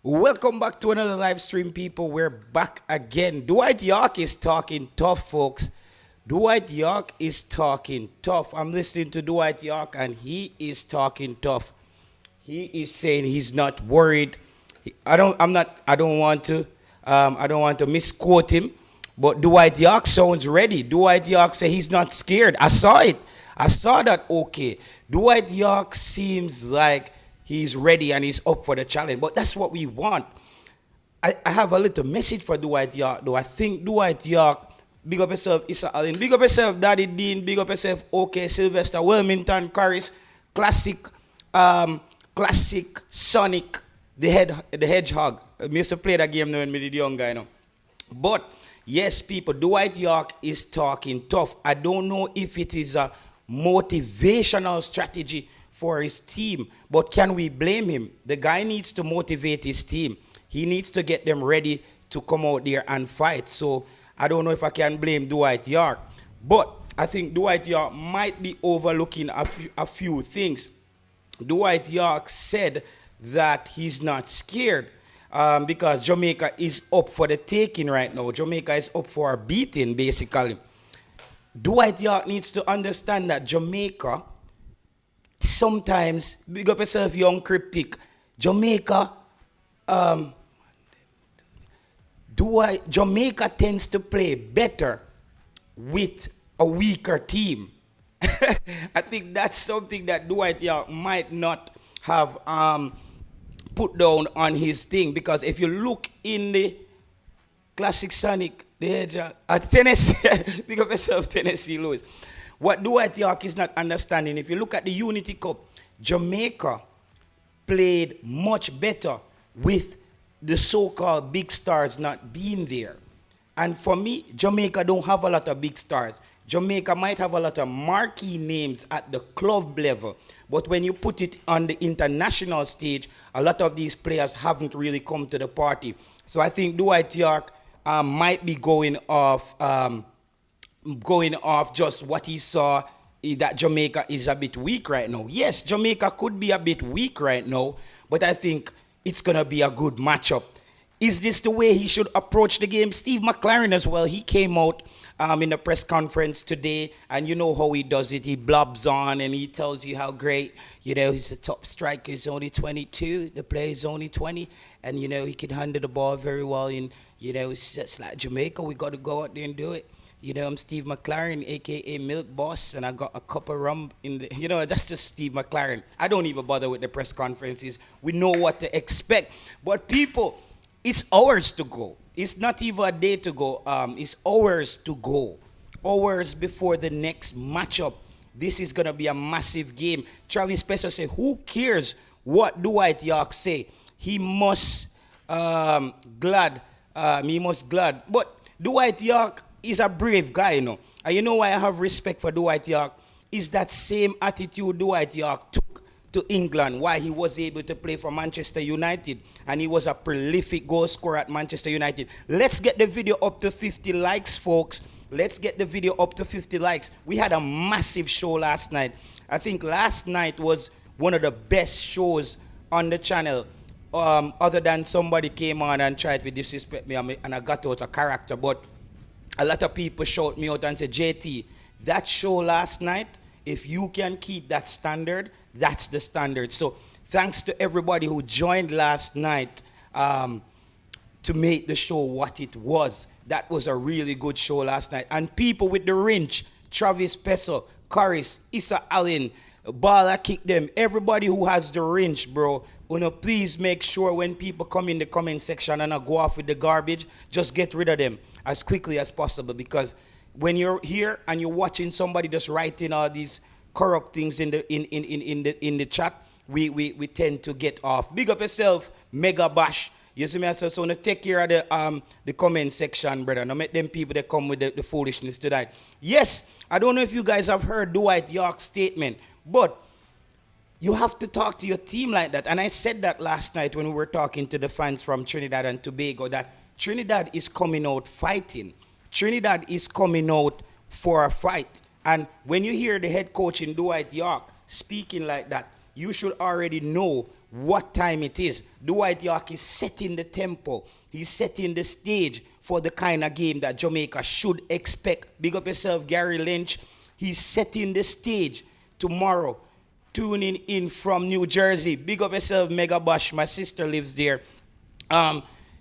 Welcome back to another live stream, people. We're back again. Dwight York is talking tough, folks. Dwight York is talking tough. I'm listening to Dwight York, and he is talking tough. He is saying he's not worried. I don't. I'm not. I don't want to. I don't want to misquote him, but Dwight York sounds ready. Dwight York said he's not scared. I saw it. I saw that. Okay. Dwight York seems like he's ready and he's up for the challenge. But that's what we want. I have a little message for Dwight York, though. I think Dwight York, big up yourself, Issa Allen, big up yourself, Daddy Dean, big up yourself, OK, Sylvester, Wilmington, Caris, Classic, Classic, Sonic, the Hedgehog. I used to play that game now when we did young guy, you know. But, yes, people, Dwight York is talking tough. I don't know if it is a motivational strategy for his team, but can we blame him? The guy needs to motivate his team. He needs to get them ready to come out there and fight. So I don't know if I can blame Dwight York, but I think Dwight York might be overlooking a few things. Dwight York said that he's not scared because Jamaica is up for the taking right now. Jamaica is up for a beating, basically. Dwight York needs to understand that Jamaica, sometimes, big up yourself, young cryptic. Jamaica tends to play better with a weaker team. I think that's something that Dwight York might not have put down on his thing, because if you look in the Classic Sonic, the Hedgehog, at Tennessee, big up yourself, Tennessee Louis. What Dwight York is not understanding, if you look at the Unity Cup, Jamaica played much better with the so-called big stars not being there. And for me, Jamaica don't have a lot of big stars. Jamaica might have a lot of marquee names at the club level, but when you put it on the international stage, a lot of these players haven't really come to the party. So I think Dwight York might be going off just what he saw, that Jamaica is a bit weak right now. Yes, Jamaica could be a bit weak right now, but I think it's going to be a good matchup. Is this the way he should approach the game? Steve McLaren as well, he came out in the press conference today, and you know how he does it. He blobs on and he tells you how great, he's a top striker. He's only 22, the player is only 20, and, he can handle the ball very well. And, it's just like Jamaica, we got to go out there and do it. I'm Steve McLaren, a.k.a. Milk Boss, and I got a cup of rum in the, that's just Steve McLaren. I don't even bother with the press conferences. We know what to expect. But people, it's hours to go. It's not even a day to go. It's hours to go. Hours before the next matchup. This is going to be a massive game. Travis Spencer said, who cares what Dwight York say? He must glad. But Dwight York is a brave guy, And you know why I have respect for Dwight York? Is that same attitude Dwight York took to England, why he was able to play for Manchester United, and he was a prolific goal scorer at Manchester United. Let's get the video up to 50 likes, folks. Let's get the video up to 50 likes. We had a massive show last night. I think last night was one of the best shows on the channel, other than somebody came on and tried to disrespect me, and I got out of character. But a lot of people shout me out and say, JT, that show last night, if you can keep that standard, that's the standard. So thanks to everybody who joined last night to make the show what it was. That was a really good show last night. And people with the wrench, Travis Peso, Caris, Issa Allen, Bala Kick them, everybody who has the wrench, bro, please make sure when people come in the comment section and go off with the garbage, just get rid of them as quickly as possible, because when you're here and you're watching somebody just writing all these corrupt things in the chat, we tend to get off. Big up yourself, Mega Bash. You see me, so I want to take care of the comment section, brother. Now make them people that come with the foolishness tonight. Yes, I don't know if you guys have heard Dwight York's statement, but you have to talk to your team like that. And I said that last night when we were talking to the fans from Trinidad and Tobago, that Trinidad is coming out fighting. Trinidad is coming out for a fight. And when you hear the head coach in Dwight York speaking like that, you should already know what time it is. Dwight York is setting the tempo. He's setting the stage for the kind of game that Jamaica should expect. Big up yourself, Gary Lynch. He's setting the stage tomorrow. Tuning in from New Jersey. Big up yourself, Mega Bosh. My sister lives there.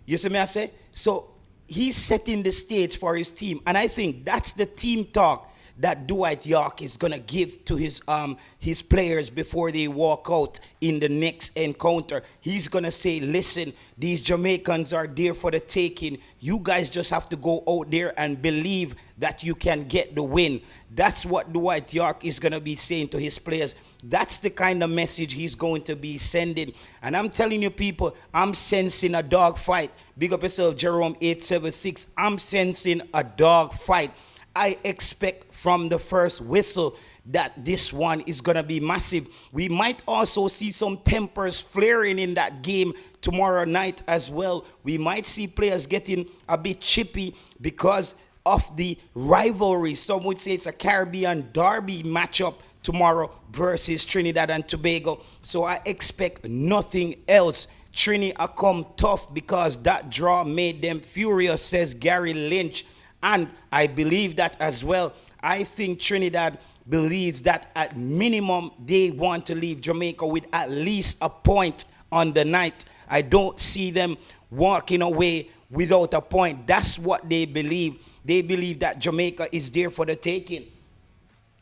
You see me I say? So he's setting the stage for his team. And I think that's the team talk that Dwight York is gonna give to his players before they walk out in the next encounter. He's gonna say, listen, these Jamaicans are there for the taking. You guys just have to go out there and believe that you can get the win. That's what Dwight York is gonna be saying to his players. That's the kind of message he's going to be sending. And I'm telling you people, I'm sensing a dog fight. Big up yourself, Jerome 876. I'm sensing a dog fight. I expect from the first whistle that this one is going to be massive. We might also see some tempers flaring in that game tomorrow night as well. We might see players getting a bit chippy because of the rivalry. Some would say it's a Caribbean derby matchup tomorrow versus Trinidad and Tobago. So I expect nothing else. Trini are come tough because that draw made them furious, says Gary Lynch. And I believe that as well. I think Trinidad believes that at minimum they want to leave Jamaica with at least a point on the night. I don't see them walking away without a point. That's what they believe. They believe that Jamaica is there for the taking.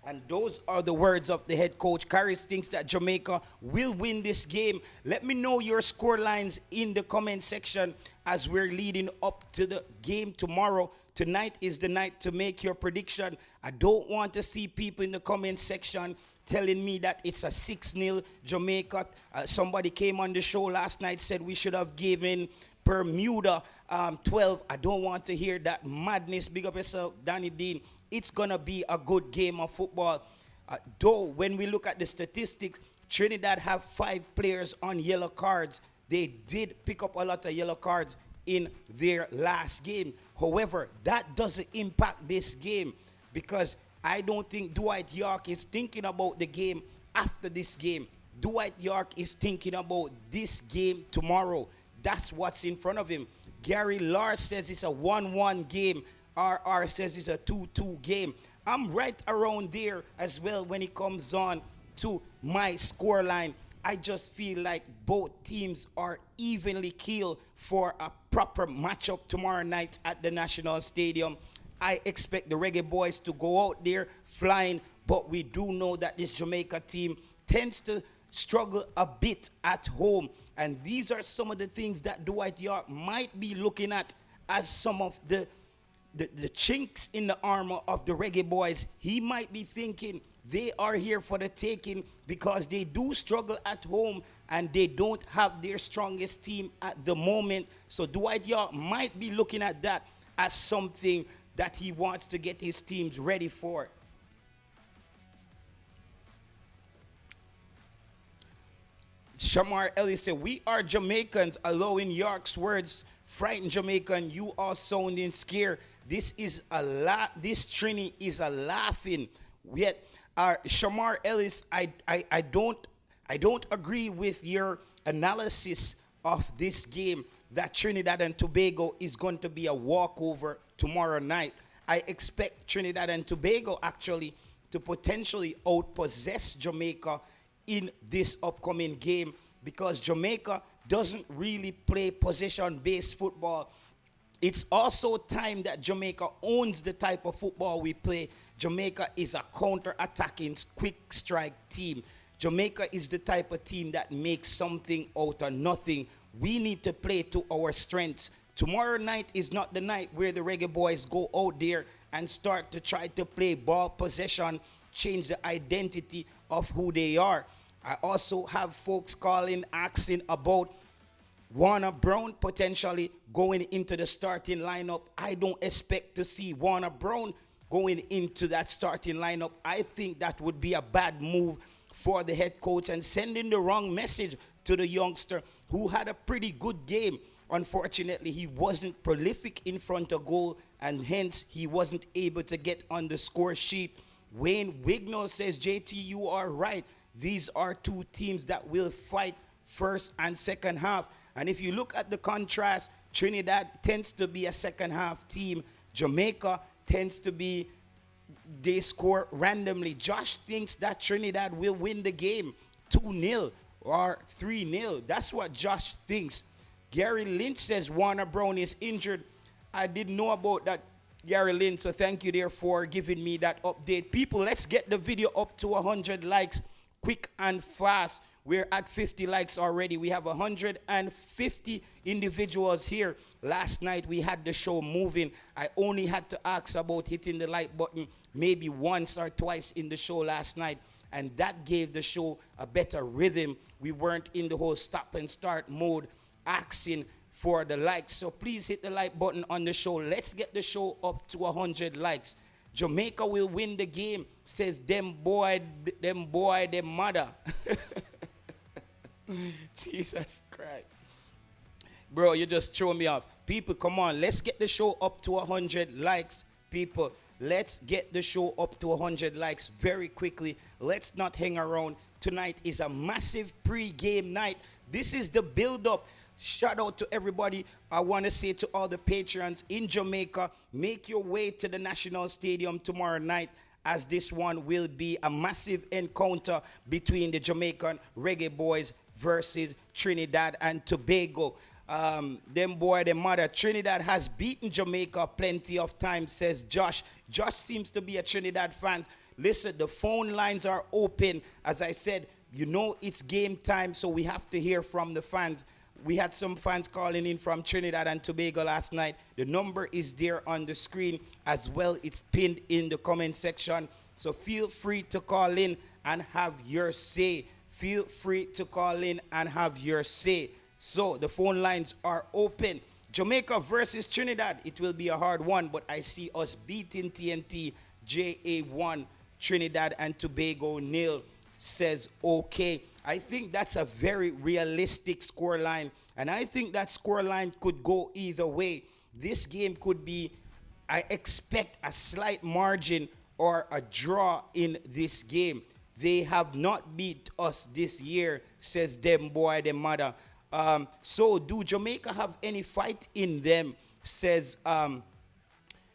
And those are the words of the head coach. Caris thinks that Jamaica will win this game. Let me know your score lines in the comment section as we're leading up to the game tomorrow. Tonight is the night to make your prediction. I don't want to see people in the comment section telling me that it's a 6-0 Jamaica. Somebody came on the show last night, said we should have given Bermuda 12. I don't want to hear that madness. Big up yourself, Danny Dean. It's going to be a good game of football. Though, when we look at the statistics, Trinidad have 5 players on yellow cards. They did pick up a lot of yellow cards in their last game. However, that doesn't impact this game because I don't think Dwight York is thinking about the game after this game. Dwight York is thinking about this game tomorrow. That's what's in front of him. Gary Lars says it's a 1-1 game. RR says it's a 2-2 game. I'm right around there as well when it comes on to my scoreline. I just feel like both teams are evenly keeled for a proper matchup tomorrow night at the National Stadium. I expect the Reggae Boyz to go out there flying, but we do know that this Jamaica team tends to struggle a bit at home. And these are some of the things that Dwight York might be looking at as some of the chinks in the armor of the Reggae Boyz. He might be thinking they are here for the taking because they do struggle at home and they don't have their strongest team at the moment. So Dwight York might be looking at that as something that he wants to get his teams ready for. Shamar Ellis said, we are Jamaicans, allowing York's words frighten Jamaican. You are sounding scared. This is this Trini is a laughing. Yet, Shamar Ellis, I don't agree with your analysis of this game that Trinidad and Tobago is going to be a walkover tomorrow night. I expect Trinidad and Tobago actually to potentially outpossess Jamaica in this upcoming game because Jamaica doesn't really play possession-based football. It's also time that Jamaica owns the type of football we play. Jamaica is a counter-attacking, quick strike team. Jamaica is the type of team that makes something out of nothing. We need to play to our strengths. Tomorrow night is not the night where the Reggae Boyz go out there and start to try to play ball possession, change the identity of who they are. I also have folks calling, asking about Warner Brown potentially going into the starting lineup. I don't expect to see Warner Brown going into that starting lineup. I think that would be a bad move for the head coach and sending the wrong message to the youngster who had a pretty good game. Unfortunately, he wasn't prolific in front of goal, and hence he wasn't able to get on the score sheet. Wayne Wignall says, JT, you are right. These are two teams that will fight first and second half. And if you look at the contrast, Trinidad tends to be a second half team. Jamaica tends to be, they score randomly. Josh thinks that Trinidad will win the game 2-0 or 3-0. That's what Josh thinks. Gary Lynch says Warner Brown is injured. I didn't know about that, Gary Lynch, so thank you there for giving me that update. People, let's get the video up to 100 likes quick and fast. We're at 50 likes already. We have 150 individuals here. Last night we had the show moving. I only had to ask about hitting the like button maybe once or twice in the show last night, and that gave the show a better rhythm. We weren't in the whole stop and start mode asking for the likes. So please hit the like button on the show. Let's get the show up to 100 likes. Jamaica will win the game, says them boy, them mother. Jesus Christ. Bro, you just throw me off. People, come on. Let's get the show up to 100 likes. People, let's get the show up to 100 likes very quickly. Let's not hang around. Tonight is a massive pre-game night. This is the build-up. Shout out to everybody. I want to say to all the patrons in Jamaica, make your way to the National Stadium tomorrow night, as this one will be a massive encounter between the Jamaican Reggae Boyz versus Trinidad and Tobago. Them boy, them mother. Trinidad has beaten Jamaica plenty of times, says Josh. Josh seems to be a Trinidad fan. Listen, the phone lines are open. As I said, you know it's game time, so we have to hear from the fans. We had some fans calling in from Trinidad and Tobago last night. The number is there on the screen as well. It's pinned in the comment section. So feel free to call in and have your say. Feel free to call in and have your say. So the phone lines are open. Jamaica versus Trinidad. It will be a hard one, but I see us beating TNT. JA1, Trinidad and Tobago nil, says okay. I think that's a very realistic scoreline, and I think that scoreline could go either way. This game could be, I expect a slight margin or a draw in this game. They have not beat us this year, says them boy, them mother. So do Jamaica have any fight in them, says,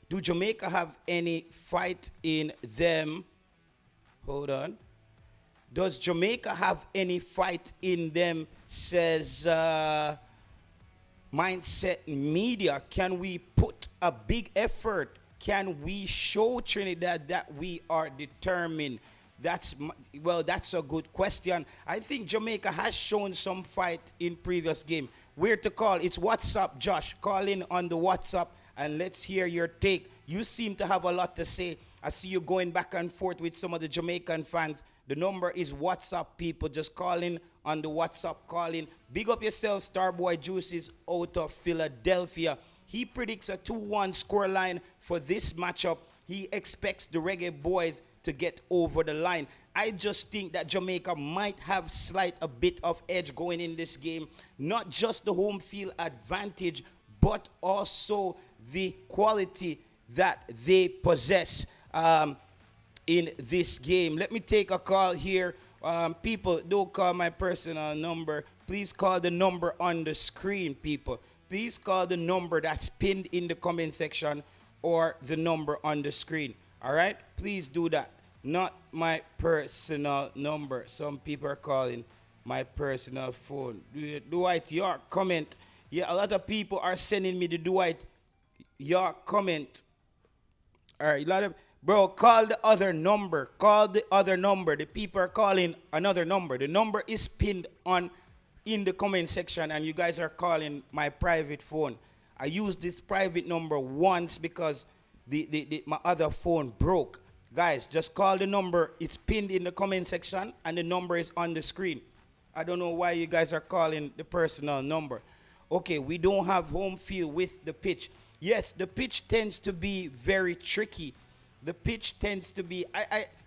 do Jamaica have any fight in them? Hold on. Does Jamaica have any fight in them, says Mindset Media. Can we put a big effort? Can we show Trinidad that we are determined? That's a good question. I think Jamaica has shown some fight in previous game. Where to call? It's WhatsApp, Josh. Call in on the WhatsApp and let's hear your take. You seem to have a lot to say. I see you going back and forth with some of the Jamaican fans. The number is WhatsApp, people. Just call in on the WhatsApp. Call in. Big up yourself, Starboy Juices out of Philadelphia. He predicts a 2-1 scoreline for this matchup. He expects the Reggae Boyz to get over the line. I just think that Jamaica might have a bit of edge going in this game. Not just the home field advantage, but also the quality that they possess in this game. Let me take a call here. People, don't call my personal number. Please call the number on the screen, people. Please call the number that's pinned in the comment section or the number on the screen. All right? Please do that. Not my personal number. Some people are calling my personal phone. Dwight York, comment. Yeah, a lot of people are sending me the Dwight York comment. All right, a lot of... Bro, call the other number. Call the other number. The people are calling another number. The number is pinned in the comment section, and you guys are calling my private phone. I used this private number once because my other phone broke. Guys, just call the number. It's pinned in the comment section, and the number is on the screen. I don't know why you guys are calling the personal number. Okay, we don't have home field with the pitch. Yes, the pitch tends to be very tricky. The pitch tends to be...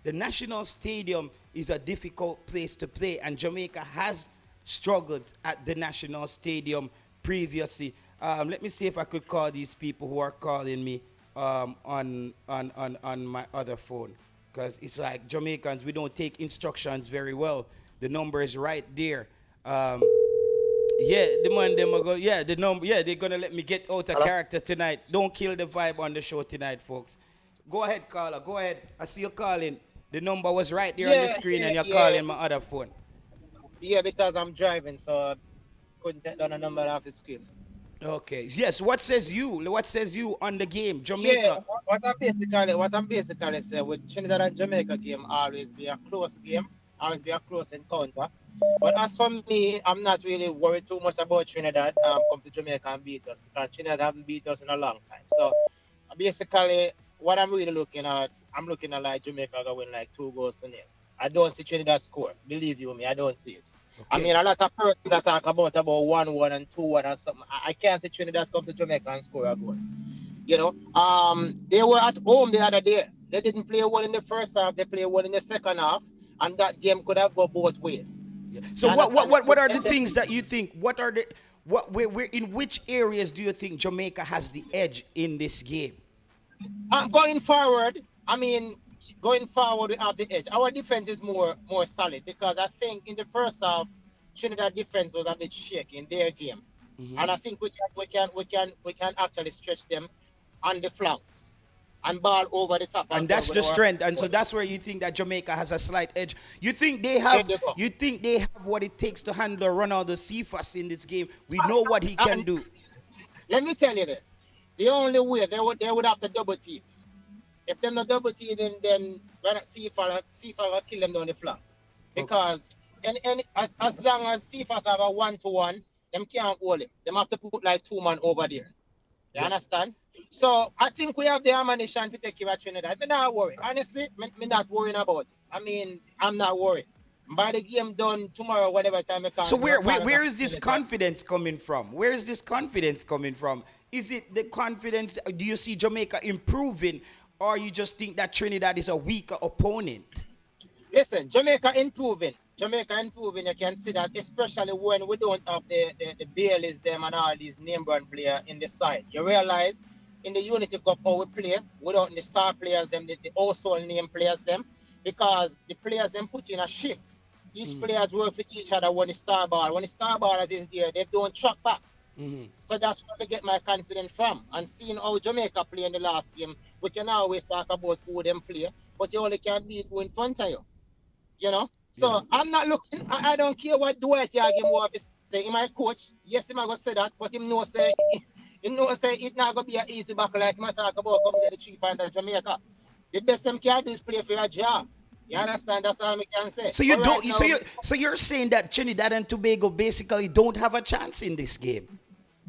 the National Stadium is a difficult place to play, and Jamaica has struggled at the National Stadium previously. Let me see if I could call these people who are calling me on my other phone, because it's like Jamaicans, we don't take instructions very well. The number is right there. Yeah, the man them are go. Yeah, the number. Yeah, they're gonna let me get out of Hello? character tonight. Don't kill the vibe on the show tonight, folks. Go ahead, caller. Go ahead. I see you calling. The number was right there on the Yeah, screen, yeah, and you're yeah, calling my other phone. yeah. Because I'm driving, so I couldn't take down a number off the screen. Okay. Yes. What says you? What says you on the game, Yeah, Jamaica? what I'm basically saying with Trinidad and Jamaica game always be a close game, always be a close encounter. But as for me, I'm not really worried too much about Trinidad come to Jamaica and beat us because Trinidad haven't beat us in a long time. So basically, what I'm really looking at, I'm looking at like Jamaica going win like 2 goals to 0. I don't see Trinidad score. Believe you me, I don't see it. I Okay. mean, a lot of persons that talk about 1-1 and 2-1 and something. I can't see Trinidad come to Jamaica and score a goal. They were at home the other day. They didn't play well in the first half. They played well in the second half, and that game could have gone both ways. Yeah. So You understand? what are the things that you think? What are the what where in which areas do you think Jamaica has the edge in this game? Going forward, I mean, going forward, we have the edge. Our defense is more solid because I think in the first half, Trinidad defense was a bit shaky in their game, and I think we can actually stretch them on the flanks and ball over the top And as well that's with the our strength. And so forward. that's where you think that Jamaica has a slight edge. There they go. You think they have what it takes to handle Ronaldo Cephas in this game. We know what he can And do. let me tell you this: the only way they would have to double team. If they're not double team, then why not see if I will kill them down the flank. Okay. Because and as long as Cephas have a 1-to-1, them can't hold him. Them have to put like 2 man over there. You Yeah. understand? So I think we have the ammunition to take care of Trinidad. I'm not worried. Honestly, me not worrying about it. I mean, I'm not worried. By the game done tomorrow, whatever time I So can, me call it a where is this 15 minutes. confidence coming from? Where is this confidence coming from? Is it the confidence? Do you see Jamaica improving, or you just think that Trinidad is a weaker opponent? Listen, Jamaica improving. Jamaica improving. You can see that, especially when we don't have the Baileys, them, and all these name brand players in the side. You realize in the Unity Cup how we play without the star players, them, the also name players, them, because the players them put in a shift. Each players work with each other when the star ball. When the star ballers is there, they don't track back. So that's where I get my confidence from. And seeing how Jamaica play in the last game, we can always talk about who them play, but you only can beat who in front of you. You know. Yeah. So I'm not looking. I don't care what Dwight York him want to say. He my coach. Yes, he might go say that, but him know say it's not gonna be an easy battle like him talk about come get the 3 points of Jamaica. The best them can do is play for a job. You understand? That's all I can say. So you But right don't. now, So you're saying that Trinidad and Tobago basically don't have a chance in this game.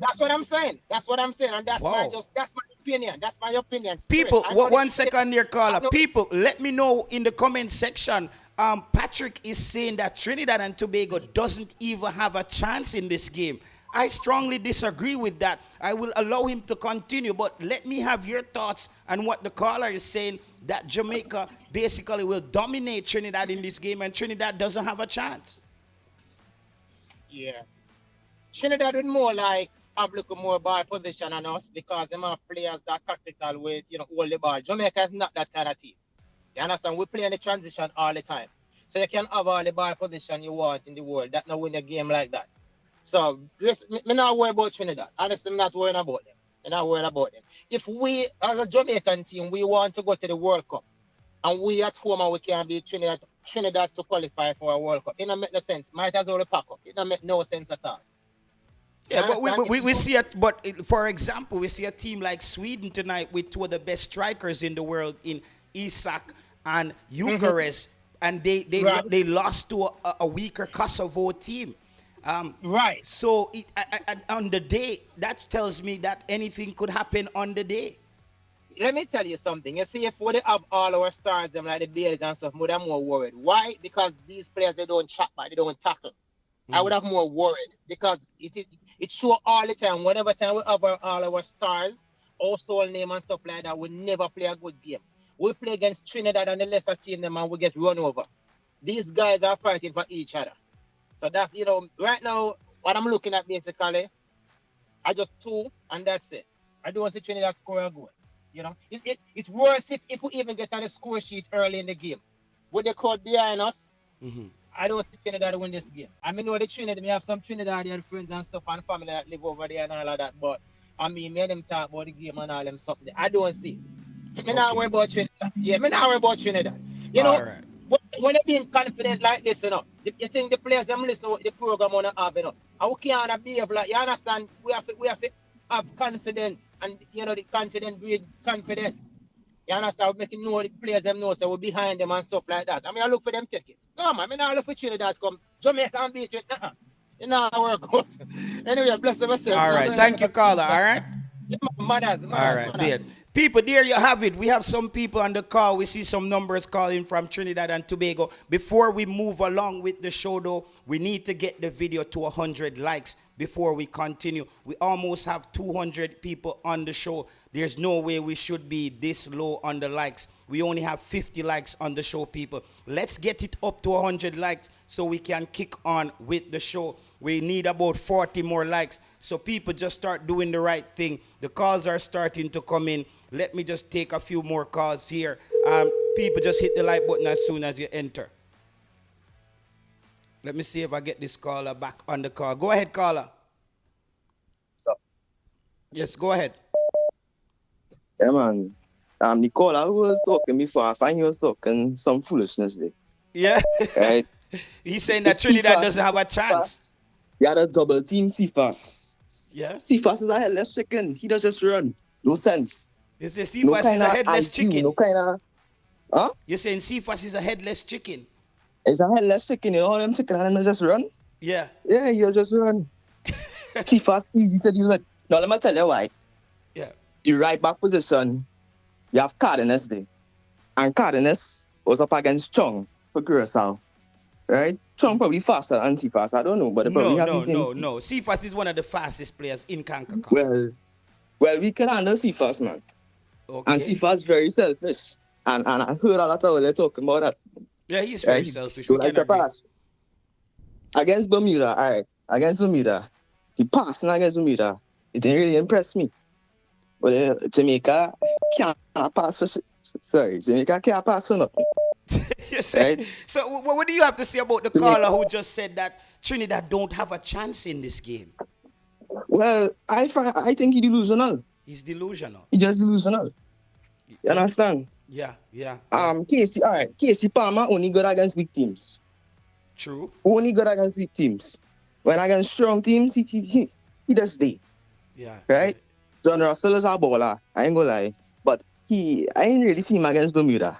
that's what I'm saying. That's what I'm saying, and Wow. that's my opinion. That's my opinion. Straight. People, I know the one second there, I caller. know. People, let me know in the comment section. Patrick is saying that Trinidad and Tobago doesn't even have a chance in this game. I strongly disagree with that. I will allow him to continue, but let me have your thoughts on what the caller is saying, that Jamaica basically will dominate Trinidad in this game and Trinidad doesn't have a chance. Yeah. Trinidad would more like have look more ball position on us because them have players that tactical with hold the ball. Jamaica is not that kind of team. You understand? We play in the transition all the time. So you can have all the ball position you want in the world. That not win a game like that. So me not worry about Trinidad. Honestly, I'm not worrying about them. I'm not worried about them. If we as a Jamaican team we want to go to the World Cup and we at home and we can be Trinidad to qualify for a World Cup, it don't make no sense. Might as well pack up. It don't make no sense at all. You Yeah, but understand? If we you see it. But for example, we see a team like Sweden tonight with two of the best strikers in the world in Isak and Eucharist, and right, they lost to a weaker Kosovo team. right. So on the day, that tells me that anything could happen on the day. Let me tell you something. You see, if we have all our stars, them like the Baileys and stuff, more than more worried. Why? Because these players they don't chat back, they don't tackle. I would have more worried because it show all the time. Whenever time we have all our stars, also name and stuff like that, we never play a good game. We play against Trinidad and the lesser team, them and we get run over. These guys are fighting for each other. So that's right now what I'm looking at basically. I just two and that's it. I don't see Trinidad score a goal. It's worse if we even get on the score sheet early in the game. With the crowd behind us, I don't see Trinidad win this game. I mean, know the Trinidad, me have some Trinidadian friends and stuff and family that live over there and all of that, but I mean, me and them talk about the game and all them something. I don't see. Me not worry Okay. about Trinidad. Yeah, me not worry about Trinidad. You All know, right. when they being confident like this, you think the players them listen to what the program wanna have, and we can't behave like, you understand? We have to have confidence, and the confident breed confident. You understand? We making know the players them know, so we're behind them and stuff like that. I mean, I look for them take it. No man, I mean, I look for Trinidad come. Jamaica and beat it. You know how work out. Anyway, bless them myself. All right. Thank you, caller. All right. Yeah, mothers, All mothers, right, mothers. there. People, there you have it. We have some people on the call. We see some numbers calling from Trinidad and Tobago. Before we move along with the show, though, we need to get the video to 100 likes before we continue. We almost have 200 people on the show. There's no way we should be this low on the likes. We only have 50 likes on the show, people. Let's get it up to 100 likes so we can kick on with the show. We need about 40 more likes. So people just start doing the right thing. The calls are starting to come in. Let me just take a few more calls here. People just hit the like button as soon as you enter. Let me see if I get this caller back on the call. Go ahead, caller. So, Yes, go ahead. yeah, man. The caller who was talking before, I find he was talking some foolishness there. Yeah. Right? He's saying that The Trinidad CFAS doesn't have a chance. You had a double team CFAS. Yeah. CFAS is a headless chicken. He does just run. No sense. You say No Cephas is kind a of headless IQ, chicken. no kind of... Huh? You're saying Cephas is a headless chicken. It's a headless chicken. You know how them chicken and them just run? Yeah. Yeah, you just run. CFAS easy to deal with. Now, let me tell you why. Yeah. The right back position, you have Cardenas there. And Cardenas was up against Chong for Curacao. Right? Chong probably faster than Cephas. I don't know, but they probably have the same speed. No. Cephas is one of the fastest players in Concacaf. Well, we can handle Cephas, man. Okay. And Cephas very selfish. And I heard a lot of what they're talking about that. Yeah, he's very selfish. He We like can to agree. pass. Against Bermuda, all right. Against Bermuda. He passing against Bermuda. It didn't really impress me. But Jamaica can't pass for... Jamaica can't pass for nothing. You say, Right? so what do you have to say about the caller who just said that Trinidad don't have a chance in this game? Well, I think he's delusional. He's delusional. He just delusional. You understand? Yeah. Casey, all right. Casey Palmer only good against weak teams. True. Only good against weak teams. When against strong teams, he does stay. Yeah. Right? John Russell is a baller. I ain't gonna lie. But I ain't really seen him against Bermuda.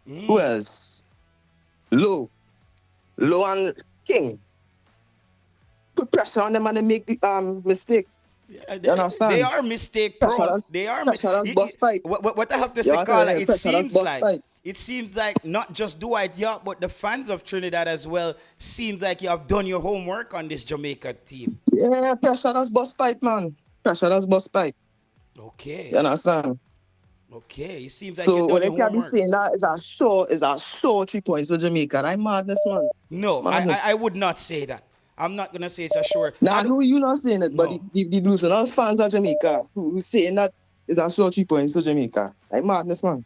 Who else? Low and King. Put pressure on them and they make the mistake. Yeah, You understand? they are mistake prone. They are pressure that's bust pipe. What I have to say, Yeah, caller, pressure, it seems like not just Dwight York, but the fans of Trinidad as well. Seems like you have done your homework on this Jamaica team. Yeah, pressure that's bust pipe, man. Pressure that's bust pipe. Okay. You understand? Okay. It seems like So you've when done they your can be homework. saying that it's a sure 3 points for Jamaica, I'm madness, man. No, Madness. I would not say that. I'm not gonna say it's a sure. Now I know you're not saying it, but No. the delusional fans of Jamaica who saying that it's a sure 3 points for Jamaica. I'm madness, man.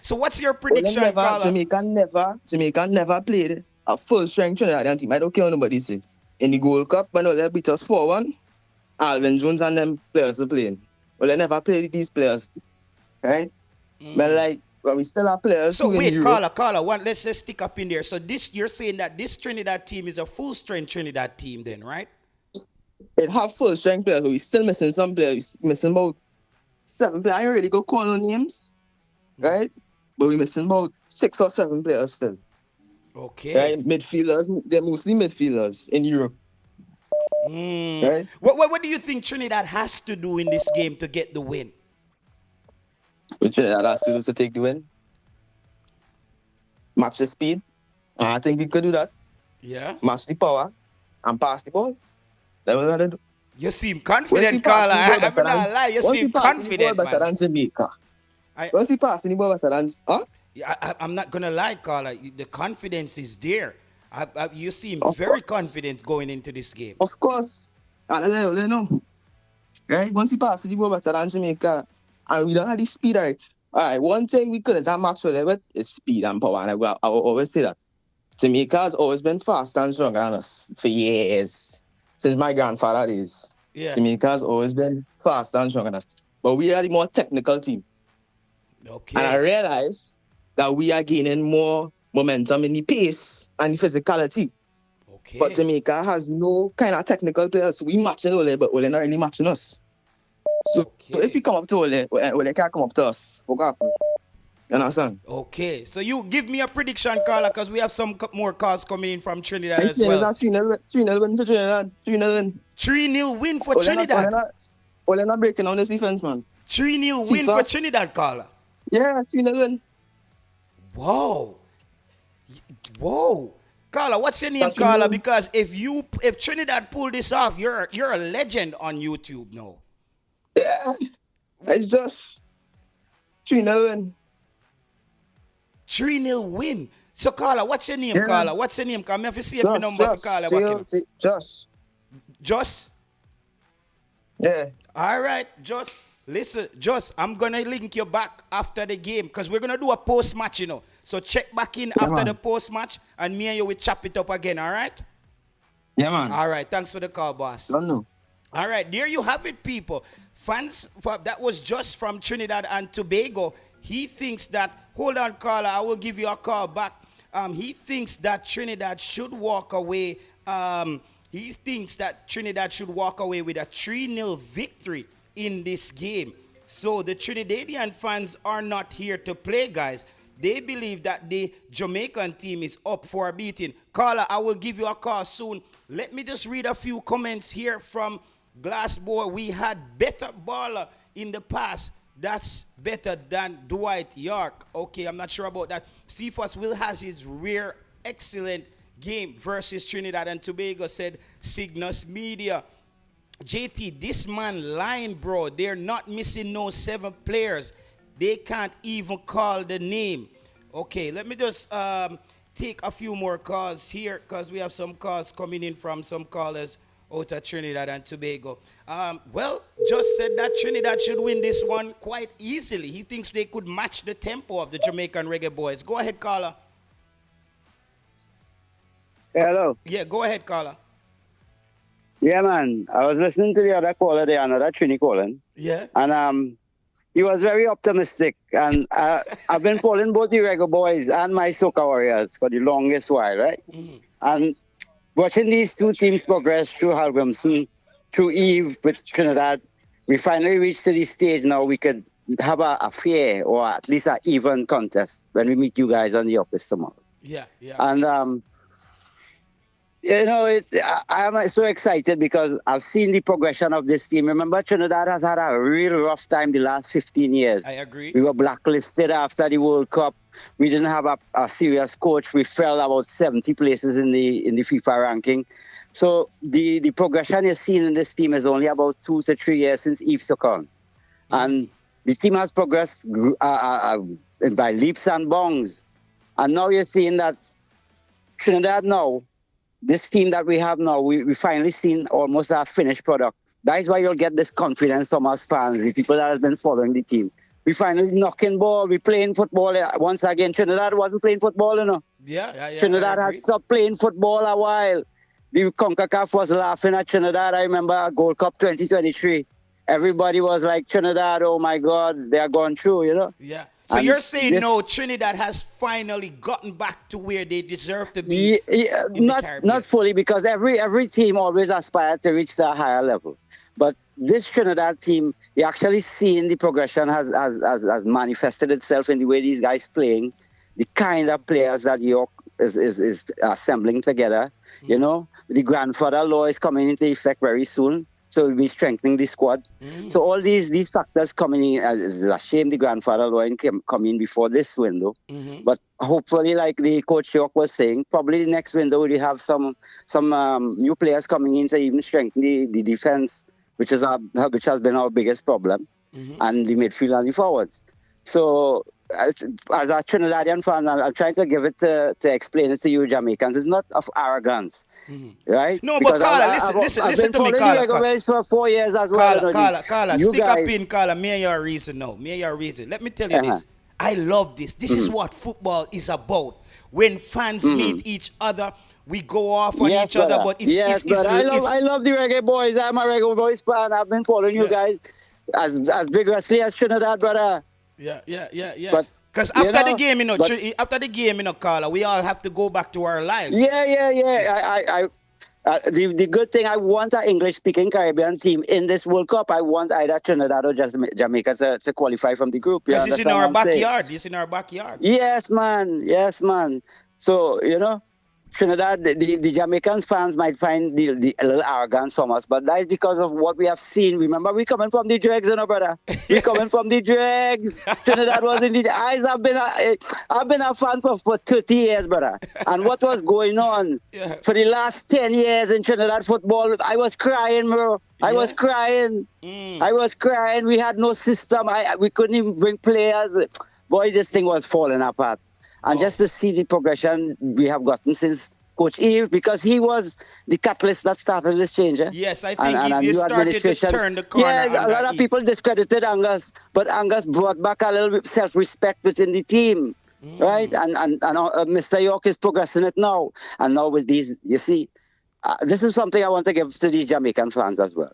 So what's your Well, prediction, caller? Jamaica never played a full strength Trinidadian team. I don't care what nobody say. In the Gold Cup, when they beat us 4-1, Alvin Jones and them players were playing. Well, they never played these players. Right? But but we still have players So who wait, in Europe. caller, let's just stick up in there. So you're saying that this Trinidad team is a full strength Trinidad team then, right? It have full strength players, but we still missing some players. We missing about 7 players. I ain't really go call no names. Right? But we missing about 6 or 7 players still. Okay. Right? Midfielders, they're mostly midfielders in Europe. Right? What do you think Trinidad has to do in this game to get the win? Which Trinidad has to do to take the win. Match the speed. And I think we could do that. Yeah. Match the power and pass the ball. That's what we gotta do. You seem confident, caller. I'm not gonna lie. You seem confident, better man. than Jamaica. Once he passing the ball better than... Huh? I'm not gonna lie, caller. The confidence is there. You seem Of very course. confident going into this game. Of course. And they know. Right? Once he passes the ball better than Jamaica, and we don't have the speed, all right, one thing we couldn't have matched with is speed and power. And I will always say that. Jamaica has always been faster and stronger than us for years. Since my grandfather days. Yeah. Jamaica has always been faster and stronger than us. But we are the more technical team. Okay. And I realize that we are gaining more momentum in the pace and the physicality. Okay. But Jamaica has no kind of technical players. So we matching Ole, but Ole not really matching us. So if we come up to Ole, Ole can't come up to us. What happen? You understand? Okay. So you give me a prediction, Carla, because we have some more calls coming in from Trinidad as It's well. a 3-0 win for Trinidad. 3-0 win. 3-0 win for Trinidad. Ole not breaking on this defense, man. 3-0 win for Trinidad, Carla. Yeah, 3-0 win. Whoa. Whoa. Carla, what's your name, Carla? Because if Trinidad pull this off, you're a legend on YouTube now. Yeah. It's just 3-0 win. 3-0 win. So, Carla, what's your name, Carla? What's your name? Come here to see my number for Carla. Just? Yeah. All right, Just. Listen, I'm going to link you back after the game because we're going to do a post-match, So check back in after the post-match and me and you will chop it up again, all right? Yeah, man. All right, thanks for the call, boss. Don't know. All right, there you have it, people. Fans, that was just from Trinidad and Tobago. He thinks that, hold on, Carla, I will give you a call back. He thinks that Trinidad should walk away. He thinks that Trinidad should walk away with a 3-0 victory in this game. So the Trinidadian fans are not here to play, guys. They believe that the Jamaican team is up for a beating. Carla, I will give you a call soon. Let me just read a few comments here from Glassboy. We had better baller in the past. That's better than Dwight York. Okay, I'm not sure about that. Cephas Will has his rare excellent game versus Trinidad and Tobago, said Cygnus Media. JT, this man lying, bro. They're not missing no 7 players. They can't even call the name. Okay, let me just take a few more calls here because we have some calls coming in from some callers out of Trinidad and Tobago. Well, just said that Trinidad should win this one quite easily. He thinks they could match the tempo of the Jamaican Reggae Boyz. Go ahead, caller. Hello. Yeah, go ahead, caller. Yeah, man. I was listening to the other caller there, another Trini calling. Yeah. And he was very optimistic. And I've been following both the Reggae Boyz and my Soca Warriors for the longest while, right? Mm-hmm. And watching these two teams progress through Hallgrímsson, through Eve with Trinidad, we finally reached to the stage now we could have a fair or at least an even contest when we meet you guys on the office tomorrow. Yeah, yeah. And I am so excited because I've seen the progression of this team. Remember, Trinidad has had a real rough time the last 15 years. I agree. We were blacklisted after the World Cup. We didn't have a serious coach. We fell about 70 places in the FIFA ranking. So the progression you're seeing in this team is only about 2 to 3 years since Eve took on. And the team has progressed by leaps and bounds. And now you're seeing that Trinidad now, this team that we have now, we finally seen almost a finished product. That is why you'll get this confidence from us fans, the people that have been following the team. We finally knocking ball, we playing football. Once again, Trinidad wasn't playing football, Yeah. Trinidad had stopped playing football a while. The Concacaf was laughing at Trinidad. I remember Gold Cup 2023. Everybody was like, Trinidad, oh my God, they are going through, Yeah. So and you're saying no, Trinidad has finally gotten back to where they deserve to be? Yeah, not fully, because every team always aspires to reach a higher level. But this Trinidad team, you actually seeing the progression has manifested itself in the way these guys playing, the kind of players that York is assembling together. The grandfather law is coming into effect very soon. So we'll be strengthening the squad. So all these factors coming in, it's a shame the grandfather law come in before this window. But hopefully, like the coach York was saying, probably the next window we'll have some new players coming in to even strengthen the defense, which has been our biggest problem, and the midfield and the forwards. So as a Trinidadian fan, I'm trying to give it to explain it to you Jamaicans. It's not of arrogance. Right? No, because but Carla, listen to me, Carla. I've for 4 years as well. Carla, stick up in, Carla. Me and your reason now. Me and your reason. Let me tell you this. I love this. This is what football is about. when fans meet each other, we go off on each brother. other. But it's I love the Reggae Boys. I'm a Reggae Boys fan. I've been following you guys as vigorously as Trinidad, brother. Yeah. But because after the game, Carla, we all have to go back to our lives. Yeah. The good thing, I want an English-speaking Caribbean team in this World Cup. I want either Trinidad or Jamaica to qualify from the group. Because it's in our backyard. It's in our backyard. Yes, man. So, Trinidad, the Jamaican fans might find the a little arrogance from us, but that is because of what we have seen. Remember, we coming from the dregs, brother. We coming from the dregs. Trinidad was in the eyes. I've been a fan for 30 years, brother. And what was going on for the last 10 years in Trinidad football, I was crying, bro. I was crying. I was crying. We had no system. We couldn't even bring players. Boy, this thing was falling apart. And just to see the progression we have gotten since Coach Eve, because he was the catalyst that started this change. Yes, I think he started to turn the corner. Yeah, a lot of people discredited Angus, but Angus brought back a little bit self-respect within the team, right? And Mr. York is progressing it now. And now with these, you see, this is something I want to give to these Jamaican fans as well.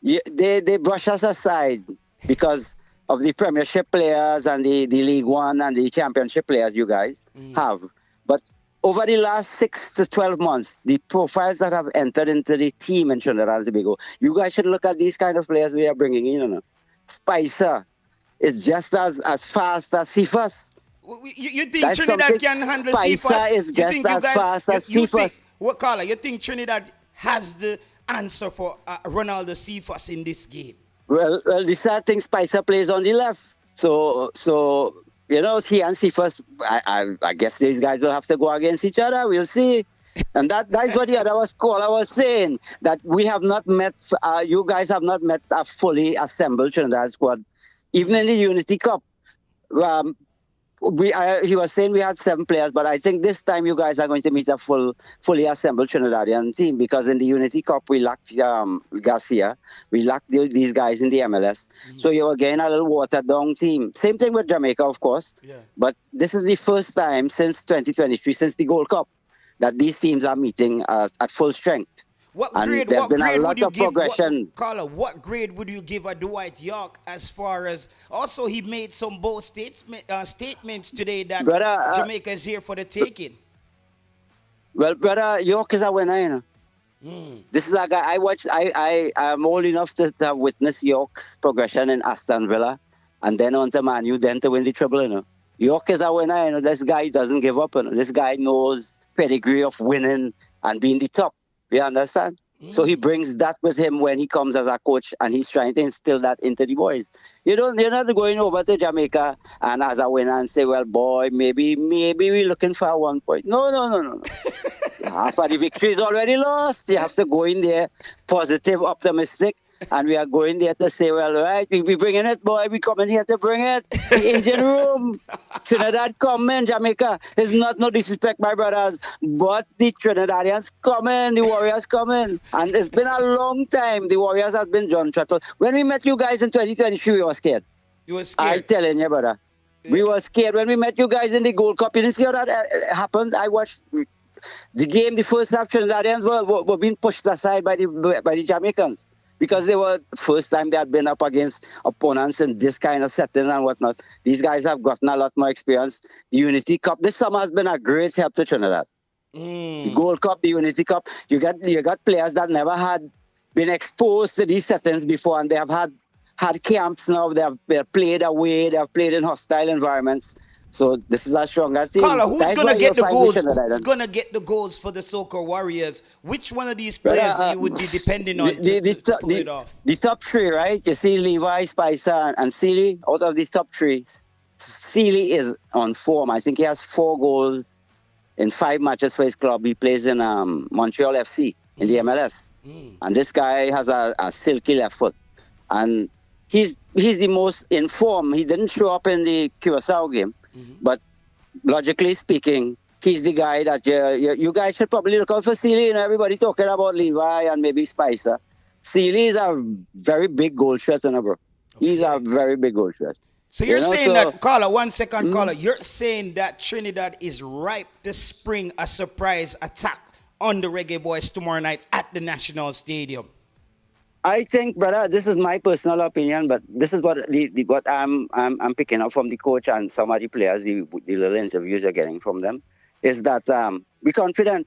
They brush us aside because of the Premiership players and the League One and the Championship players you guys have. But over the last 6 to 12 months, the profiles that have entered into the team in Trinidad and Tobago, you guys should look at these kind of players we are bringing in. Spicer is just as fast as Cephas. You think Trinidad can handle Cephas? Spicer is just as fast as Cephas. What, Carla, you think Trinidad has the answer for Ronaldo Cephas in this game? Well, the sad thing, Spicer plays on the left. So he and Cephas, I guess these guys will have to go against each other. We'll see. And that's what the other caller was saying, that we have not met, you guys have not met a fully assembled Trinidad squad. Even in the Unity Cup, he was saying we had 7 players, but I think this time you guys are going to meet a fully assembled Trinidadian team, because in the Unity Cup we lacked Garcia, we lacked these guys in the MLS. So you were getting a little watered down team. Same thing with Jamaica, of course. But this is the first time since 2023, since the Gold Cup, that these teams are meeting at full strength. What grade would you give? Carla, what grade would you give a Dwight York, as far as also he made some bold statements today that Jamaica is here for the taking? Well, brother, York is a winner, This is a guy I am old enough to have witnessed York's progression in Aston Villa and then on to Man U, then to win the treble, York is a winner, This guy doesn't give up, This guy knows pedigree of winning and being the top. You understand? So he brings that with him when he comes as a coach, and he's trying to instill that into the boys. You're not going over to Jamaica and as a winner and say, well, boy, maybe we're looking for 1 point. No. Half of the victory is already lost. You have to go in there positive, optimistic, and we are going there to say, well, right, we bringing it, boy. We coming here to bring it. The engine room. Trinidad coming, Jamaica. It's not no disrespect, my brothers, but the Trinidadians coming, the Warriors coming. And it's been a long time. The Warriors have been John Truttle. When we met you guys in 2023, we were scared. You were scared? I'm telling you, brother. Yeah. We were scared when we met you guys in the Gold Cup. You didn't see how that happened? I watched the game, the first half. Trinidadians were being pushed aside by the Jamaicans, because they were first time they had been up against opponents in this kind of setting and whatnot. These guys have gotten a lot more experience. The Unity Cup this summer has been a great help to Trinidad. The Gold Cup, the Unity Cup, you got players that never had been exposed to these settings before, and they have had camps now. They have played away. They have played in hostile environments. So this is a stronger team. Carla, who's going to get the goals? Who's going to get the goals for the Soccer Warriors? Which one of these players you would be depending on to pull it off? The top 3, right? You see Levi, Spicer, and Sealy. Out of these top 3, Sealy is on form. I think he has 4 goals in 5 matches for his club. He plays in Montreal FC in the MLS. And this guy has a silky left foot. And he's the most in form. He didn't show up in the Curacao game. But logically speaking, he's the guy that you guys should probably look out for Sealy. Everybody talking about Levi and maybe Spicer. Sealy is a very big goal threat, bro. He's a very big goal threat. So you're saying so, that, caller, 1 second, caller, you're saying that Trinidad is ripe to spring a surprise attack on the Reggae Boys tomorrow night at the National Stadium? I think, brother, this is my personal opinion, but this is what what I'm picking up from the coach and some of the players, the little interviews you're getting from them, is that we're confident,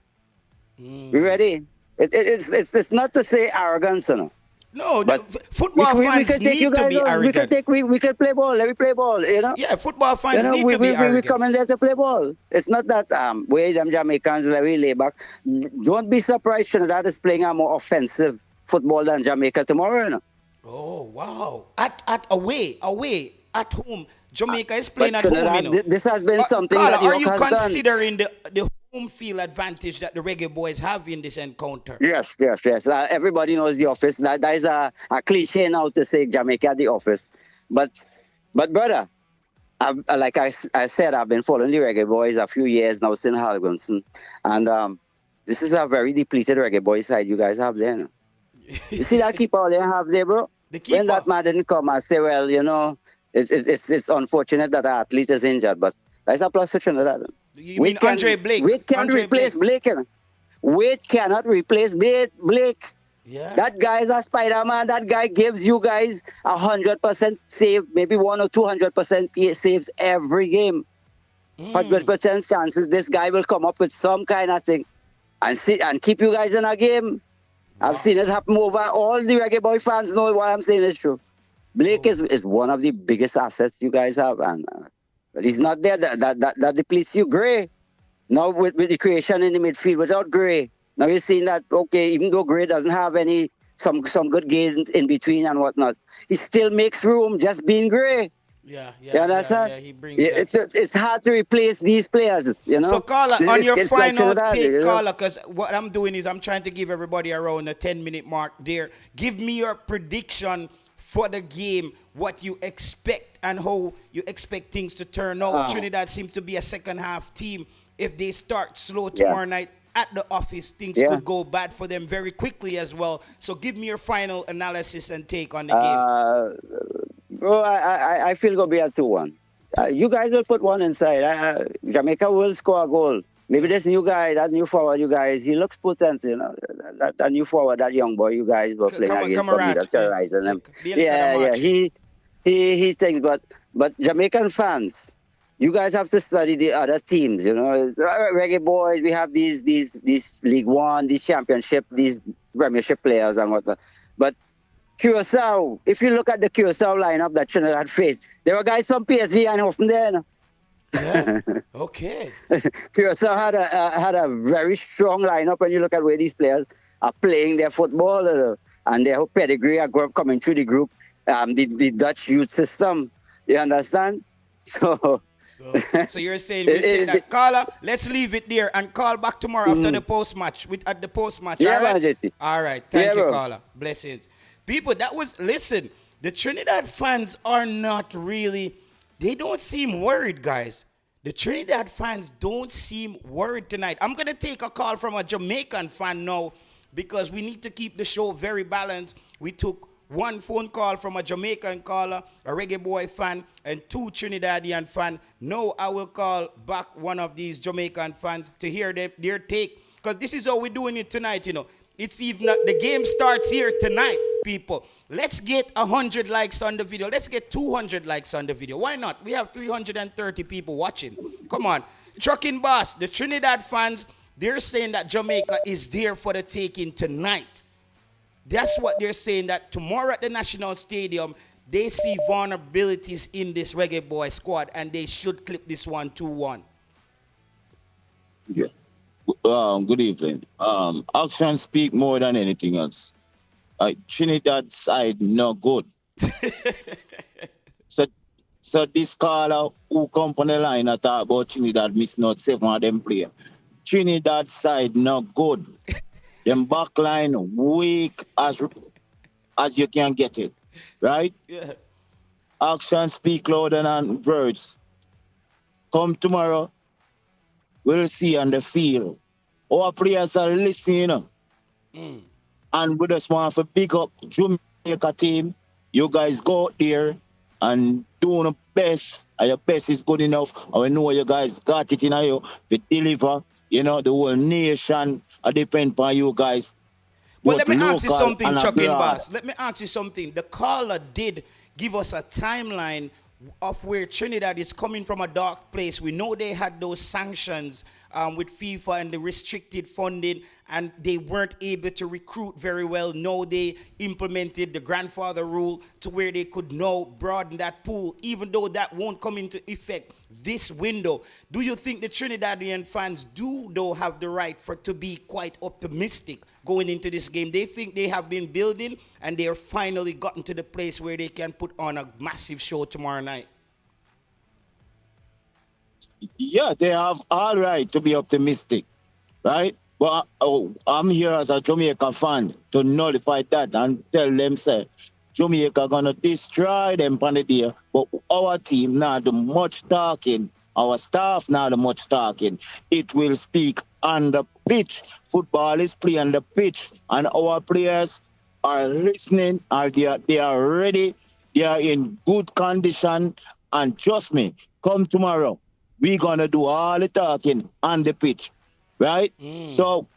we're ready. It's not to say arrogance, you know. No, But football fans need to be arrogant. We can play ball. Let me play ball. You know. Yeah, football fans need to be we arrogant. come in there to play ball. It's not that way them Jamaicans very lay back. Don't be surprised. Trinidad is playing a more offensive football than Jamaica tomorrow. You know? Oh wow! At away at home, Jamaica is playing at Trinidad, home. You know. This has been something Carla, that York are you has done. considering the home field advantage that the Reggae Boys have in this encounter? Yes. Everybody knows the office. That is a cliche now to say Jamaica at the office. But brother, like I said, I've been following the Reggae Boys a few years now since Hallgrímsson. And this is a very depleted Reggae Boys side you guys have there. No? You see that keeper all you have there, bro? The keeper. When that man didn't come, I say, well, you know, it's unfortunate that our athlete is injured, but that's a plus for Trinidad. You mean Andre Blake? Wade can't replace Blake. You know? Wade cannot replace Blake. Yeah. That guy is a Spider-Man. That guy gives you guys 100% save, maybe 100 or 200% saves every game. 100% chances this guy will come up with some kind of thing and keep you guys in a game. I've seen it happen over. All the Reggae Boy fans know what I'm saying is true. Blake is one of the biggest assets you guys have, and but he's not there. That depletes you. Gray, now with the creation in the midfield without Gray, now you're seeing that okay, even though Gray doesn't have some good gains in between and whatnot, he still makes room just being Gray. Yeah. You understand? Yeah, he brings that. It's hard to replace these players, you know. So, Carla, on your final like take, you know? Carla, because what I'm doing is I'm trying to give everybody around the 10-minute mark there. Give me your prediction for the game, what you expect and how you expect things to turn out. Trinidad seems to be a second-half team. If they start slow tomorrow night at the office, things could go bad for them very quickly as well. So give me your final analysis and take on the game. Bro, I feel going to be a 2-1. You guys will put one inside. Jamaica will score a goal. Maybe this new guy, that new forward, you guys, he looks potent, you know. That new forward, that young boy, you guys were playing against Bermuda, terrorizing them. Yeah. He thinks, but Jamaican fans, you guys have to study the other teams, you know. Reggae Boys, we have these League One, these championship, these premiership players and whatnot. But Curacao, if you look at the Curacao lineup that Trinidad faced, there were guys from PSV and often there, you know. Yeah. Okay. Curacao had a very strong lineup when you look at where these players are playing their football and their pedigree are coming through the group, the Dutch youth system. You understand? So you're saying we take that. Carla, let's leave it there and call back tomorrow after the post-match. At the post-match, yeah, all right? JT. All right. Thank you, bro. Carla. Blessings. People, listen, the Trinidad fans are not really, they don't seem worried, guys. The Trinidad fans don't seem worried tonight. I'm going to take a call from a Jamaican fan now because we need to keep the show very balanced. We took one phone call from a Jamaican caller, a Reggae Boy fan, and 2 Trinidadian fan. Now I will call back one of these Jamaican fans to hear their take because this is how we're doing it tonight, you know. It's even not, the game starts here tonight, people. Let's get 100 likes on the video. Let's get 200 likes on the video. Why not? We have 330 people watching. Come on. Trucking Boss, the Trinidad fans, they're saying that Jamaica is there for the taking tonight. That's what they're saying, that tomorrow at the National Stadium, they see vulnerabilities in this Reggae Boy squad, and they should clip this one 2-1. Yeah. Good evening. Actions speak more than anything else. Trinidad side no good. so this caller who come on the line and talk about Trinidad miss not 7 of them player. Trinidad side no good. Them back line weak as you can get it. Right? Yeah. Actions speak louder than words. Come tomorrow. We'll see on the field. Our players are listening, and we just want to pick up Jamaica team. You guys go out there and do the best, and your best is good enough. And we know you guys got it in you to deliver. You know, the whole nation depend on you guys. Well, Both let me ask you local something, and Chucking abroad. Boss. Let me ask you something. The caller did give us a timeline of where Trinidad is coming from a dark place. We know they had those sanctions with FIFA and the restricted funding, and they weren't able to recruit very well. Now they implemented the grandfather rule to where they could now broaden that pool, even though that won't come into effect this window. Do you think the Trinidadian fans do, though, have the right to be quite optimistic going into this game? They think they have been building and they are finally gotten to the place where they can put on a massive show tomorrow night. Yeah, they have all right to be optimistic, right? But I'm here as a Jamaica fan to nullify that and tell them, say, Jamaica gonna destroy them on the day. But our team not do much talking. Our staff not do much talking. It will speak on the pitch. Football is played on the pitch, and our players are listening. They are ready. They are in good condition. And trust me, come tomorrow, we're gonna do all the talking on the pitch, right? So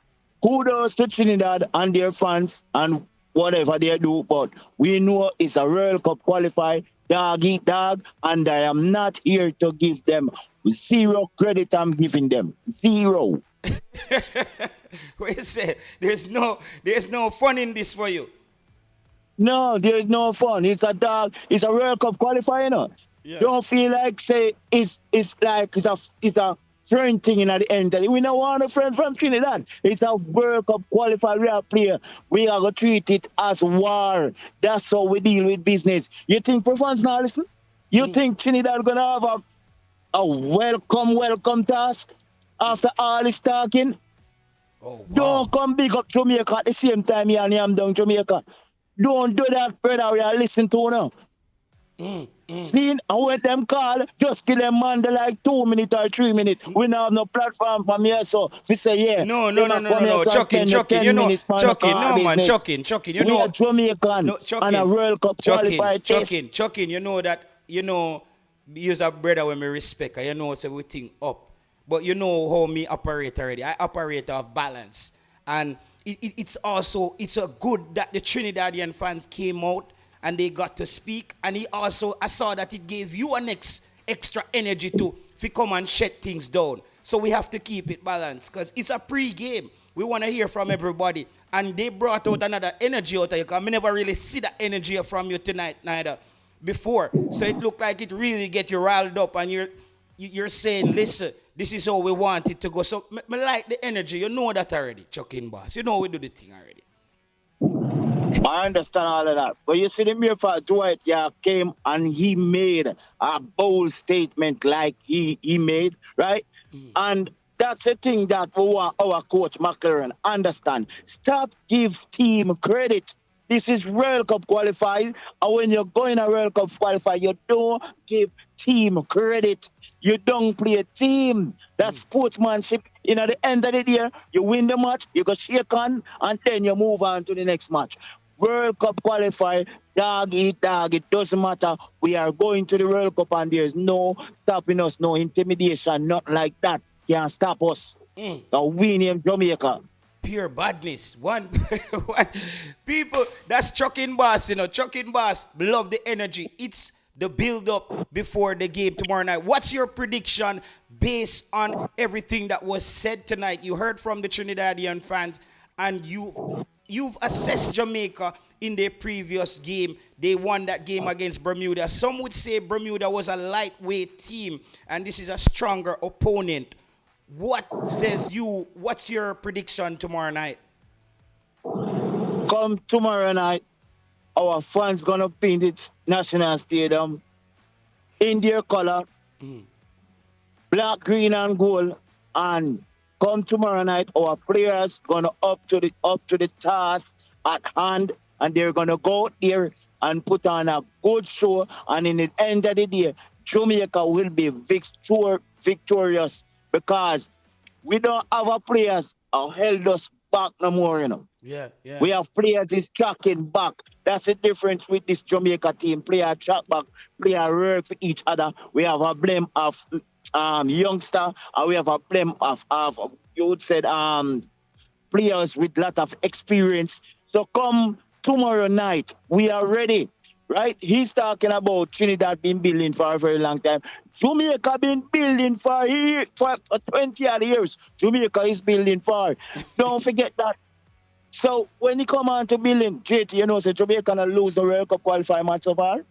kudos to Trinidad and their fans and whatever they do, but we know it's a World Cup qualifier, dog eat dog, and I am not here to give them zero credit. I'm giving them zero. Wait a second. There's no fun in this for you. No, there's no fun. It's a dog. It's a World Cup qualifier, you know. Yeah. Don't feel like say it's a friend thing in at the end. We don't want a friend from Trinidad. It's a World Cup qualifier. We are player. We are gonna treat it as war. That's how we deal with business. You think Profan's not listening? You think Trinidad gonna have a welcome task after all this talking? Oh, wow. Don't come big up Jamaica at the same time here and I'm down Jamaica. Don't do that, brother. We are listening to now. See, and when them call, just give them man like 2 minutes or 3 minutes. We don't have no platform for me, so we say, yeah. No. Chucking, you know, Chucking, you we know. are Jamaican and a World Cup qualified Chucking, you know that, use a brother when me respect, you know, so we think up. But you know how me operate already. I operate off balance. And it's a good that the Trinidadian fans came out and they got to speak. And I saw that it gave you an extra energy to come and shut things down. So we have to keep it balanced because it's a pre-game. We want to hear from everybody. And they brought out another energy out of you because I never really see that energy from you tonight neither before. So it looked like it really get you riled up and you're saying, listen, this is how we want it to go. So me like the energy. You know that already, Chucking Boss. You know we do the thing already. I understand all of that. But you see the mere fact Dwight York came and he made a bold statement like he made, right? And that's the thing that we want our coach McLaren understand. Stop give team credit. This is World Cup qualified, and when you're going a World Cup qualifier, you don't give team credit. You don't play a team. That's sportsmanship. At the end of the day, you win the match, you go shake on, and then you move on to the next match. World Cup qualifier, dog eat dog, it doesn't matter. We are going to the World Cup and there's no stopping us, no intimidation, not like that. Can't stop us. Now we name Jamaica. Pure badness. One people, that's Chucking Boss, Chucking Boss, love the energy. It's the build-up before the game tomorrow night. What's your prediction based on everything that was said tonight? You heard from the Trinidadian fans and you've assessed Jamaica in their previous game. They won that game against Bermuda. Some would say Bermuda was a lightweight team and this is a stronger opponent. What's your prediction tomorrow night? Come tomorrow night, our fans gonna paint it National Stadium in their color, black, green, and gold. And come tomorrow night, our players gonna up to the task at hand, and they're gonna go out there and put on a good show. And in the end of the day, Jamaica will be victorious because we don't have our players who held us back no more, you know. Yeah, yeah. We have players is tracking back. That's the difference with this Jamaica team. Player track back, player work for each other. We have a blame of youngster, and we have a blame of you would said players with lot of experience. So come tomorrow night, we are ready. Right? He's talking about Trinidad been building for a very long time. Jamaica been building for 20 odd years. Jamaica is building for. Don't forget that. So when he come on to building, JT, you know, so Jamaica gonna lose the World Cup qualifier match so far?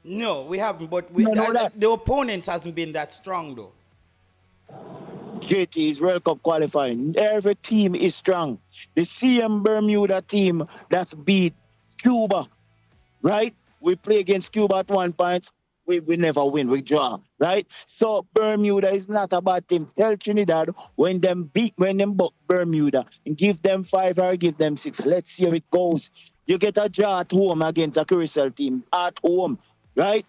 No, we haven't, but the opponents hasn't been that strong though. JT is World Cup qualifying. Every team is strong. The CM Bermuda team that's beat Cuba, right? We play against Cuba at 1 point. We never win, we draw, right? So Bermuda is not a bad team. Tell Trinidad when them buck Bermuda and give them 5 or give them 6. Let's see how it goes. You get a draw at home against a Curacao team at home, right?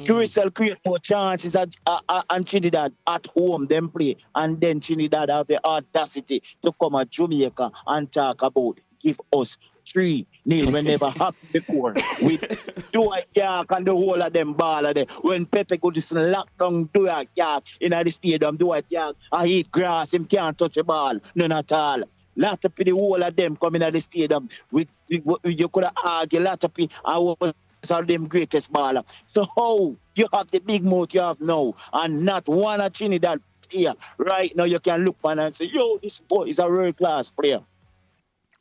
Curacao create more chances and Trinidad at home, them play. And then Trinidad have the audacity to come at Jamaica and talk about give us 3-0 when never happened before. With Dwight York and the whole of them baller there. When Pepe go to lock down Dwight York in the stadium, Dwight York, I eat grass, him can't touch a ball. None at all. Lot of the whole of them coming at the stadium. You could have argued lot of people. I was of them greatest baller. So how you have the big mouth you have now and not one of Trinidad here right now you can look on and say, yo, this boy is a world class player.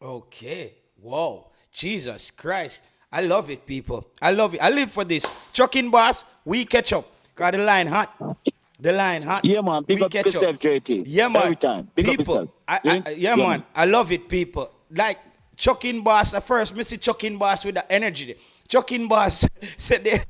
Okay. Whoa. Jesus Christ. I love it, people. I love it. I live for this. Chucking boss, we catch up. Cause the line hot. The line hot. Yeah, man. Big up yourself, JT. Yeah, man. Every time. Big people, up yourself. Yeah, man. I love it, people. Like Chucking boss, at first, Missy Chucking boss with the energy. Chucking boss said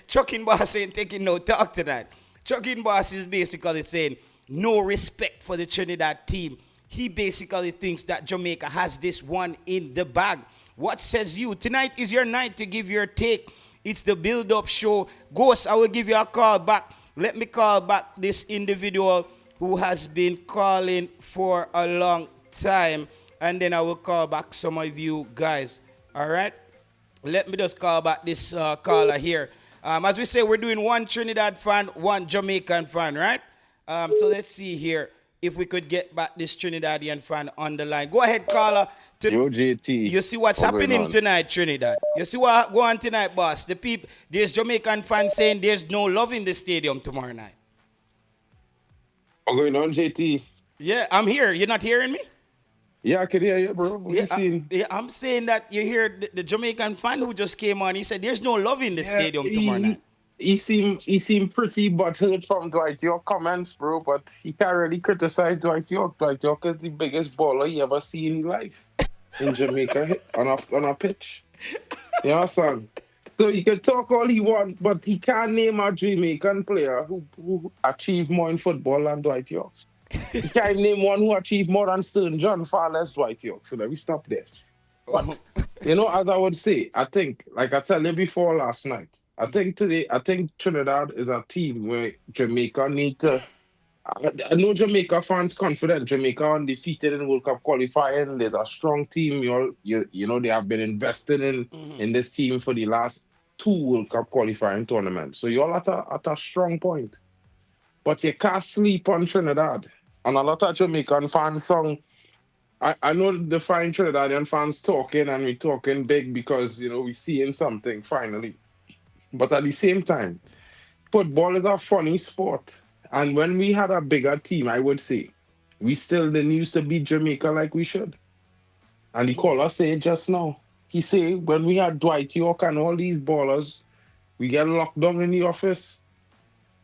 Chucking boss ain't taking no talk tonight. Chucking boss is basically saying no respect for the Trinidad team. He basically thinks that Jamaica has this one in the bag. What says you? Tonight is your night to give your take. It's the build-up show. Ghost, I will give you a call back. Let me call back this individual who has been calling for a long time. And then I will call back some of you guys. All right? Let me just call back this caller here. As we say, we're doing one Trinidad fan, one Jamaican fan, right? So let's see here if we could get back this Trinidadian fan on the line. Go ahead, caller. Yo, JT. You see what's happening tonight, Trinidad? You see what go on tonight, boss? The people, there's Jamaican fans saying there's no love in the stadium tomorrow night. What's going on, JT? Yeah, I'm here. You're not hearing me? Yeah, I can hear you, bro. What you seeing? I'm saying that you hear the Jamaican fan who just came on. He said there's no love in the stadium tomorrow night. He seemed pretty butthurt from Dwight York comments, bro, but he can't really criticize Dwight York. Dwight York is the biggest baller he ever seen in life in Jamaica on a pitch. You understand? So he can talk all he wants, but he can't name a Jamaican player who achieved more in football than Dwight York. He can't name one who achieved more than Stern John, far less Dwight York. So let me stop there. But, you know, as I would say, I think, like I told you before last night, I think Trinidad is a team where Jamaica need to... I know Jamaica fans confident. Jamaica undefeated in World Cup qualifying. There's a strong team. You know, they have been invested in this team for the last 2 World Cup qualifying tournaments. So you're at a strong point. But you can't sleep on Trinidad. And a lot of Jamaican fans I know the fine Trinidadian fans talking and we talking big because, you know, we seeing something finally. But at the same time, football is a funny sport. And when we had a bigger team, I would say, we still didn't used to beat Jamaica like we should. And the caller said just now, he said when we had Dwight York and all these ballers, we get locked down in the office.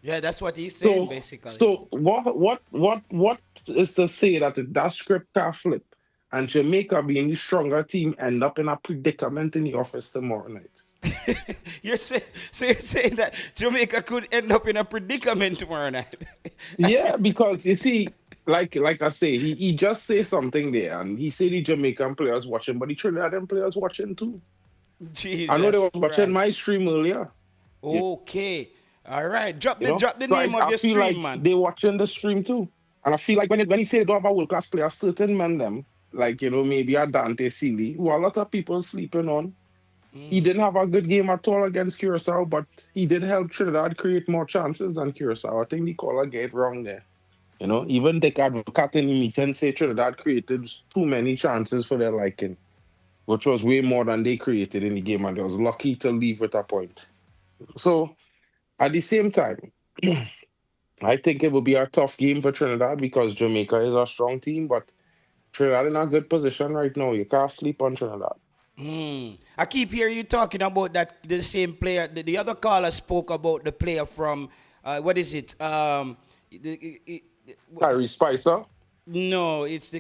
Yeah, that's what he's saying, basically. So what is to say that script can flip and Jamaica being the stronger team end up in a predicament in the office tomorrow night? You're saying that Jamaica could end up in a predicament tomorrow night? Yeah, because you see, like I say, he just say something there, and he said the Jamaican players watching, but the Trinidadian players watching too. Jesus, I know they were watching my stream earlier. Okay, all right. Drop the name I of your feel stream, like man. they watching the stream too. And I feel like when he say they don't have a world class player, certain men them, like maybe a Dante Sealy, who a lot of people sleeping on. He didn't have a good game at all against Curacao, but he did help Trinidad create more chances than Curacao. I think the caller get it wrong there. Even Dick Advocat in the meeting say Trinidad created too many chances for their liking, which was way more than they created in the game, and they was lucky to leave with a point. So, at the same time, I think it will be a tough game for Trinidad because Jamaica is a strong team, but Trinidad in a good position right now. You can't sleep on Trinidad. I keep hearing you talking about the same player. The other caller spoke about the player from what is it? Tyree Spicer? No, it's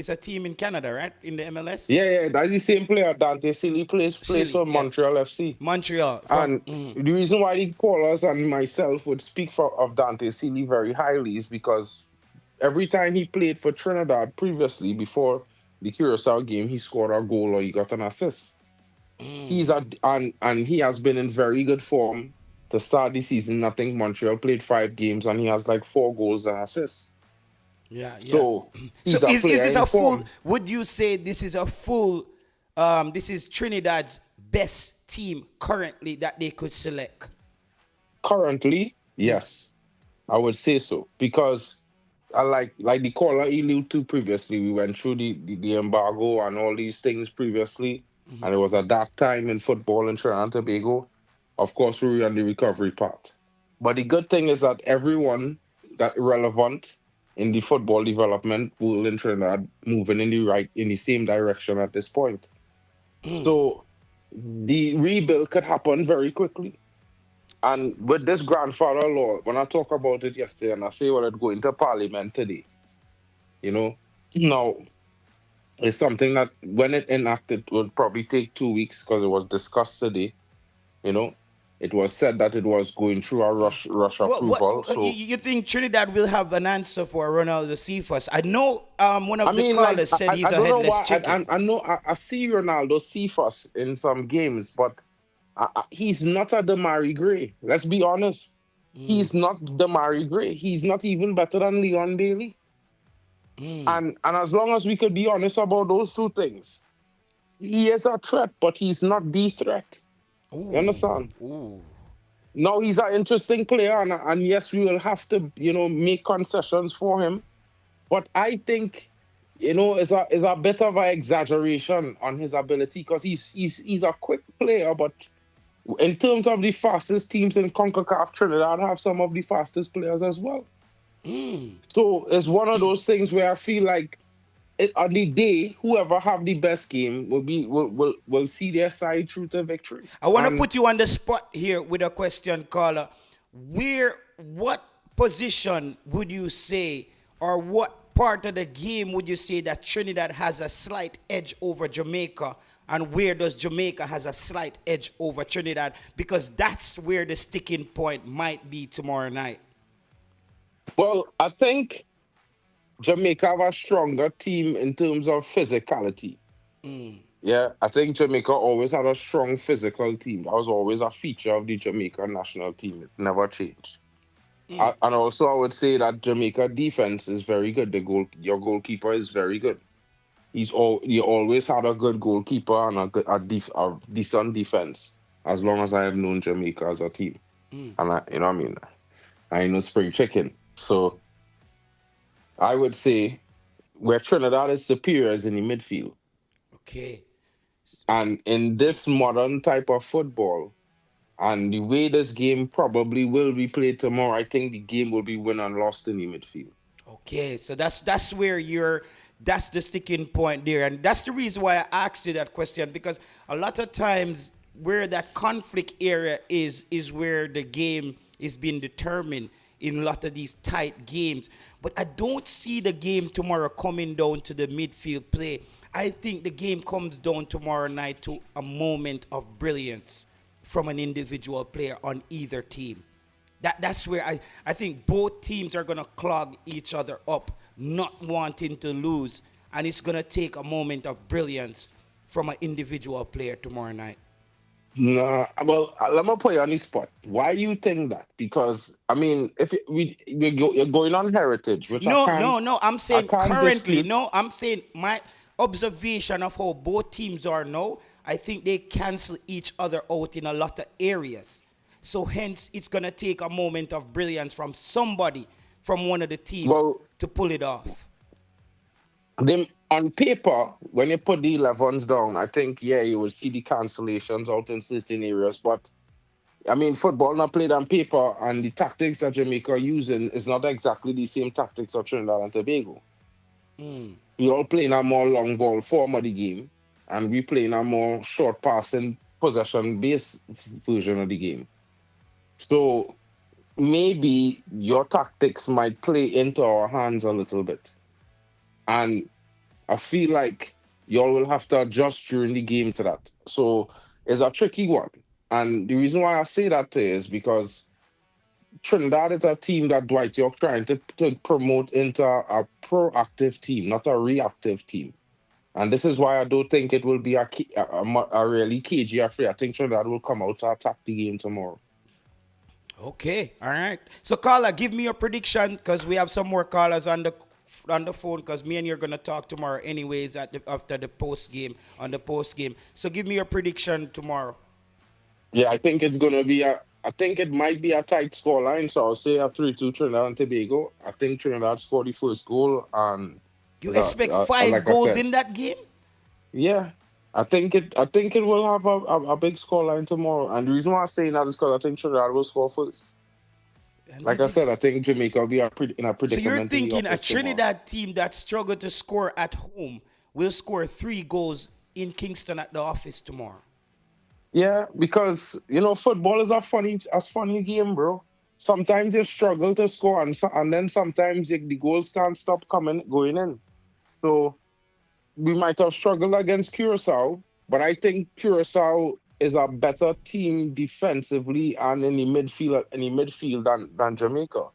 a team in Canada, right? In the MLS. Yeah, that's the same player. Dante Sealy plays Sealy, for Montreal FC. Montreal. The reason why the callers and myself would speak of Dante Sealy very highly is because every time he played for Trinidad previously, before the Curacao game, he scored a goal or he got an assist. And he has been in very good form to start the season. I think Montreal played 5 games and he has like 4 goals and assists. Yeah. So is this a full? Would you say this is a full? This is Trinidad's best team currently that they could select. Currently, yes, I would say so because I like the caller alluded to previously. We went through the embargo and all these things previously, and it was a dark time in football in Trinidad and Tobago. Of course, we were on the recovery part, but the good thing is that everyone that relevant in the football development pool in Trinidad moving in the same direction at this point. So the rebuild could happen very quickly. And with this grandfather law, when I talk about it yesterday and I say well, it go into parliament today, now it's something that when it enacted would probably take 2 weeks because it was discussed today, It was said that it was going through a rush approval. So you think Trinidad will have an answer for Ronaldo Cephas? I know one of the callers said he's a headless chicken. I see Ronaldo Cephas in some games, but he's not a Damari Gray. Let's be honest. He's not Damari Gray. He's not even better than Leon Bailey. And as long as we could be honest about those two things, he is a threat, but he's not the threat. Ooh. You understand? Ooh. Now he's an interesting player, and yes, we will have to, make concessions for him. But I think, it's a bit of an exaggeration on his ability because he's a quick player, but in terms of the fastest teams in Concacaf, Trinidad have some of the fastest players as well. So it's one of those things where I feel like on the day, whoever have the best game will see their side through to victory. I want to put you on the spot here with a question, caller. What position would you say, or what part of the game would you say that Trinidad has a slight edge over Jamaica, and where does Jamaica has a slight edge over Trinidad? Because that's where the sticking point might be tomorrow night. Well, I think Jamaica have a stronger team in terms of physicality. Yeah, I think Jamaica always had a strong physical team. That was always a feature of the Jamaica national team. It never changed. And also, I would say that Jamaica defense is very good. Your goalkeeper is very good. He always had a good goalkeeper and a decent defense. As long as I have known Jamaica as a team, and I know spring chicken. So I would say where Trinidad is superior is in the midfield. Okay. And in this modern type of football, and the way this game probably will be played tomorrow, I think the game will be won and lost in the midfield. Okay, so that's where that's the sticking point there. And that's the reason why I asked you that question, because a lot of times where that conflict area is where the game is being determined in a lot of these tight games. But I don't see the game tomorrow coming down to the midfield play. I think the game comes down tomorrow night to a moment of brilliance from an individual player on either team. That's where I think both teams are going to clog each other up, not wanting to lose. And it's going to take a moment of brilliance from an individual player tomorrow night. Nah, well, let me put you on the spot. Why you think that? Because I mean, if you're going on heritage, which No. I'm I saying can't currently. dispute. No, I'm saying my observation of how both teams are now. I think they cancel each other out in a lot of areas. So hence, it's gonna take a moment of brilliance from somebody from one of the teams Well, to pull it off. them on paper, when you put the 11s down, I think yeah, you will see the cancellations out in certain areas. But I mean, football not played on paper, and the tactics that Jamaica are using is not exactly the same tactics of Trinidad and Tobago. We all playing a more long ball form of the game, and we playing a more short passing possession based version of the game. So maybe your tactics might play into our hands a little bit. And I feel like y'all will have to adjust during the game to that. So it's a tricky one. And the reason why I say that is because Trinidad is a team that Dwight York trying to promote into a proactive team, not a reactive team. And this is why I don't think it will be a really cagey affair. I think Trinidad will come out to attack the game tomorrow. Okay, all right. So, caller, give me your prediction because we have some more callers on the phone because me and you're gonna talk tomorrow, anyways, after the post game on the post game. So, give me your prediction tomorrow. Yeah, I think it's gonna be I think it might be a tight scoreline, so I'll say a 3-2 Trinidad and Tobago. I think Trinidad scored the first goal, and You expect five like I goals said, in that game? yeah, I think it will have a big scoreline tomorrow. And the reason why I'm saying that is because I think Trinidad will score first. And Like you I think- said, I think Jamaica will be in a so predicament. you're in the thinking a office tomorrow. Trinidad team that struggled to score at home will score 3 goals in Kingston at the office tomorrow? Yeah, because football is a funny game, bro. Sometimes you struggle to score, and then sometimes the goals can't stop going in. So we might have struggled against Curacao, but I think Curacao is a better team defensively and in the midfield than Jamaica.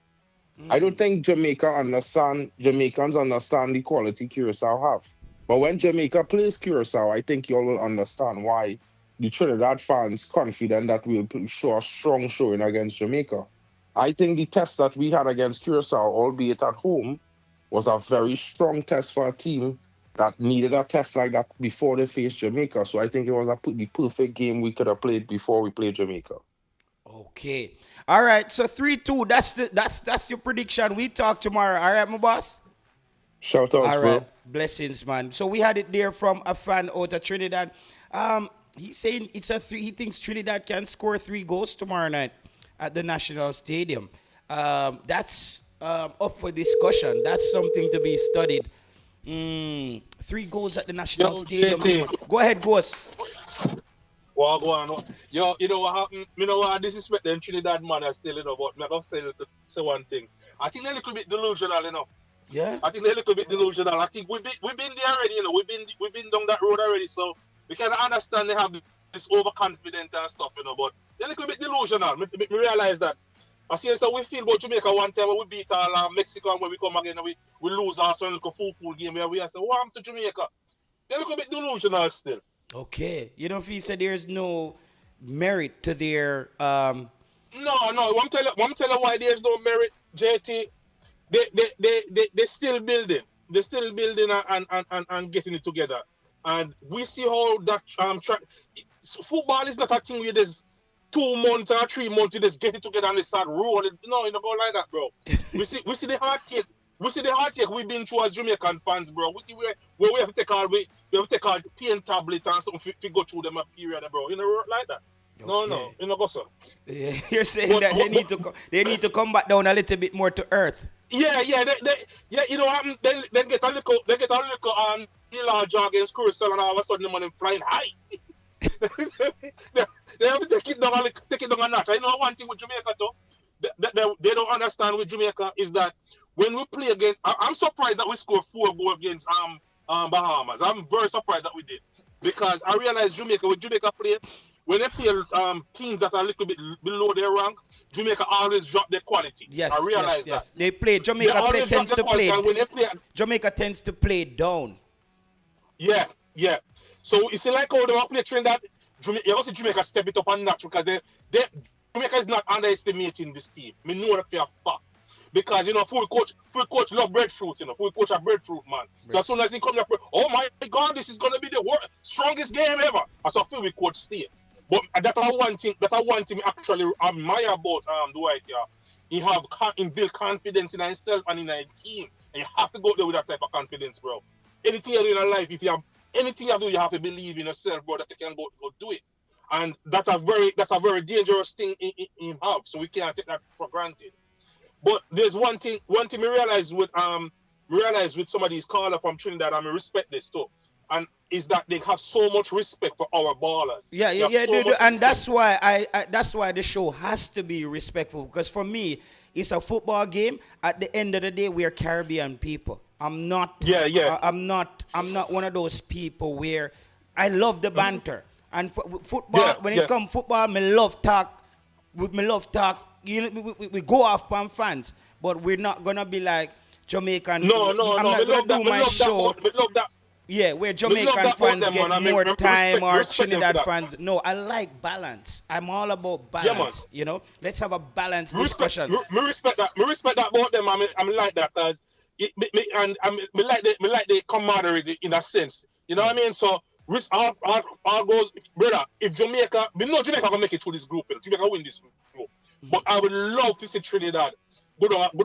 I don't think Jamaicans understand the quality Curacao have. But when Jamaica plays Curacao, I think you all will understand why the Trinidad fans confident that we'll show a strong showing against Jamaica. I think the test that we had against Curacao, albeit at home, was a very strong test for a team that needed a test like that before they faced Jamaica. So I think it was the perfect game we could have played before we played Jamaica. Okay. All right. So 3-2. That's your prediction. We talk tomorrow. All right, my boss? Shout out, All bro. right. Blessings, man. So we had it there from a fan out of Trinidad. He's saying he thinks Trinidad can score 3 goals tomorrow night at the National Stadium. That's up for discussion. That's something to be studied. 3 goals at the National Stadium. JT. Go ahead, Ghost. Well, go on. Yo, you know what happened? You know what? I disrespect them Trinidad man still, but I'm going to say one thing. I think they're a little bit delusional, Yeah. I think they're a little bit delusional. I think we've been there already, We've been down that road already, so we can understand they have this overconfident and stuff, but they're a little bit delusional. Me realize that. I see so we feel about Jamaica one time when we beat Mexico and when we come again and we lose our son little full game where we say, what happened to Jamaica? They're a little bit delusional still. Okay. You know, if he said there's no merit to their No, I'm telling you why there's no merit, JT. They're still building. They're still building and getting it together. And we see how that football is not a thing where there's 2 months or 3 months you just get it together and they start rolling. No, you don't go like that, bro. we see the heartache. We see the heartache we've been through as Jamaican fans, bro. We see where we have to take all pain tablet and something to go through them a period, bro. You know, like that. No, you know, go so. Yeah, you're saying that they need to come back down a little bit more to earth. Yeah, you know what happened? They get a little large against Curacao and all of a sudden the money flying high. they have to take it down a notch. I know one thing with Jamaica too. They don't understand with Jamaica is that when we play against, I'm surprised that we scored 4 goals against Bahamas. I'm very surprised that we did because I realized when Jamaica play, when they play teams that are a little bit below their rank, Jamaica always drop their quality. Yes, I realize that. They play. Jamaica tends to play down. Yeah. So you see, like how they play Trinidad, Jamaica step it up a notch because Jamaica is not underestimating this team. Me know that for a fact. Because full coach love breadfruit, full coach a breadfruit man. Right. So as soon as he comes up, oh my God, this is gonna be the strongest game ever. As a full coach stay. But that are one thing me actually admire about Dwight here. He build confidence in himself and in his team. And you have to go there with that type of confidence, bro. Anything you do in your life, if you have anything you do, you have to believe in yourself, bro, that you can go do it. And that's a very dangerous thing in have. So we can't take that for granted. But there's one thing we realize with some of these callers from Trinidad, and I respect this too, and is that they have so much respect for our ballers. Yeah, and that's why that's why the show has to be respectful. Because for me, it's a football game. At the end of the day, we are Caribbean people. I'm not. I'm not one of those people where I love the banter and football. When it comes football, me love talk. We go off on fans, but we're not gonna be like Jamaican. No. I'm not gonna do my show. Yeah, where Jamaican fans get more time or Trinidad fans. No, I like balance. I'm all about balance. Let's have a balanced discussion. Me respect that. Me respect that about them. I like that because me like the camaraderie in a sense. You know what I mean? So all goes, brother. If Jamaica, we know Jamaica gonna make it through this group. Jamaica win this group. But I would love to see Trinidad go down the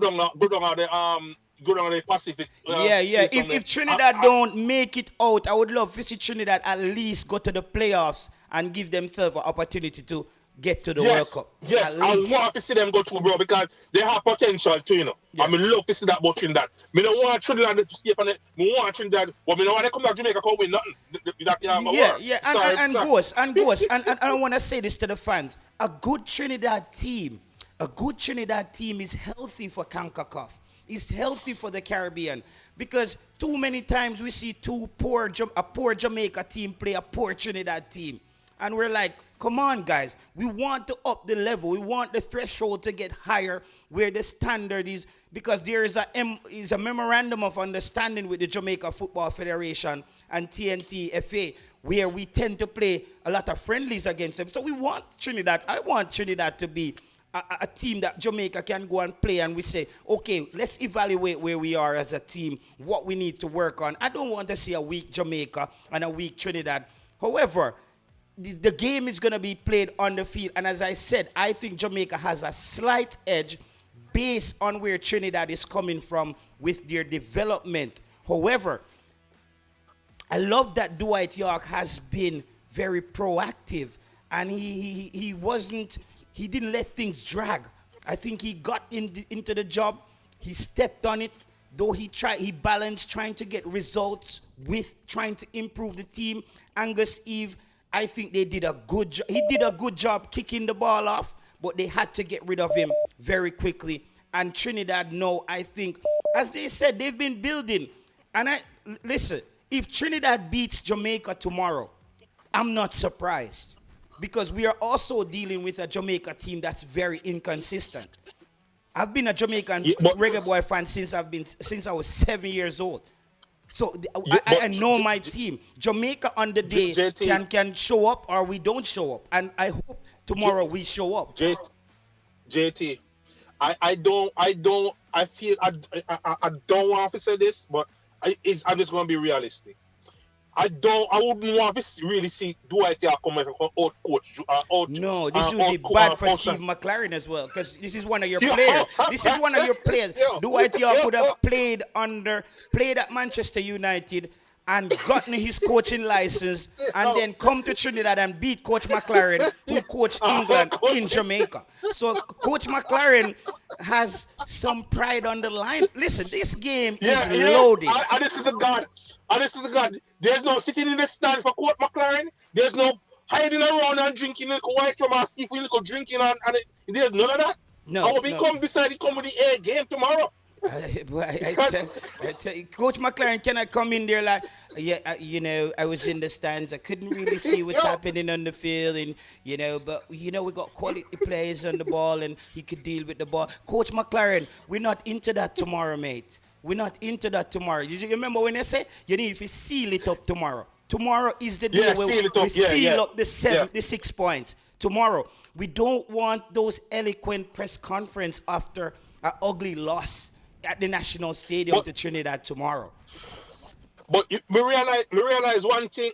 Pacific. If Trinidad don't make it out, I would love to see Trinidad at least go to the playoffs and give themselves an opportunity to get to the World Cup. Yes, I want to see them go through, bro, because they have potential too, I love to see that about Trinidad. Me don't want Trinidad to escape on it. Me want Trinidad, but me don't want to come to Jamaica and win nothing. And I want to say this to the fans. A good Trinidad team is healthy for Concacaf. It's healthy for the Caribbean. Because too many times we see a poor Jamaica team play a poor Trinidad team. And we're like, come on, guys. We want to up the level. We want the threshold to get higher where the standard is. Because there is a memorandum of understanding with the Jamaica Football Federation and TNT-FA where we tend to play a lot of friendlies against them. So we want Trinidad. I want Trinidad to be a team that Jamaica can go and play, and we say, okay, let's evaluate where we are as a team, what we need to work on. I don't want to see a weak Jamaica and a weak Trinidad. However, the game is going to be played on the field, and as I said, I think Jamaica has a slight edge based on where Trinidad is coming from with their development. However, I love that Dwight York has been very proactive, and he didn't let things drag. I think he got into the job. He stepped on it, though he balanced trying to get results with trying to improve the team. Angus Eve, I think they did a good job. He did a good job kicking the ball off, but they had to get rid of him very quickly. And Trinidad, no, I think, as they said, they've been building. And listen, if Trinidad beats Jamaica tomorrow, I'm not surprised. Because we are also dealing with a Jamaica team that's very inconsistent. I've been a Jamaican Reggae Boy fan since I was 7 years old. So I know my team. Jamaica on the day can show up or we don't show up. And I hope tomorrow we show up. JT, I don't want to say this, but I'm just going to be realistic. I wouldn't want to really see Dwight York come out coach. No, this would be bad for Steve McLaren as well, because this is one of your players. Dwight York could have played at Manchester United and gotten his coaching license and then come to Trinidad and beat Coach McLaren, who coached England in Jamaica. So Coach McLaren has some pride on the line. Listen, this game is loaded. Honestly to God, there's no sitting in the stand for Coach McLaren. There's no hiding around and drinking a little white rum and Steve with a little drinking and there's none of that. No. I will come with the A game tomorrow. I tell you, Coach McLaren cannot come in there like, I was in the stands. I couldn't really see what's happening on the field, and but we got quality players on the ball, and he could deal with the ball. Coach McLaren, we're not into that tomorrow, mate. We're not into that tomorrow. You remember when they say you need to seal it up tomorrow? Tomorrow is the day where we seal up the 6 points. Tomorrow. We don't want those eloquent press conference after an ugly loss at the National Stadium to Trinidad tomorrow. But me realize one thing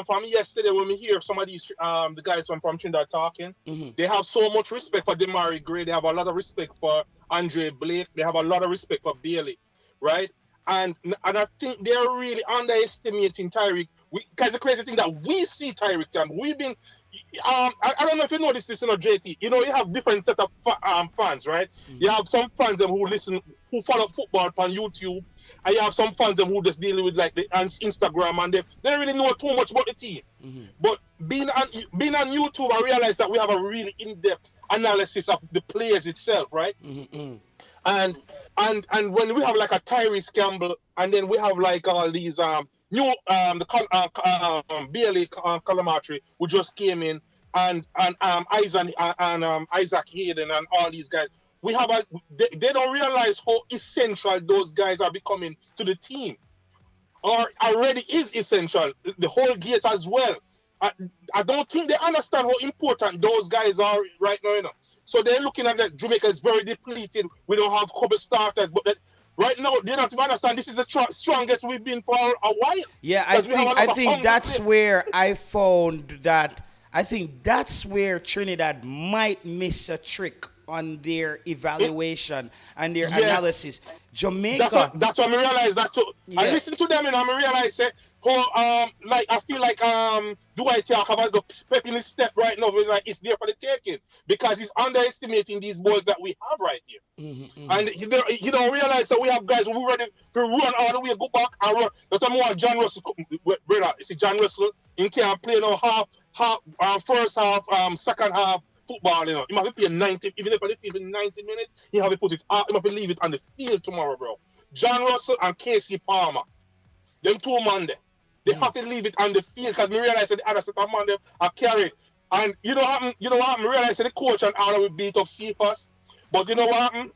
from yesterday when we hear some of these the guys from Trinidad talking. Mm-hmm. They have so much respect for Demari Gray. They have a lot of respect for Andre Blake. They have a lot of respect for Bailey, right? And I think they're really underestimating Tyreek. Because the crazy thing that we see Tyreek, we've been. I don't know if you know this, JT. You know, you have different set of fans, right? Mm-hmm. You have some fans who follow football on YouTube, and you have some fans who just deal with like the Instagram, and they don't really know too much about the team. Mm-hmm. But being on YouTube, I realized that we have a really in-depth analysis of the players itself, right? Mm-hmm. And when we have like a Tyrese Campbell, and then we have like all these Bailey Calamatri, who just came in, and Isaac Hayden and all these guys. We have they don't realize how essential those guys are becoming to the team, or already is essential. The whole gate as well. I don't think they understand how important those guys are right now. You know, so they're looking at that Jamaica is very depleted. We don't have couple starters, but right now, they don't understand this is the strongest we've been for a while. Yeah, I think that's where I found that. I think that's where Trinidad might miss a trick on their evaluation and their analysis. Jamaica. That's what I realized that too. Yeah. I listened to them and I realized like I feel like Dwight York has the pep in his step right now. Like it's there for the taking because he's underestimating these boys that we have right here. Mm-hmm. And you don't realize that we have guys who ready to run all the way, go back and run. That's why I want John Russell, brother. You see John Russell in can't play no first half, second half football. You know, he must play 90, even if it's even 90 minutes. He have to put it out. He must leave it on the field tomorrow, bro. John Russell and Casey Palmer, them two man there. They have to leave it on the field because we realize that the other set of man them are carried. And you know what happened? We realize that the coach and all will beat up Cephas. But you know what happened?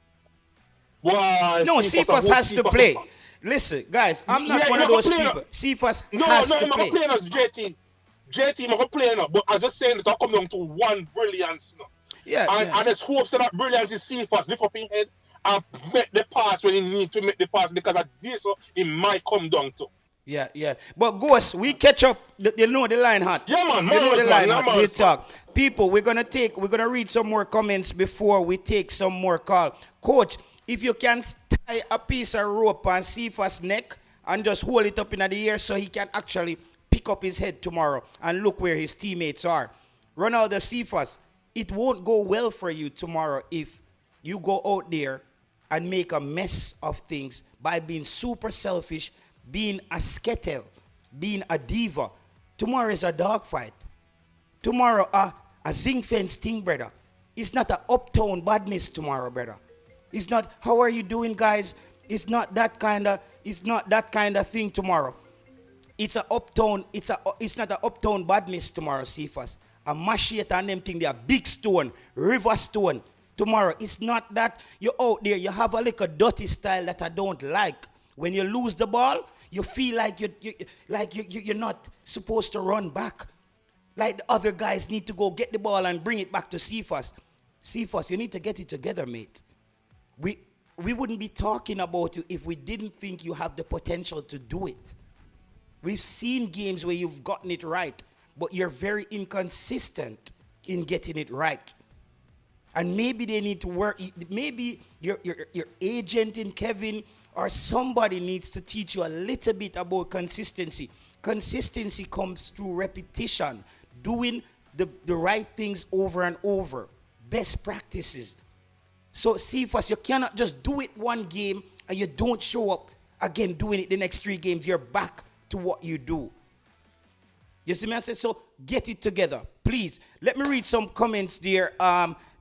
Well, no, Cephas has to play. Listen, guys, I'm not one of those people. Cephas has to play. No, I'm not playing as JT. JT, I'm not playing now. But I'm just saying that I come down to one brilliance. You know? Yeah, and there's hopes that brilliance is Cephas. Lift up his head and make the pass when he need to make the pass because at this it might come down to. Yeah. But Ghost, we catch up. You know the line hot. Yeah, man. You know the line hot. We talk. People, we're gonna read some more comments before we take some more call. Coach, if you can tie a piece of rope on Cephas' neck and just hold it up in the air so he can actually pick up his head tomorrow and look where his teammates are. Ronaldo Cephas, it won't go well for you tomorrow if you go out there and make a mess of things by being super selfish, being a skettle, being a diva. Tomorrow is a dogfight. Tomorrow, a zinc fence thing, brother. It's not an uptown badness tomorrow, brother. It's not, how are you doing, guys? It's not that kind of thing tomorrow. It's not an uptown badness tomorrow, Cephas. A machete and them thing, they are big stone, river stone. Tomorrow, it's not that you're out there, you have a little dirty style that I don't like. When you lose the ball, you feel like you're not supposed to run back. Like the other guys need to go get the ball and bring it back to Cephas. Cephas, you need to get it together, mate. We wouldn't be talking about you if we didn't think you have the potential to do it. We've seen games where you've gotten it right, but you're very inconsistent in getting it right. And maybe they need to work. Maybe your agent in Kevin or somebody needs to teach you a little bit about consistency. Consistency comes through repetition, doing the right things over and over, best practices. So Cephas, you cannot just do it one game and you don't show up again doing it the next 3 games. You're back to what you do. You see me? I said, so get it together, please. Let me read some comments there.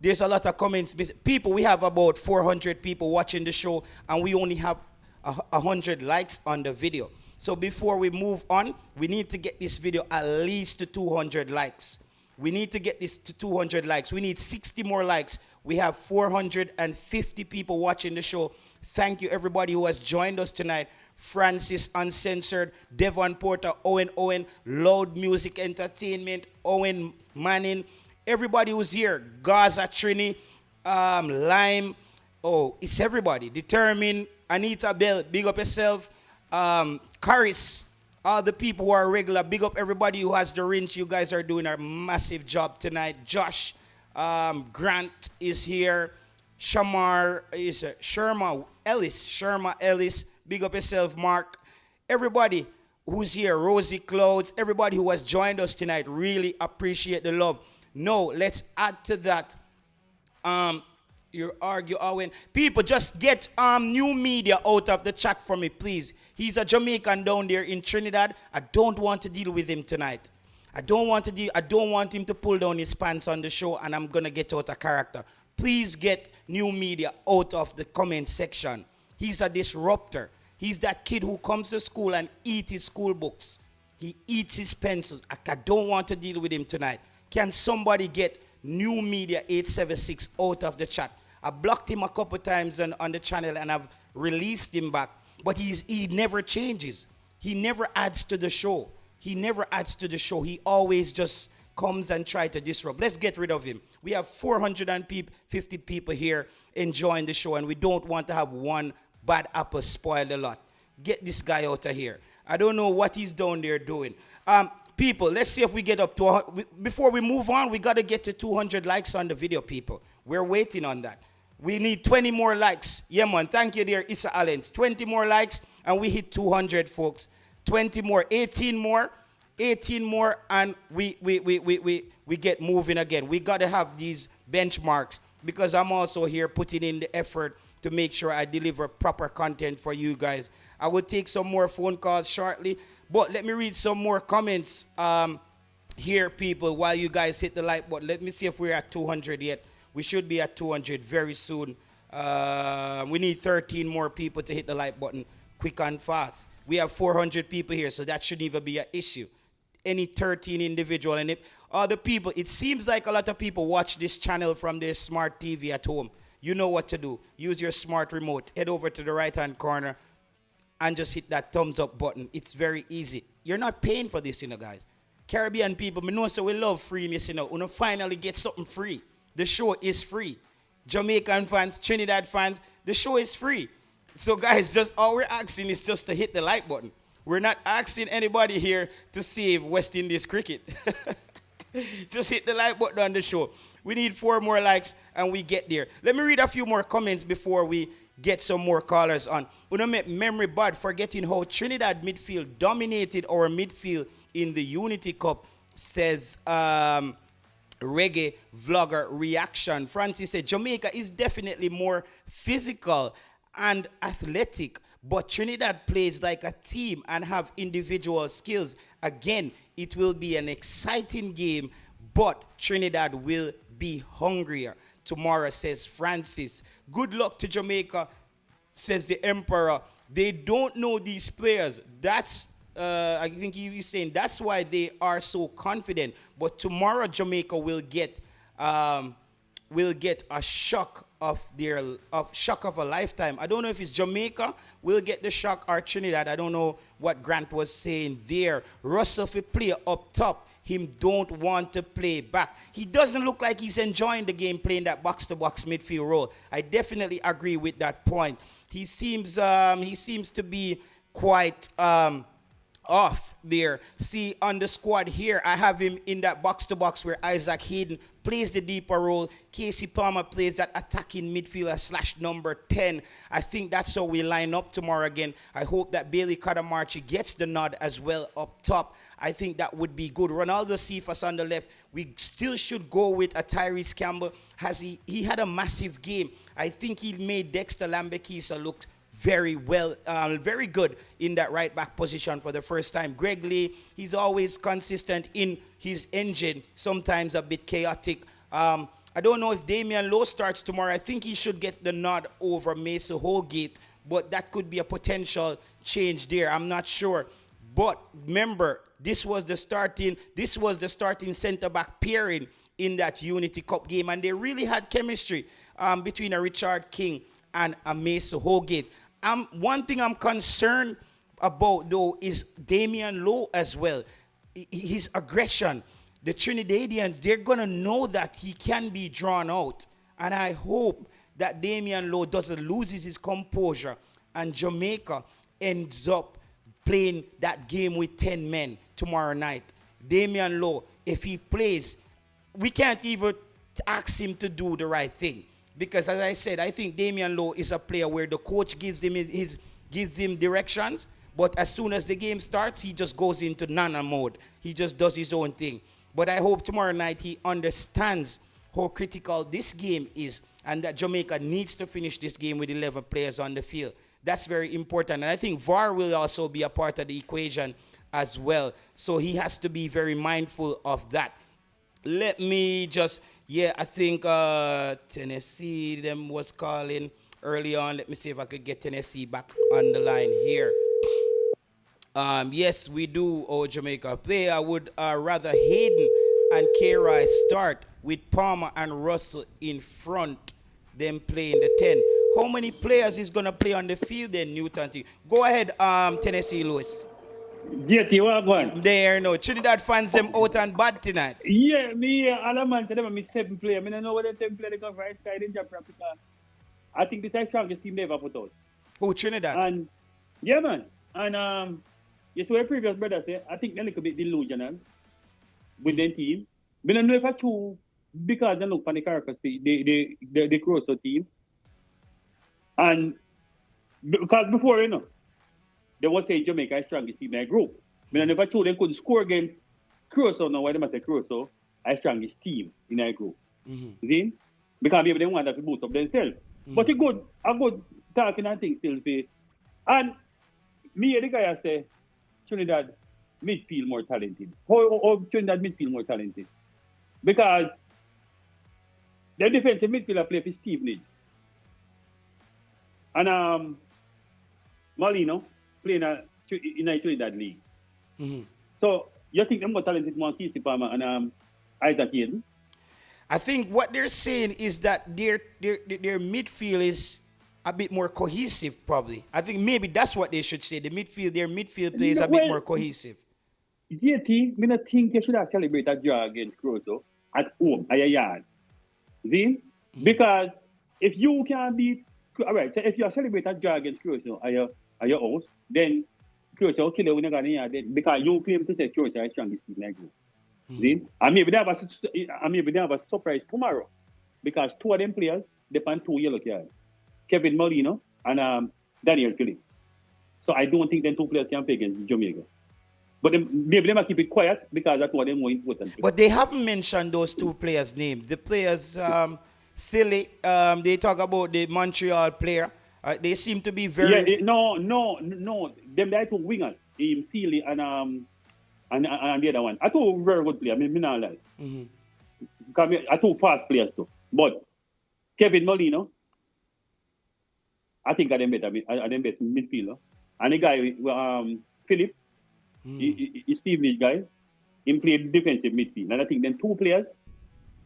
There's a lot of comments. People, we have about 400 people watching the show, and we only have 100 likes on the video. So before we move on, we need to get this video at least to 200 likes. We need to get this to 200 likes. We need 60 more likes. We have 450 people watching the show. Thank you, everybody who has joined us tonight. Francis Uncensored, Devon Porter, Owen, Loud Music Entertainment, Owen Manning, everybody who's here, Gaza Trini, Lime, it's everybody. Determined, Anita Bell, big up yourself, Caris, all the people who are regular, big up everybody who has the wrench. You guys are doing a massive job tonight. Josh, Grant is here. Sherma Ellis, big up yourself, Mark. Everybody who's here, Rosie Clouds, everybody who has joined us tonight, really appreciate the love. No, let's add to that. You argue, Owen. People, just get new media out of the chat for me, please. He's a Jamaican down there in Trinidad. I don't want to deal with him tonight. I don't want him to pull down his pants on the show, and I'm gonna get out of character. Please get new media out of the comment section. He's a disruptor. He's that kid who comes to school and eats his school books. He eats his pencils. I don't want to deal with him tonight. Can somebody get new media 876 out of the chat? I blocked him a couple times on the channel and I've released him back. But he never changes. He never adds to the show. He always just comes and tries to disrupt. Let's get rid of him. We have 450 people here enjoying the show, and we don't want to have one bad apple spoil the lot. Get this guy out of here. I don't know what he's down there doing. People, let's see if we get up to... Before we move on, we got to get to 200 likes on the video, people. We're waiting on that. We need 20 more likes. Yeah, man. Thank you, dear Issa Allen. 20 more likes, and we hit 200, folks. 20 more, 18 more, and we get moving again. We got to have these benchmarks because I'm also here putting in the effort to make sure I deliver proper content for you guys. I will take some more phone calls shortly, but let me read some more comments here, people, while you guys hit the like button. Let me see if we're at 200 yet. We should be at 200 very soon. We need 13 more people to hit the like button quick and fast. We have 400 people here, so that shouldn't even be an issue. Any 13 individual and other people, it seems like a lot of people watch this channel from their smart TV at home. You know what to do. Use your smart remote. Head over to the right-hand corner and just hit that thumbs up button. It's very easy. You're not paying for this, guys. Caribbean people, me know so we love freeness, When finally get something free. The show is free. Jamaican fans, Trinidad fans, the show is free. So guys, just all we're asking is just to hit the like button. We're not asking anybody here to save West Indies cricket. Just hit the like button on the show. We need 4 more likes and we get there. Let me read a few more comments before we get some more callers on. We don't make memory bad forgetting how Trinidad midfield dominated our midfield in the Unity Cup, says Reggae Vlogger Reaction. Francis said, Jamaica is definitely more physical and athletic, but Trinidad plays like a team and have individual skills. Again, it will be an exciting game, but Trinidad will be hungrier tomorrow, says Francis. Good luck to Jamaica, says the Emperor. They don't know these players. That's I think he was saying that's why they are so confident. But tomorrow Jamaica will get a shock of a lifetime. I don't know if it's Jamaica will get the shock or Trinidad. I don't know what Grant was saying there. Russell, if he play up top, him don't want to play back. He doesn't look like he's enjoying the game playing that box-to-box midfield role. I definitely agree with that point. He seems to be quite off there. See, on the squad here, I have him in that box-to-box where Isaac Hayden plays the deeper role. Casey Palmer plays that attacking midfielder / number 10. I think that's how we line up tomorrow again. I hope that Bailey Kadamarchi gets the nod as well up top. I think that would be good. Ronaldo Cephas on the left. We still should go with a Tyrese Campbell. He had a massive game. I think he made Dexter Lambekisa look very well, very good in that right back position for the first time. Greg Lee, he's always consistent in his engine, sometimes a bit chaotic. I don't know if Damian Lowe starts tomorrow. I think he should get the nod over Mason Holgate, but that could be a potential change there. I'm not sure. But remember, this was the starting centre-back pairing in that Unity Cup game, and they really had chemistry between a Richard King and a Mason Holgate. one thing I'm concerned about though is Damian Lowe as well. His aggression. The Trinidadians, they're gonna know that he can be drawn out, and I hope that Damian Lowe doesn't lose his composure and Jamaica ends up playing that game with 10 men tomorrow night. Damian Lowe, if he plays, we can't even ask him to do the right thing. Because as I said, I think Damian Lowe is a player where the coach gives him directions, but as soon as the game starts, he just goes into nana mode. He just does his own thing. But I hope tomorrow night he understands how critical this game is and that Jamaica needs to finish this game with 11 players on the field. That's very important. And I think VAR will also be a part of the equation as well. So he has to be very mindful of that. Let me just, I think Tennessee them was calling early on. Let me see if I could get Tennessee back on the line here. Yes, we do, Jamaica play. I would rather Hayden and K-Rai start with Palmer and Russell in front, them playing the 10. How many players is going to play on the field then, Newton? Go ahead, Tennessee Lewis. JT, what going? There, no. Trinidad fans them out and bad tonight. Yeah, me, all the man said them a 7 player. I don't know what the 7 player they come from. I didn't jump from because I think this is the strongest team they ever put out. Who, Trinidad? And, yeah, man. And, yes, what previous brother said, I think they're a little bit delusional with their team. But I don't know if I true because they look for the characters, the Crusoe team. And because before, they was saying Jamaica is strongest team in their group. But I never told them couldn't score against Crusoe. Now, why they must say Crusoe is strongest team in their group. Mm-hmm. See? Because maybe they want to boost up themselves. Mm-hmm. But a good talking and things still say. And me and the guy say Trinidad midfield more talented. How Trinidad midfield more talented? Because their defensive midfielder play for Steve Nidge. And Molino playing in a Trinidad league. Mm-hmm. So you think them more talented more Casey Palmer and Isaac Hayden? I think what they're saying is that their midfield is a bit more cohesive, probably. I think maybe that's what they should say. Their midfield play is a bit more cohesive. JT, I don't think you should have celebrated a draw against Crusoe at home, at your yard. See? Mm-hmm. Because if you can beat, all right, so if you celebrate a draw against Crusoe at your house, then Crusoe will kill you when you go in your yard because you claim to say Crusoe is strongest team like you. Mm-hmm. See? And maybe they have a surprise tomorrow because 2 of them players depend 2 yellow cards. Kevin Molino and Daniel Phillips. So I don't think them 2 players can play against Jamaica. But maybe they might keep it quiet because that's what they're more important. But they haven't mentioned those 2 players' names. The players, silly, they talk about the Montreal player. They seem to be very... Yeah, no. Them there 2 wingers, Sealy and the other one. I 2 very good players. I mean, not lie. Mm-hmm. Because I 2 fast players too. But Kevin Molino, I think I them better midfielder. And the guy, Philip, he's Steve Nidge guy. He played defensive midfield. And I think then 2 players,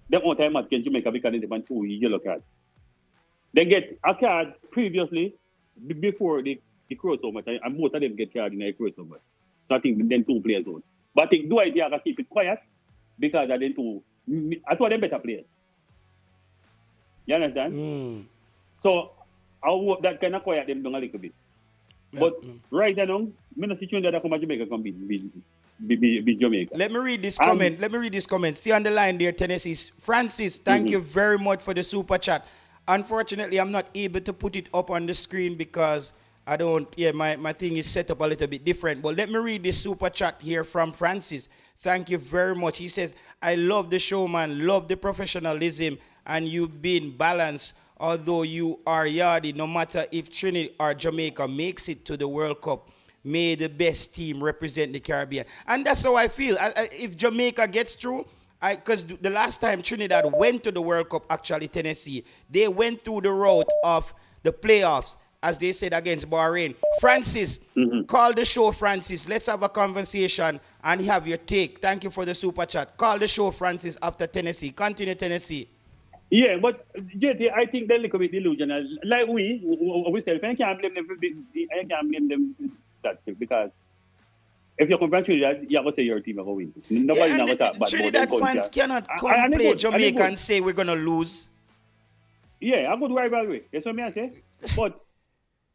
them all time against Jamaica because they depend 2 yellow cards. They get a card previously before the crossover match, and most of them get card in the crossover. So I think then 2 players out. But I think Dwight York keep it quiet because I think 2. I thought them better players. You understand? Mm. So I hope that kind of quiet them down a little bit. Yeah. But right now, I'm not seeing that Jamaica can beat Jamaica. Let me read this comment. See on the line there, Tennessee. Francis, thank you very much for the super chat. Unfortunately, I'm not able to put it up on the screen because I don't, my thing is set up a little bit different. But let me read this super chat here from Francis. Thank you very much. He says, I love the show, man. Love the professionalism and you've been balanced. Although you are yardy, no matter if Trinidad or Jamaica makes it to the World Cup, may the best team represent the Caribbean. And that's how I feel. If Jamaica gets through, because the last time Trinidad went to the World Cup, actually Tennessee, they went through the route of the playoffs, as they said, against Bahrain. Francis, call the show, Francis. Let's have a conversation and have your take. Thank you for the super chat. Call the show, Francis, after Tennessee. Continue, Tennessee. Yeah, but JT, I think they're a little bit delusional. Like we say, I can't blame them. I can't blame them that because if you're comparing Trinidad, you have to say your team are going to win. Nobody Yeah, knows and that. the Trinidad fans cannot come play Jamaica and say we're gonna lose. Yeah, a good rivalry. That's what I say. But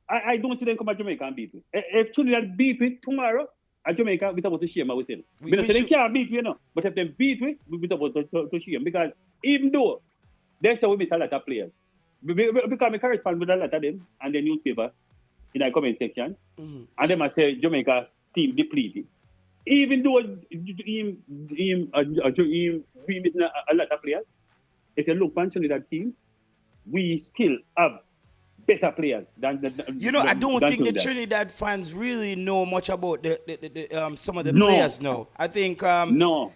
I don't see them come to Jamaica and beat me. If Trinidad beat me tomorrow at Jamaica, we're supposed to shame ourselves. We don't say they can't beat me, you know. But if they beat me, we're supposed to shame. Because even though they say we miss a lot of players, because I correspond with a lot of them and the newspaper in the comment section, and them I say Jamaica team depleted. Even though we miss a lot of players, if you look at Trinidad team, we still have better players than I don't think the Trinidad fans really know much about the some of the players now. I think no,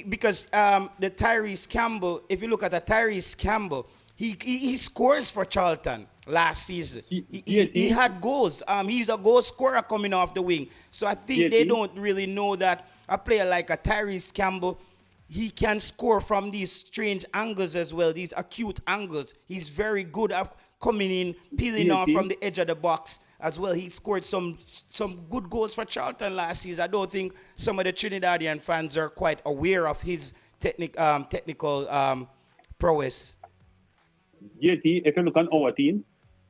because the Tyrese Campbell, if you look at the Tyrese Campbell, he scores for Charlton last season. He had goals. He's a goal scorer coming off the wing. So I think they don't really know that a player like a Tyrese Campbell, he can score from these strange angles as well, these acute angles. He's very good at coming in, peeling off from the edge of the box as well. He scored some good goals for Charlton last season. I don't think some of the Trinidadian fans are quite aware of his technical prowess. JT, if you look at our team,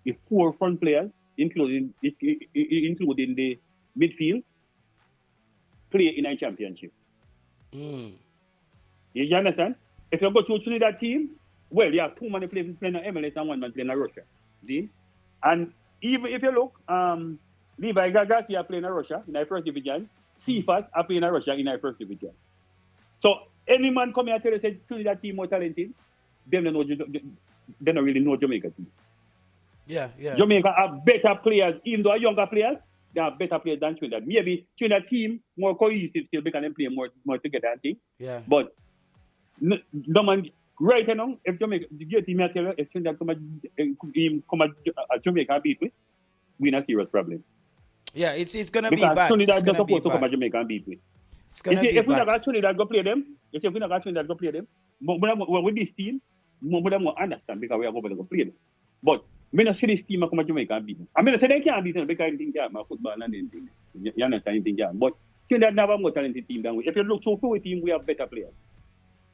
it's 4 front players, including the midfield, play in a championship. You understand? If you go to Trinidad team, well, you have 2 men playing in MLS and 1 man playing in Russia. See? And even if you look, Levi Garcia playing in Russia in the first division, Cephas are playing in Russia in the first division. So any man come here and tell you say Trinidad team more talented, they don't really know Jamaica team. Yeah. Jamaica have better players, even though younger players, they have better players than Trinidad. Maybe Trinidad team more cohesive still because they play more together and things. Yeah. But no man, right now, if Jamaica, the team tell you, if Trinidad come at Jamaica and beat me, we have a serious problem. Yeah, it's gonna because be bad. Trinidad not supposed to come at Jamaica and beat me. It's gonna be if we bad. not got Trinidad go play them, if we not got Trinidad go play them, with this team, we don't understand because we are going to go play them. But I don't see this team come to Jamaica and beat them. I mean, I say they can't beat them because they think football and anything. You understand anything? But Trinidad never have more talented team than we. If you look so for a team, we have better players.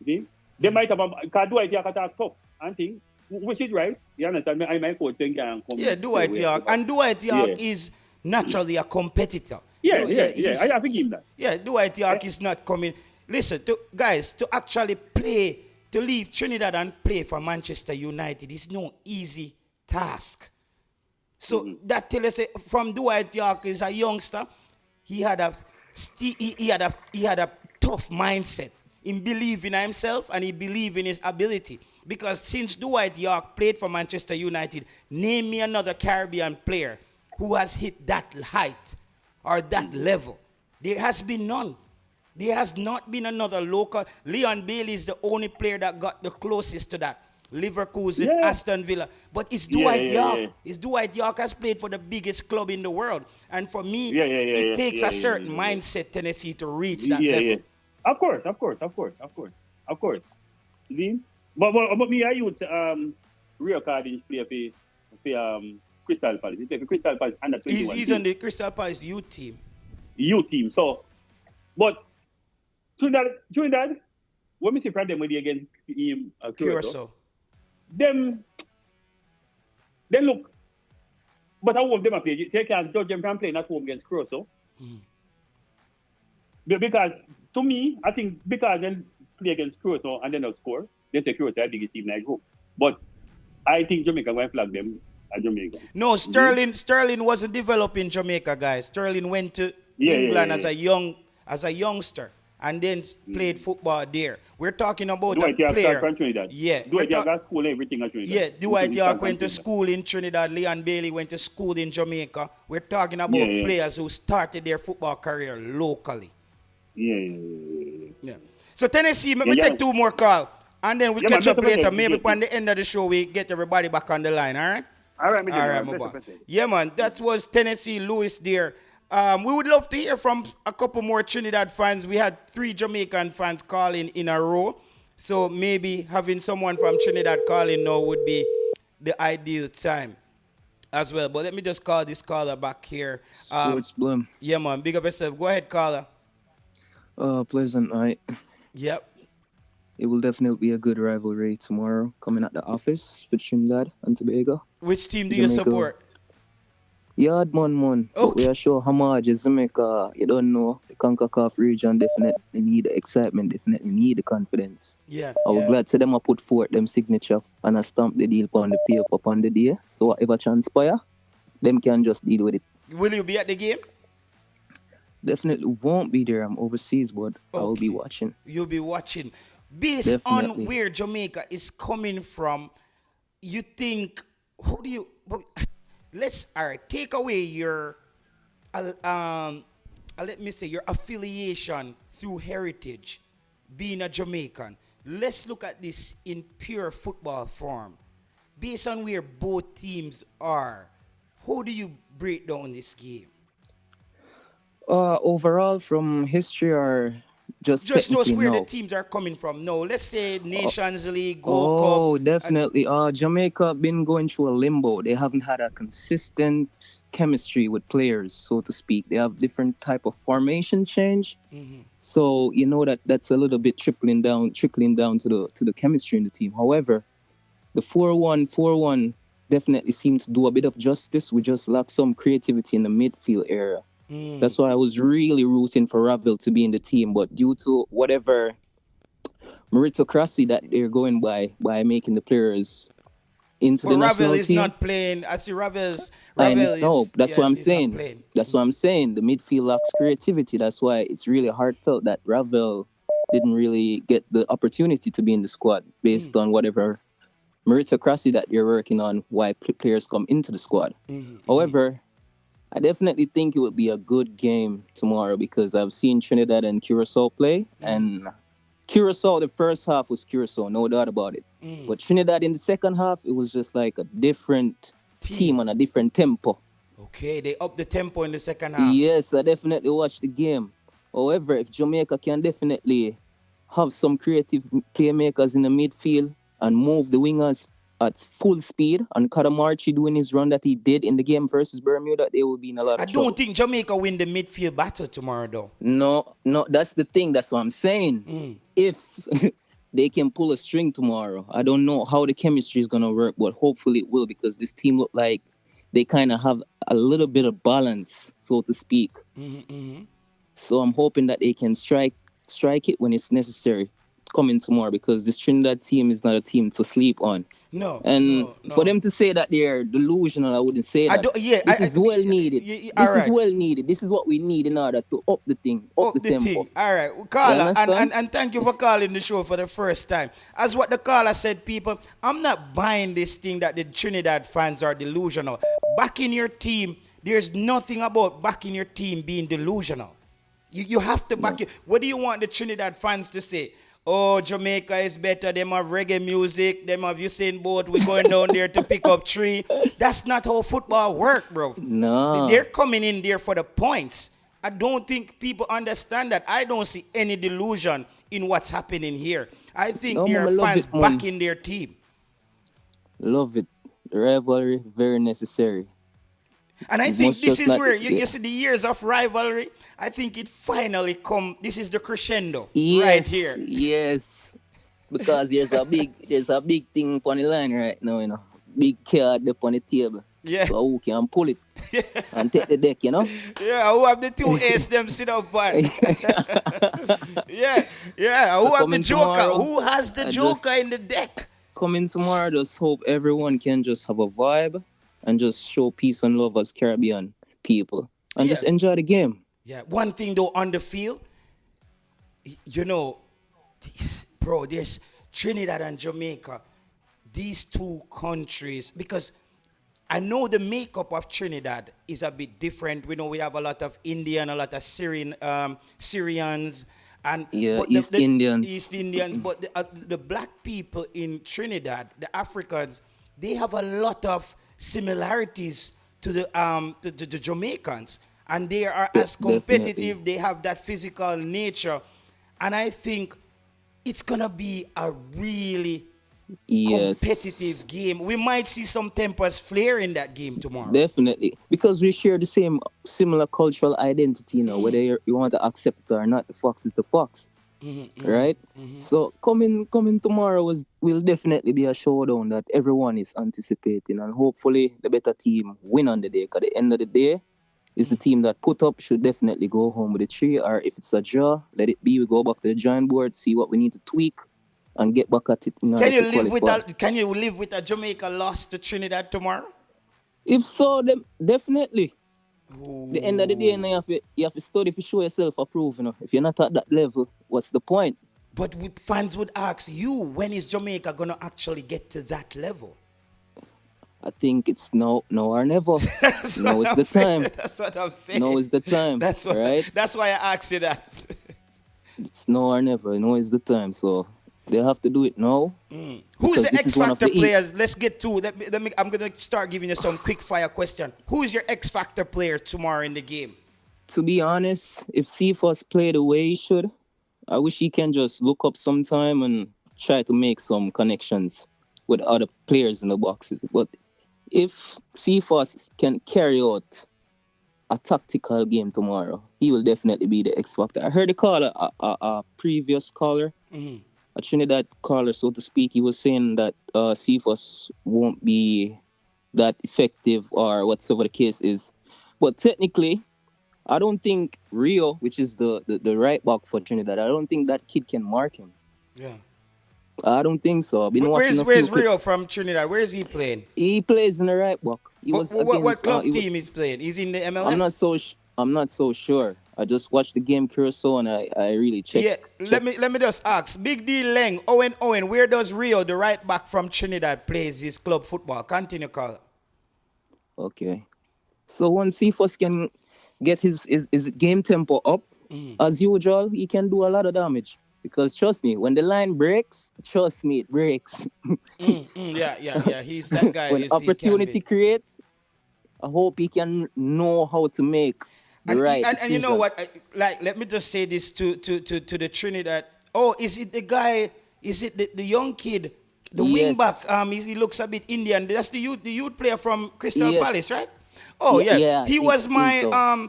See? They might have because Dwight York attack tough and things, which is right. You understand? I might coach can come. Yeah, Dwight York. And Dwight York is naturally a competitor. Yeah. I have to give him that. Yeah, Dwight York is not coming. Listen, guys, to actually play, to leave Trinidad and play for Manchester United is no easy task. So that tells us from Dwight York is a youngster, he had a tough mindset. He believed in himself and he believed in his ability. Because since Dwight York played for Manchester United, name me another Caribbean player who has hit that height or that level. There has been none. There has not been another local. Leon Bailey is the only player that got the closest to that. Leverkusen, Aston Villa. But it's Dwight York. Yeah. It's Dwight York has played for the biggest club in the world. And for me, it takes a certain mindset, Tennessee, to reach that level. Yeah. Of course. See? But me, I use real card in play for Crystal Palace. He play for Crystal Palace under 21. He's on the Crystal Palace youth team. So, but Trinidad, when we see from them when they against Curacao. Them look, but how of them are playing? They can judge them from playing at home against Curacao. Because to me, I think because they play against Curacao and then they'll score, they say Curacao is the biggest team in the group. But I think Jamaica will flag them at Jamaica. No, Sterling wasn't developing Jamaica, guys. Sterling went to England as a youngster and then played football there. We're talking about Dwight a player. From Trinidad. Yeah. Dwight York got school and everything at Trinidad. Yeah, Dwight York went to school in Trinidad. Leon Bailey went to school in Jamaica. We're talking about players who started their football career locally. Yeah. So Tennessee, let me take 2 more calls. And then we catch up later. Maybe by the end of the show, we get everybody back on the line, all right? All right, my boss. Yeah, man, that was Tennessee Lewis there. We would love to hear from a couple more Trinidad fans. We had 3 Jamaican fans calling in a row. So maybe having someone from Trinidad calling now would be the ideal time as well. But let me just call this caller back here. Sports Bloom. Yeah, man. Big up yourself. Go ahead, caller. Pleasant night. Yep. It will definitely be a good rivalry tomorrow coming at the office with Trinidad and Tobago. Which team do you Jamaica. support? Yard man. But we are sure homage is Jamaica. You don't know. The Concacaf region definitely need the excitement, definitely need the confidence. Yeah. I was yeah. glad to them I put forth them signature and I stamp the deal on the paper upon the day. So whatever transpire, them can just deal with it. Will you be at the game? Definitely won't be there. I'm overseas, but I will be Okay. watching. You'll be watching. Based Definitely. on where Jamaica is coming from, you think, who do you, let's, all right, take away your, let me say, your affiliation through heritage, being a Jamaican. Let's look at this in pure football form. Based on where both teams are, how do you break down this game? Overall, from history or just Just technically where now? the teams are coming from. No, let's say Nations League, Gold Oh, Cup. definitely. Jamaica been going through a limbo. They haven't had a consistent chemistry with players, so to speak. They have different type of formation change. So you know that's a little bit trickling down to the chemistry in the team. However, the 4-1 definitely seems to do a bit of justice. We just lack some creativity in the midfield area. That's why I was really rooting for Ravel to be in the team, but due to whatever meritocracy that they're going by making the players into But the national Ravel is team. not playing. I see Ravel No, that's what I'm he's not saying. playing. That's what I'm saying. The midfield lacks creativity. That's why it's really heartfelt that Ravel didn't really get the opportunity to be in the squad based on whatever meritocracy that you're working on, why players come into the squad. However, I definitely think it would be a good game tomorrow because I've seen Trinidad and Curacao play, and Curacao, the first half was Curacao, no doubt about it. But Trinidad in the second half, it was just like a different team on a different tempo. Okay, they up the tempo in the second half. Yes, I definitely watched the game. However, if Jamaica can definitely have some creative playmakers in the midfield and move the wingers at full speed, and Kadamarchi doing his run that he did in the game versus Bermuda, they will be in a lot of I trouble. don't think Jamaica win the midfield battle tomorrow, though. No, that's the thing. That's what I'm saying. If they can pull a string tomorrow, I don't know how the chemistry is going to work, but hopefully it will because this team look like they kind of have a little bit of balance, so to speak. So I'm hoping that they can strike it when it's necessary coming tomorrow because this Trinidad team is not a team to sleep on. No. And for them to say that they're delusional, I wouldn't say that. This is well needed. This is well needed. This is what we need in order to up the thing, up the tempo. All right, caller, understand? and thank you for calling the show for the first time. As what the caller said, people, I'm not buying this thing that the Trinidad fans are delusional. Backing your team, there's nothing about backing your team being delusional. You have to back it. What do you want the Trinidad fans to say? Oh, Jamaica is better. Them have reggae music. Them have Usain Bolt. We're going down there to pick up three. That's not how football works, bro. No. They're coming in there for the points. I don't think people understand that. I don't see any delusion in what's happening here. I think there are fans backing their team. Love it. The rivalry, very necessary. And I think this is where, you see the years of rivalry, I think it finally come, this is the crescendo right here. Yes, because there's a big thing on the line right now, you know. Big card up on the table. Yeah. So who can pull it and take the deck, you know? Yeah, who have the two ace them sit up on? yeah, who have the joker? Tomorrow, Who has the joker in the deck? Coming tomorrow, just hope everyone can just have a vibe and just show peace and love as Caribbean people. And just enjoy the game. Yeah, one thing though on the field, you know, bro, there's Trinidad and Jamaica, these two countries, because I know the makeup of Trinidad is a bit different. We know we have a lot of Indian, a lot of Syrians, and East Indians. But the black people in Trinidad, the Africans, they have a lot of similarities to the Jamaicans, and they are as competitive. They have that physical nature, and I think it's gonna be a really Yes. competitive game. We might see some tempers flare in that game tomorrow. Definitely, because we share the same similar cultural identity, whether you want to accept it or not. The fox is the fox, right? So coming tomorrow will definitely be a showdown that everyone is anticipating, and hopefully the better team win on the day. Because at the end of the day, is the team that put up should definitely go home with a 3, or if it's a draw, let it be. We go back to the drawing board, see what we need to tweak, and get back at it. Can you live with a Jamaica loss to Trinidad tomorrow? If so, then definitely. The end of the day, you have to study to show yourself approved. If you're not at that level, what's the point? But fans would ask you, when is Jamaica gonna actually get to that level? I think it's now or never. Now is the time. That's what I'm saying. Now is the time. That's why I asked you that. It's now or never. Now is the time. So they have to do it now. Who's the X Factor player? Let's get to. I'm gonna start giving you some quick fire question. Who's your X Factor player tomorrow in the game? To be honest, if Cephas play the way he should, I wish he can just look up sometime and try to make some connections with other players in the boxes. But if Cephas can carry out a tactical game tomorrow, he will definitely be the X Factor. I heard a caller, a previous caller, a Trinidad caller, so to speak. He was saying that Cephas won't be that effective or whatsoever the case is. But technically, I don't think Rio, which is the right back for Trinidad, I don't think that kid can mark him. Yeah. I don't think so. Where's Rio from Trinidad? Where is he playing? He plays in the right back. What club team is playing? He's in the MLS? I'm not so sure. I just watched the game Curacao and I really checked. Yeah, let me just ask. Big D Leng, Owen, where does Rio, the right back from Trinidad, plays his club football? Continue, caller. Okay. So once Cephas can get his game tempo up, as usual, he can do a lot of damage. Because trust me, when the line breaks, it breaks. Yeah. He's that guy. When opportunity creates, I hope he can know how to make the right decision. And you know what? Let me just say this to the Trinidad. Oh, is it the guy? Is it the young kid, the wing back? He looks a bit Indian. That's the youth player from Crystal Palace, right? Oh yeah. He was my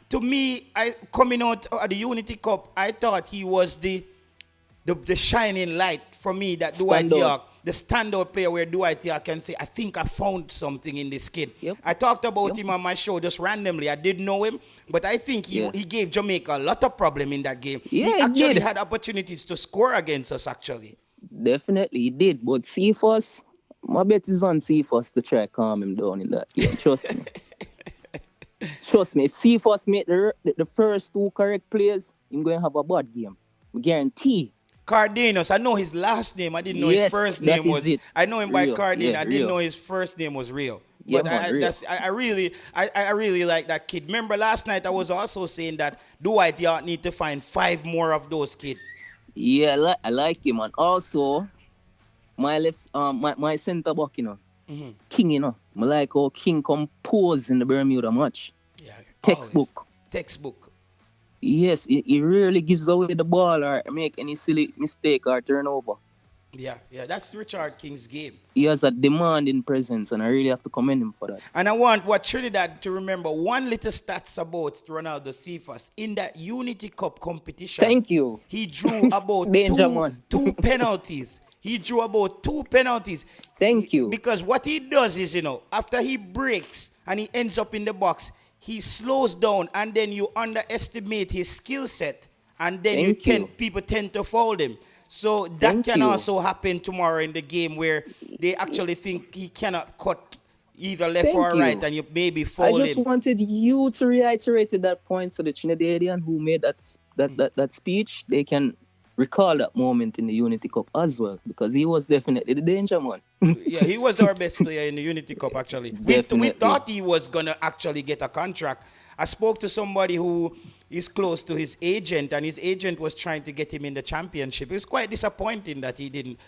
To me, coming out at the Unity Cup, I thought he was the shining light for me, that Dwight York, the standout player where Dwight York can say, I think I found something in this kid. Yep. I talked about him on my show just randomly. I didn't know him, but I think he gave Jamaica a lot of problem in that game. Yeah, he actually had opportunities to score against us, actually. Definitely, he did. But Cephas, my bet is on Cephas to try calm him down in that game. Trust me. Trust me, if Cephas make the first 2 correct plays, he's going to have a bad game. I guarantee. Cardenas, I know his last name. I didn't know his first name was. I know him by Cardenas. Yeah, I didn't know his first name was Rio. Yeah, but I really like that kid. Remember last night I was also saying that Dwight York need to find 5 more of those kids. Yeah, I like him, and also my my centre back, King, I like how King compose in the Bermuda match. Yeah, textbook. Yes, he rarely gives away the ball or make any silly mistake or turnover. Yeah, that's Richard King's game. He has a demanding presence, and I really have to commend him for that. And I want Trinidad to remember one little stats about Ronaldo Cephas. In that Unity Cup competition, thank you, he drew about two penalties. He drew about 2 penalties. Thank you. Because what he does is, after he breaks and he ends up in the box, he slows down, and then you underestimate his skill set, and then people tend to foul him. So that can also happen tomorrow in the game where they actually think he cannot cut either left or right, and you maybe foul him. I just wanted you to reiterate that point so the Trinidadian who made that speech, they can recall that moment in the Unity Cup as well, because he was definitely the danger man. Yeah, he was our best player in the Unity Cup, actually. We thought he was going to actually get a contract. I spoke to somebody who is close to his agent, and his agent was trying to get him in the championship. It was quite disappointing that he didn't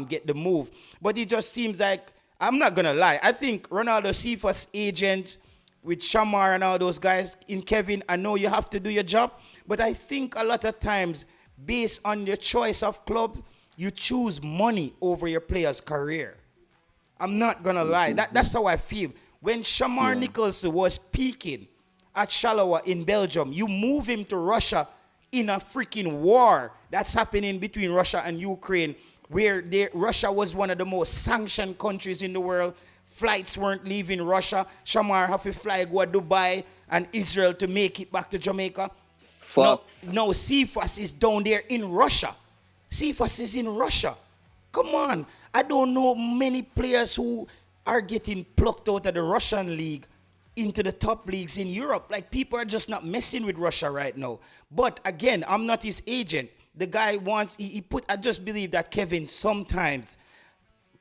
get the move. But it just seems like, I'm not going to lie, I think Ronaldo Cephas' agent with Shamar and all those guys, in Kevin, I know you have to do your job, but I think a lot of times based on your choice of club, you choose money over your player's career. I'm not gonna lie. That's how I feel. When Shamar Nicholson was peaking at Charleroi in Belgium, you move him to Russia in a freaking war that's happening between Russia and Ukraine, where Russia was one of the most sanctioned countries in the world. Flights weren't leaving Russia. Shamar have to fly go to Dubai and Israel to make it back to Jamaica. Fox. No, Cephas is down there in Russia. Cephas is in Russia. Come on. I don't know many players who are getting plucked out of the Russian league into the top leagues in Europe. Like, people are just not messing with Russia right now. But again, I'm not his agent. The guy wants, I just believe that Kevin sometimes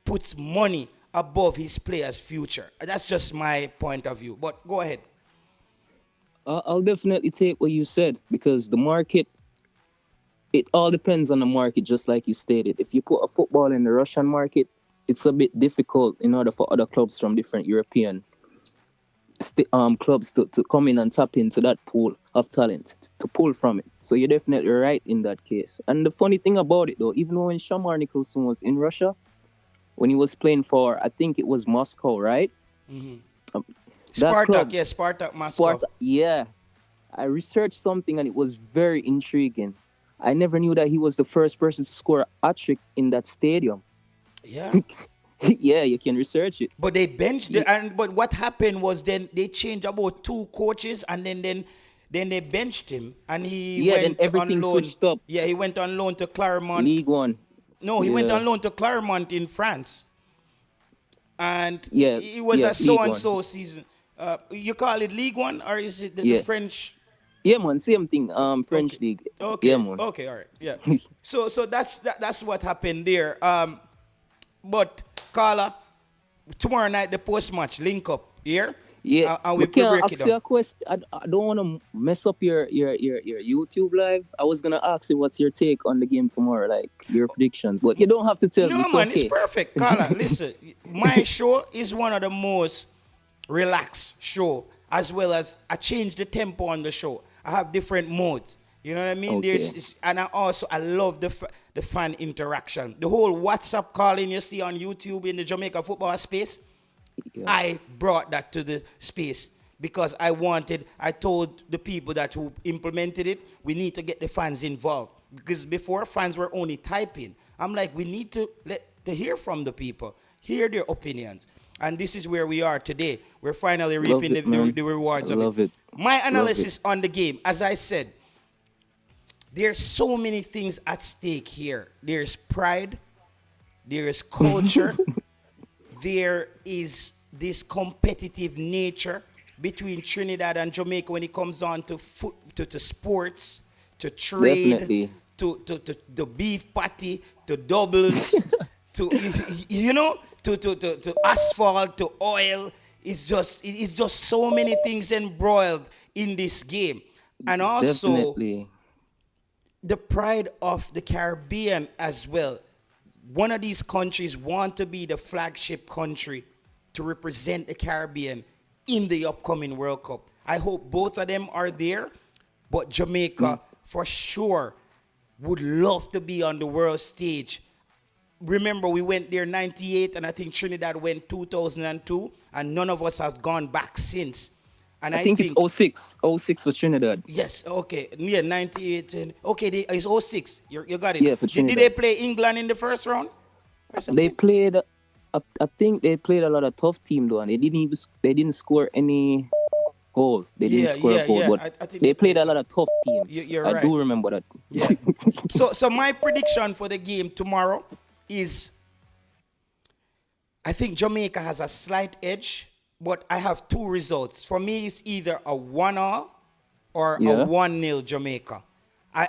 puts money above his player's future. That's just my point of view. But go ahead. I'll definitely take what you said, because the market, it all depends on the market, just like you stated. If you put a football in the Russian market, it's a bit difficult in order for other clubs from different European clubs to come in and tap into that pool of talent, to pull from it. So you're definitely right in that case. And the funny thing about it, though, even when Shamar Nicholson was in Russia, when he was playing for, I think it was Moscow, right? Mm-hmm. Spartak Moscow. Yeah. I researched something and it was very intriguing. I never knew that he was the first person to score a hat-trick in that stadium. Yeah. Yeah, you can research it. But they benched but what happened was then they changed about 2 coaches, and then they benched him, and he went then everything on loan. switched up. Yeah, he went on loan to Claremont. League One. No, he went on loan to Claremont in France. And Yeah, it was yeah, a so-and-so season. You call it League One, or is it the French? Yeah, man, same thing. French league. Okay. Yeah, man. Okay, all right. Yeah. so that's what happened there. But Carla, tomorrow night the post-match link up here. Yeah. And we break it down. A question. I don't want to mess up your YouTube live. I was gonna ask you what's your take on the game tomorrow, like your predictions, but you don't have to tell me. No, man, okay. it's perfect. Carla, listen, my show is one of the most relaxed show, as well as I change the tempo on the show. I have different modes. You know what I mean? Okay. And I love the fan interaction. The whole WhatsApp calling you see on YouTube in the Jamaica football space, I brought that to the space because I told the people that who implemented it, we need to get the fans involved. Because before, fans were only typing. I'm like, we need to hear from the people, hear their opinions. And this is where we are today. We're finally reaping the rewards of it. My analysis on the game, as I said, there's so many things at stake here. There's pride. There is culture. There is this competitive nature between Trinidad and Jamaica when it comes on to sports, to trade, Definitely. to the beef patty, to doubles, to to asphalt, to oil. It's just so many things embroiled in this game. And also Definitely. the pride of the Caribbean as well. One of these countries want to be the flagship country to represent the Caribbean in the upcoming World Cup. I hope both of them are there, but Jamaica for sure would love to be on the world stage. Remember, we went there 98, and I think Trinidad went 2002, and none of us has gone back since. And I think it's 06 for Trinidad. Yes, okay. Yeah, 98. It's 06. You got it. Yeah, for Trinidad. Did they play England in the first round? They played, I think they played a lot of tough team though, and they didn't score any goal. They didn't score a goal, but I think they played a lot of tough teams. You're right. I do remember that. Yeah. So my prediction for the game tomorrow is, I think Jamaica has a slight edge, but I have 2 results. For me, it's either a 1-0 or a 1-0 Jamaica.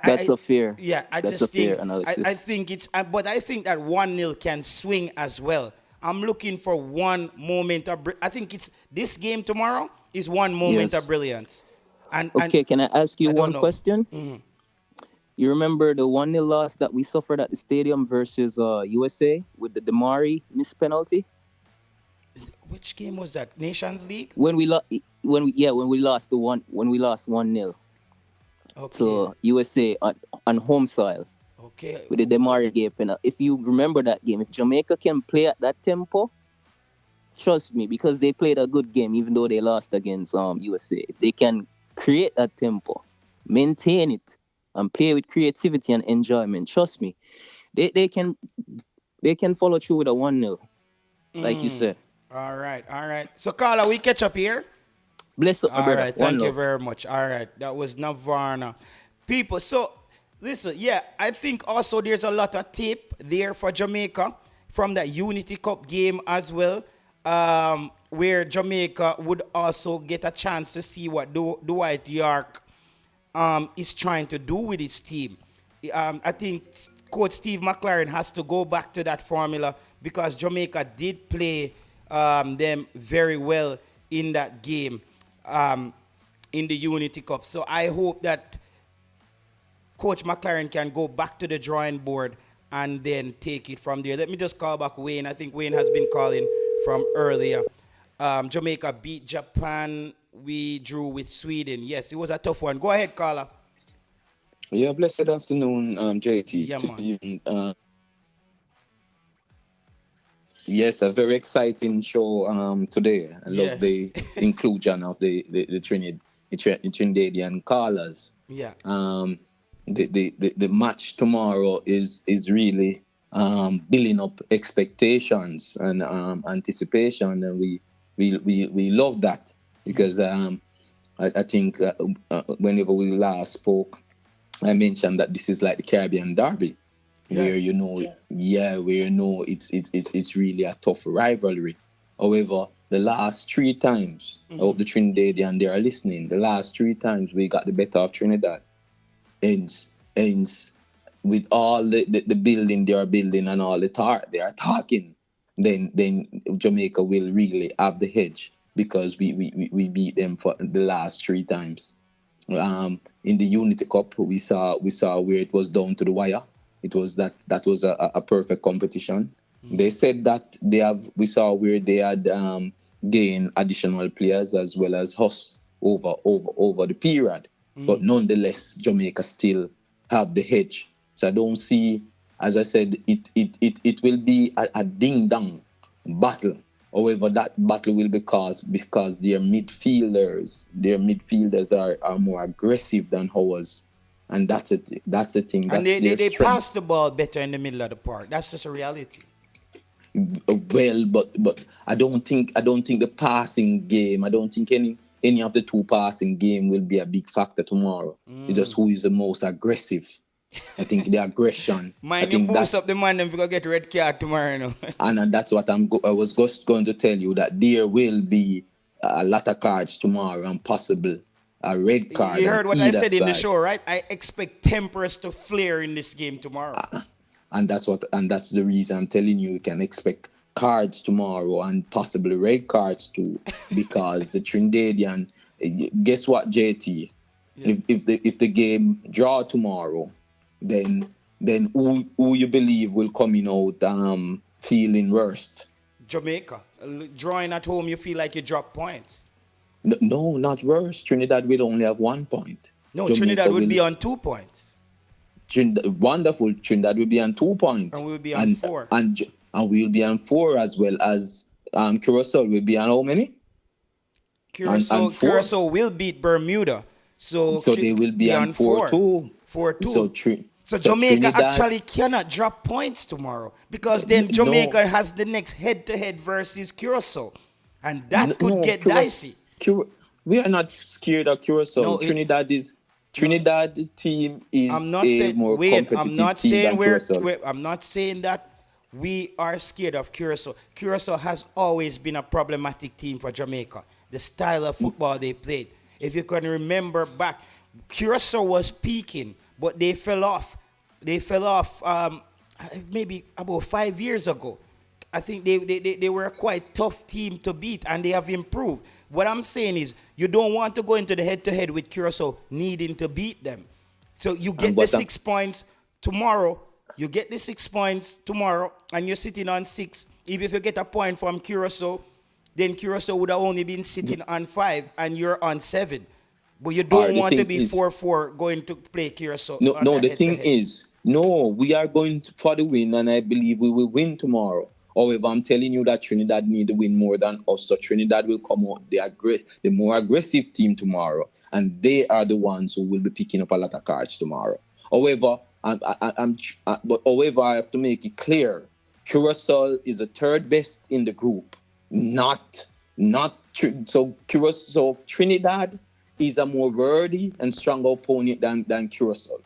That's a fair. Yeah, I think it's, but I think that 1-0 can swing as well. I'm looking for one moment of, I think it's this game tomorrow is one moment of brilliance. Okay, can I ask you one question? Mm-hmm. You remember the 1-0 loss that we suffered at the stadium versus USA with the Damari missed penalty? Which game was that? Nations League? When we lost 1-0. to USA on home soil Okay. with the Demari Gay penalty. If you remember that game, if Jamaica can play at that tempo, trust me, because they played a good game, even though they lost against USA. If they can create that tempo, maintain it, and play with creativity and enjoyment, trust me, they can follow through with a 1-0, like you said. All right. So, Carla, we catch up here. Bless up, my All brother. right, thank you very much. All right, that was Navarna. People, so listen, yeah, I think also there's a lot of tape there for Jamaica from that Unity Cup game as well, where Jamaica would also get a chance to see what Dwight York is trying to do with his team. I think Coach Steve McLaren has to go back to that formula because Jamaica did play them very well in that game. In the Unity Cup. So I hope that Coach McLaren can go back to the drawing board and then take it from there. Let me just call back Wayne. I think Wayne has been calling from earlier. Jamaica beat Japan. We drew with Sweden. Yes, it was a tough one. Go ahead, Carla. Yeah, blessed afternoon, JT. Yeah, man. Yes, a very exciting show today. I love the inclusion of the Trinidadian callers. Yeah. The match tomorrow is really building up expectations and anticipation, and we love that because I think whenever we last spoke, I mentioned that this is like the Caribbean Derby. Where it's really a tough rivalry. However, the last 3 times, I hope the Trinidadian they are listening. The last 3 times we got the better of Trinidad, ends with all the building they are building and all the talk they are talking. Then Jamaica will really have the edge because we beat them for the last 3 times. In the Unity Cup, we saw where it was down to the wire. It was that was a perfect competition. They said that we saw where they had gained additional players as well as us over the period. But nonetheless, Jamaica still have the edge. So I don't see, as I said, it will be a ding-dong battle. However, that battle will be caused because their midfielders are more aggressive than ours. And that's it. That's the thing. That's and they pass the ball better in the middle of the park. That's just a reality. Well, but I don't think the passing game. I don't think any of the 2 passing game will be a big factor tomorrow. It's just who is the most aggressive. I think the aggression. Mind you boost up the man them if you get red card tomorrow. You know? And that's what I was just going to tell you, that there will be a lot of cards tomorrow and possible a red card. You heard what I said side. in the show, right? I expect tempers to flare in this game tomorrow. And that's the reason I'm telling you can expect cards tomorrow and possibly red cards too, because the Trinidadian. Guess what, JT? Yeah. If the game draw tomorrow, then who you believe will coming out feeling worst? Jamaica. Drawing at home, you feel like you drop points. No, not worse. Trinidad will only have 1 point. No, Jamaica Trinidad will be on 2 points. Wonderful. Trinidad will be on 2 points. And we'll be on 4. And we'll be on 4 as well as Curacao will be on how many? Curacao will beat Bermuda. So they will be on 4-2. 4-2. So Jamaica Trinidad actually cannot drop points tomorrow because then Jamaica has the next head-to-head versus Curacao. And that could get dicey. We are not scared of Curacao. No, Trinidad team is more competitive team than Curacao. I'm not saying that we are scared of Curacao. Curacao has always been a problematic team for Jamaica. The style of football they played. If you can remember back, Curacao was peaking, but they fell off. Maybe about 5 years ago. I think they were a quite tough team to beat, and they have improved. What I'm saying is, you don't want to go into the head-to-head with Curacao needing to beat them. So you get the 6 points tomorrow. You get the 6 points tomorrow, and you're sitting on 6. Even if you get a point from Curacao, then Curacao would have only been sitting on 5, and you're on 7. But you don't the want to thing be is- 4-4 going to play Curacao. No, on no. The head-to-head. thing is, no, we are going for the win, and I believe we will win tomorrow. However, I'm telling you that Trinidad need to win more than us, so Trinidad will come out the more aggressive team tomorrow, and they are the ones who will be picking up a lot of cards tomorrow. However, however, I have to make it clear: Curacao is the third best in the group, so Curacao. Trinidad is a more worthy and stronger opponent than Curacao.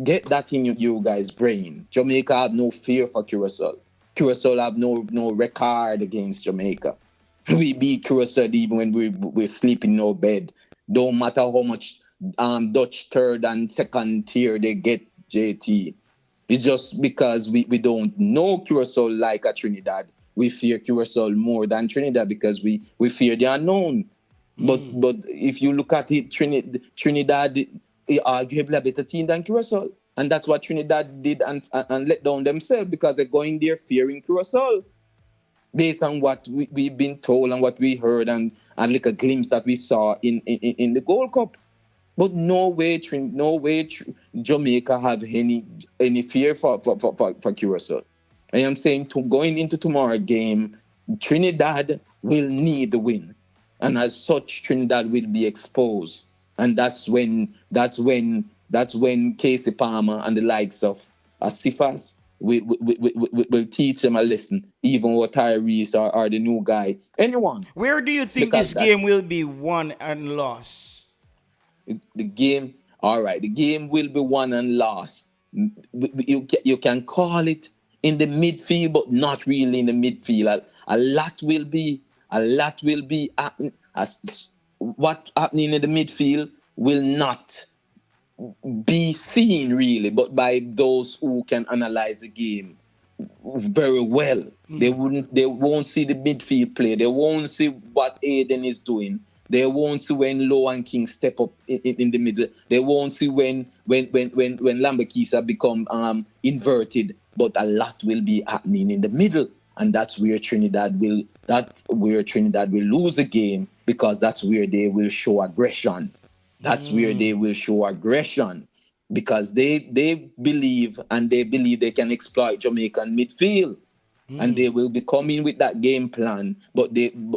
Get that in you guys' brain. Jamaica have no fear for Curacao. Curacao have no record against Jamaica. We beat Curacao even when we're sleeping in our bed. Don't matter how much Dutch third and second tier they get, JT. It's just because we don't know Curacao like a Trinidad. We fear Curacao more than Trinidad because we fear the unknown. But if you look at it, Trinidad is arguably a better team than Curacao. And that's what Trinidad did and let down themselves because they're going there fearing Curacao. Based on what we've been told and what we heard and like a glimpse that we saw in the Gold Cup. But no way Jamaica have any fear for Curacao. I am saying going into tomorrow's game, Trinidad will need the win. And as such, Trinidad will be exposed. And that's when Casey Palmer and the likes of Asifas will teach them a lesson. Even what Tyrese or the new guy. Anyone. Where do you think this game will be won and lost? The game will be won and lost. You can call it in the midfield, but not really in the midfield. A lot will be happening. What happening in the midfield will not be seen really, but by those who can analyze the game very well. They won't see the midfield play. They won't see what Aiden is doing. They won't see when Low and King step up in the middle. They won't see when Lambakisa become inverted. But a lot will be happening in the middle, and that's where Trinidad will lose the game because that's where they will show aggression. That's where they will show aggression because they believe they can exploit Jamaican midfield, and they will be coming with that game plan. But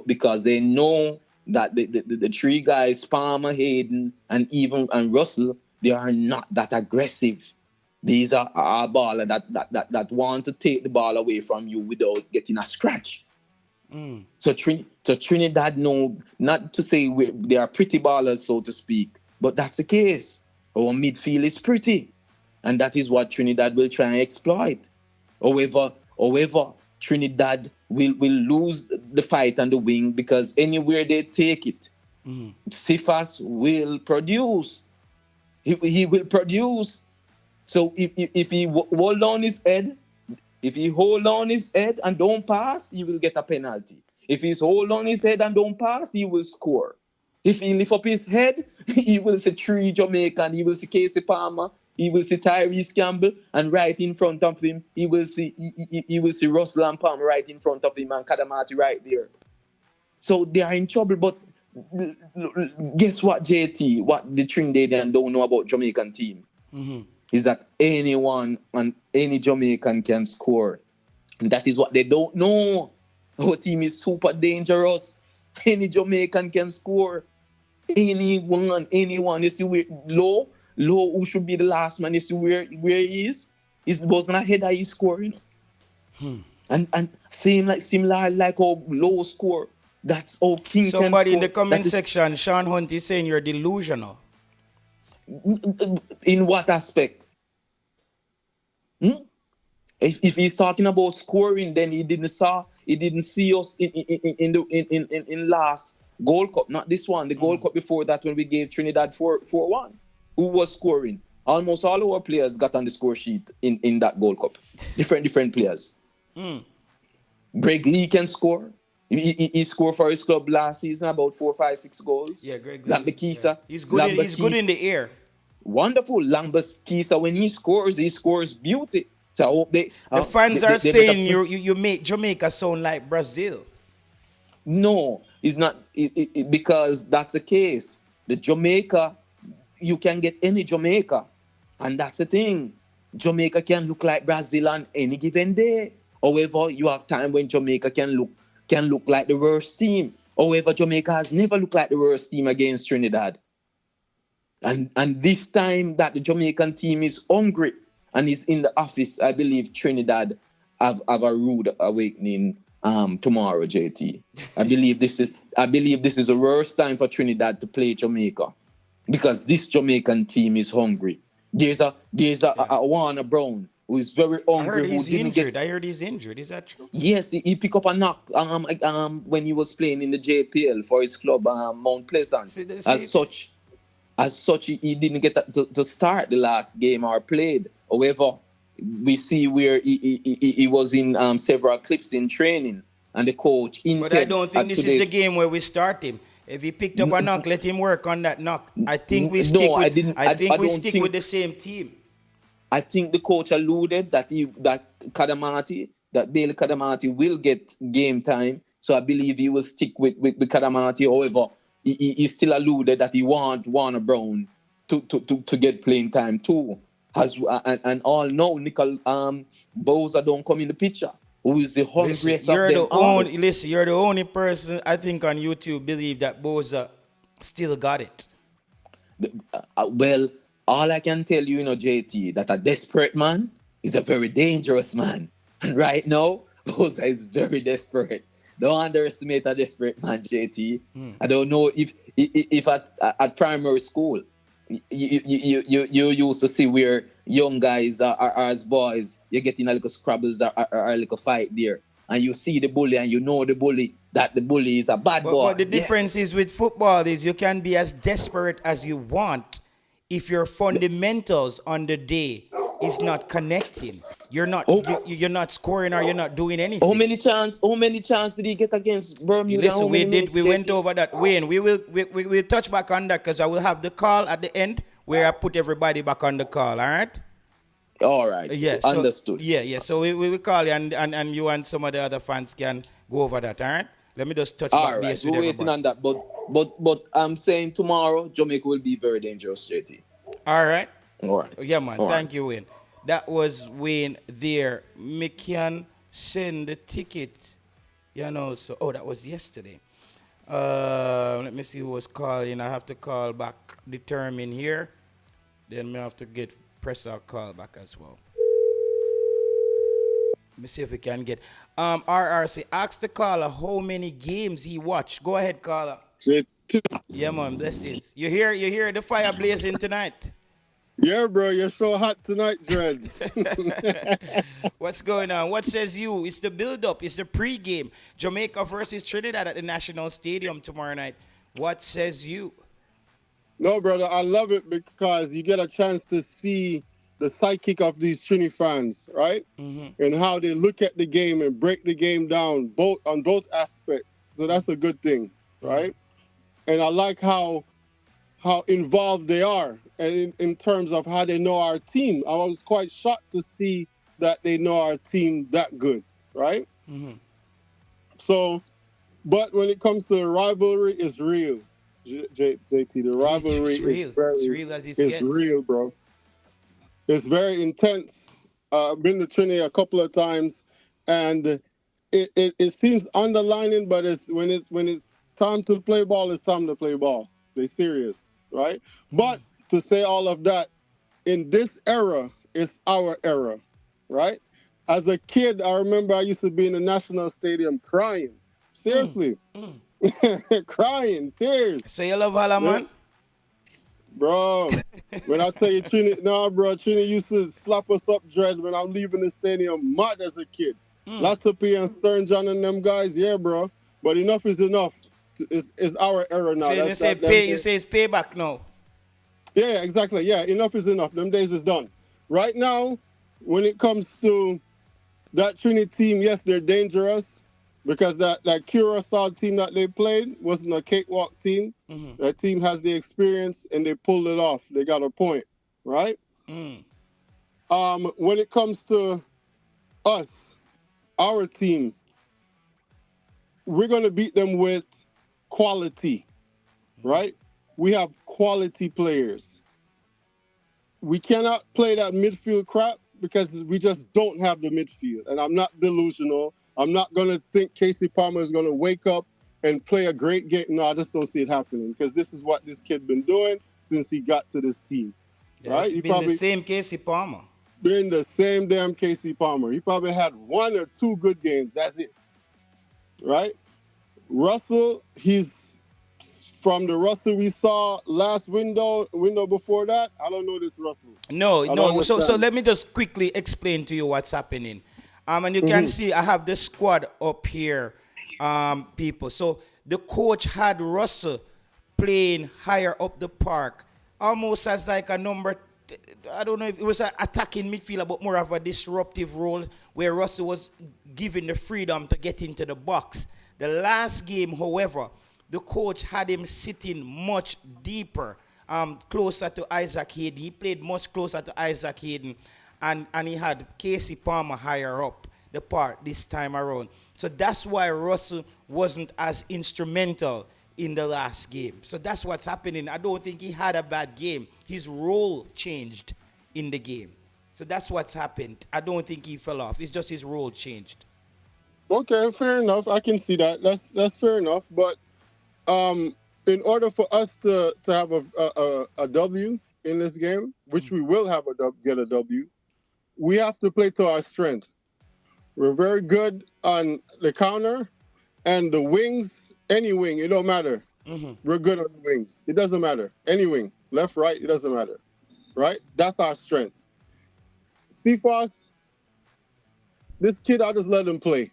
because they know that the three guys, Palmer, Hayden, and Russell, they are not that aggressive. These are our baller that want to take the ball away from you without getting a scratch. So Trinidad know, not to say they are pretty ballers, so to speak, but that's the case. Our midfield is pretty, and that is what Trinidad will try and exploit. However, Trinidad will lose the fight on the wing because anywhere they take it, Sifas will produce. He will produce. So if he hold on his head, and don't pass, he will get a penalty. If he's hold on his head and don't pass, he will score. If he lift up his head, he will see three Jamaican, he will see Casey Palmer, he will see Tyrese Campbell, and right in front of him, he will see Russell and Palmer right in front of him and Kadamati right there. So they are in trouble, but guess what, JT? What the Trinidadian don't know about Jamaican team is that anyone and any Jamaican can score. And that is what they don't know. Our team is super dangerous. Any Jamaican can score. Anyone. You see where Low, who should be the last man, you see where he is? He wasn't ahead of his scoring. And similar like how Low score. That's how King can score. Somebody in the comment section, Sean Hunt, is saying you're delusional. In what aspect? If he's talking about scoring, then he didn't see us in last Gold Cup, not this one, the Gold Cup before that when we gave Trinidad 4-1. Who was scoring? Almost all our players got on the score sheet in that Gold Cup. Different players. Greg Lee can score. He scored for his club last season about 4, 5, 6 goals. Yeah, Greg Lee. Lambakisa. Yeah. He's good in the air. Wonderful. Lambakisa, when he scores beauty. So I hope the fans are saying you make Jamaica sound like Brazil. No, it's not. Because that's the case. The Jamaica you can get any Jamaica, and that's the thing. Jamaica can look like Brazil on any given day. However, you have time when Jamaica can look like the worst team. However, Jamaica has never looked like the worst team against Trinidad. And this time that the Jamaican team is hungry and is in the office, I believe Trinidad have a rude awakening tomorrow, JT. I believe this is the worst time for Trinidad to play Jamaica, because this Jamaican team is hungry. There's a Warner Brown who is very hungry. I heard he's injured. I heard he's injured. Is that true? Yes, he picked up a knock when he was playing in the JPL for his club, Mount Pleasant. As such, he didn't get to start the last game or played. However, we see where he was in several clips in training, and the coach. But I don't think this is the game where we start him. If he picked up a knock, let him work on that knock. I think we stick with the same team. I think the coach alluded that Bailey Kadamati will get game time. So I believe he will stick with Kadamati. However, he still alluded that he want Warner Brown to get playing time too. And all know Nickel Bowser don't come in the picture. Who is the hungriest of them all? You're the only person I think on YouTube believe that Bowser still got it. Well, all I can tell you, JT, that a desperate man is a very dangerous man. And right now, Bowser is very desperate. Don't underestimate a desperate man, JT. I don't know if at primary school, you used to see where young guys are as boys, you're getting a little scrabbles or a little fight there. And you see the bully and you know the bully is a bad boy. But the difference is with football is you can be as desperate as you want if your fundamentals on the day is not connecting. You're not not scoring or you're not doing anything. How many chances did he get against Bermuda? Listen, we went over that. Wayne, we'll touch back on that because I will have the call at the end where I put everybody back on the call, all right? All right. Yeah, understood. So we will call you and you and some of the other fans can go over that, all right? Let me just touch back base with everybody. We're waiting on that. But I'm saying tomorrow Jamaica will be very dangerous, JT. All right. All right. Yeah, man. Thank you, Wayne. That was Wayne there. Me can send the ticket. So that was yesterday. Let me see who was calling. I have to call back, determine here. Then we have to press our call back as well. Let me see if we can get RRC. Ask the caller how many games he watched. Go ahead, caller. Yeah, man, blessings. You hear the fire blazing tonight? Yeah, bro, you're so hot tonight, Dread. What's going on? What says you? It's the build-up. It's the pre-game. Jamaica versus Trinidad at the National Stadium tomorrow night. What says you? No, brother, I love it because you get a chance to see the psychic of these Trini fans, right? Mm-hmm. And how they look at the game and break the game down on both aspects. So that's a good thing, right? Mm-hmm. And I like how involved they are, and in terms of how they know our team. I was quite shocked to see that they know our team that good, right? Mm-hmm. So, but when it comes to the rivalry, it's real, JT. The rivalry is real. It's real as it gets. It's real, bro. It's very intense. I've been to Trinidad a couple of times, and it seems underlining, but when it's time to play ball, it's time to play ball. They're serious, right? But to say all of that, in this era, it's our era, right? As a kid, I remember I used to be in the National Stadium crying. Seriously. Crying, tears. Say you love Hala, man? Bro, when I tell you Trini used to slap us up, Dread, when I'm leaving the stadium mad as a kid. Latopi and Stern John and them guys, yeah, bro. But enough is enough. It's our era now. So you say it's payback now. Yeah, exactly. Yeah, enough is enough. Them days is done. Right now, when it comes to that Trini team, yes, they're dangerous because that Curacao team that they played wasn't a cakewalk team. Mm-hmm. That team has the experience and they pulled it off. They got a point, right? When it comes to us, our team, we're going to beat them with quality, right? We have quality players. we cannot play that midfield crap because we just don't have the midfield. And I'm not delusional. I'm not going to think Casey Palmer is going to wake up and play a great game. No, I just don't see it happening because this is what this kid been doing since he got to this team. Yeah, right? it's been the same Casey Palmer. Been the same damn Casey Palmer. He probably had 1 or 2 good games. That's it. Right? Russell, he's from the Russell we saw last window before that. I don't know this Russell. No. So let me just quickly explain to you what's happening. And you can see I have the squad up here, people. So the coach had Russell playing higher up the park, almost as like a number. I don't know if it was an attacking midfielder, but more of a disruptive role where Russell was given the freedom to get into the box. The last game, however, the coach had him sitting much deeper, closer to Isaac Hayden. He played much closer to Isaac Hayden, and he had Casey Palmer higher up the park this time around. So that's why Russell wasn't as instrumental in the last game. So that's what's happening. I don't think he had a bad game. His role changed in the game. So that's what's happened. I don't think he fell off. It's just his role changed. Okay, fair enough. I can see that. That's fair enough. But in order for us to have a W in this game, which we will have get a W, we have to play to our strength. We're very good on the counter and the wings. Any wing, it don't matter. We're good on the wings. It doesn't matter. Any wing, left, right, it doesn't matter. Right? That's our strength. Cephas, this kid, I'll just let him play.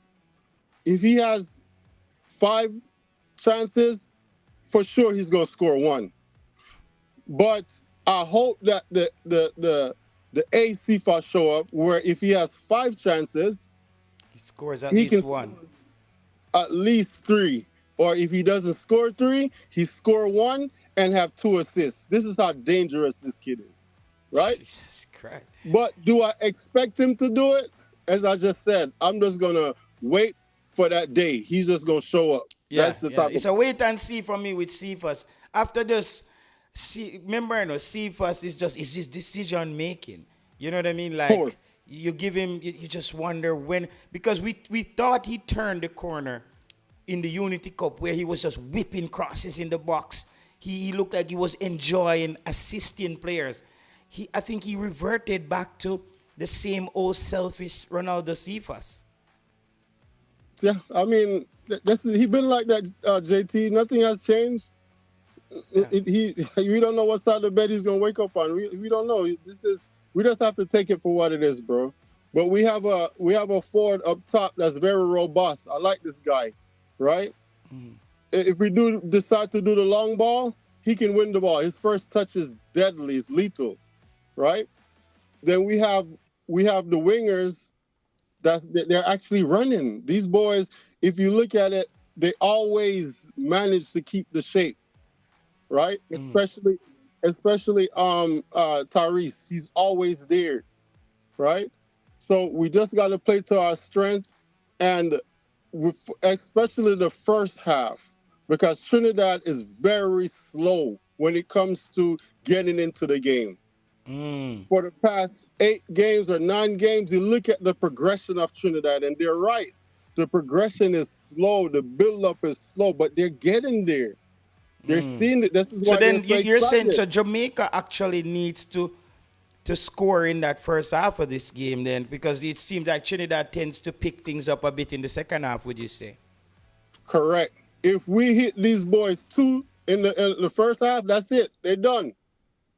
If he has 5 chances, for sure he's gonna score 1. But I hope that the A Cephas show up where if he has 5 chances, he scores at least 1. At least 3. Or if he doesn't score 3, he score 1 and have 2 assists. This is how dangerous this kid is, right? Jesus Christ. But do I expect him to do it? As I just said, I'm just going to wait for that day. He's just going to show up. That's the type it's a wait and see for me with Cephas. After this, remember, Cephas is his decision making. You know what I mean? Like, you give him, you just wonder when, because we thought he turned the corner in the Unity Cup where he was just whipping crosses in the box. He looked like he was enjoying assisting players. I think he reverted back to the same old selfish Ronaldo Cephas. Yeah, I mean, he been like that, JT. Nothing has changed. We don't know what side of the bed he's gonna wake up on. We don't know. We just have to take it for what it is, bro. But we have a forward up top that's very robust. I like this guy. Right? If we do decide to do the long ball, he can win the ball. His first touch is deadly, it's lethal. Right? Then we have the wingers they're actually running. These boys, if you look at it, they always manage to keep the shape. Right? Especially Tyrese. He's always there. Right? So we just gotta play to our strength, and especially the first half, because Trinidad is very slow when it comes to getting into the game. For the past 8 games or 9 games, you look at the progression of Trinidad, and they're right. The progression is slow, the build-up is slow, but they're getting there. They're seeing it. This is why you're saying so Jamaica actually needs to score in that first half of this game then, because it seems like Trinidad tends to pick things up a bit in the second half, would you say? Correct. If we hit these boys 2 in the first half, that's it. They're done.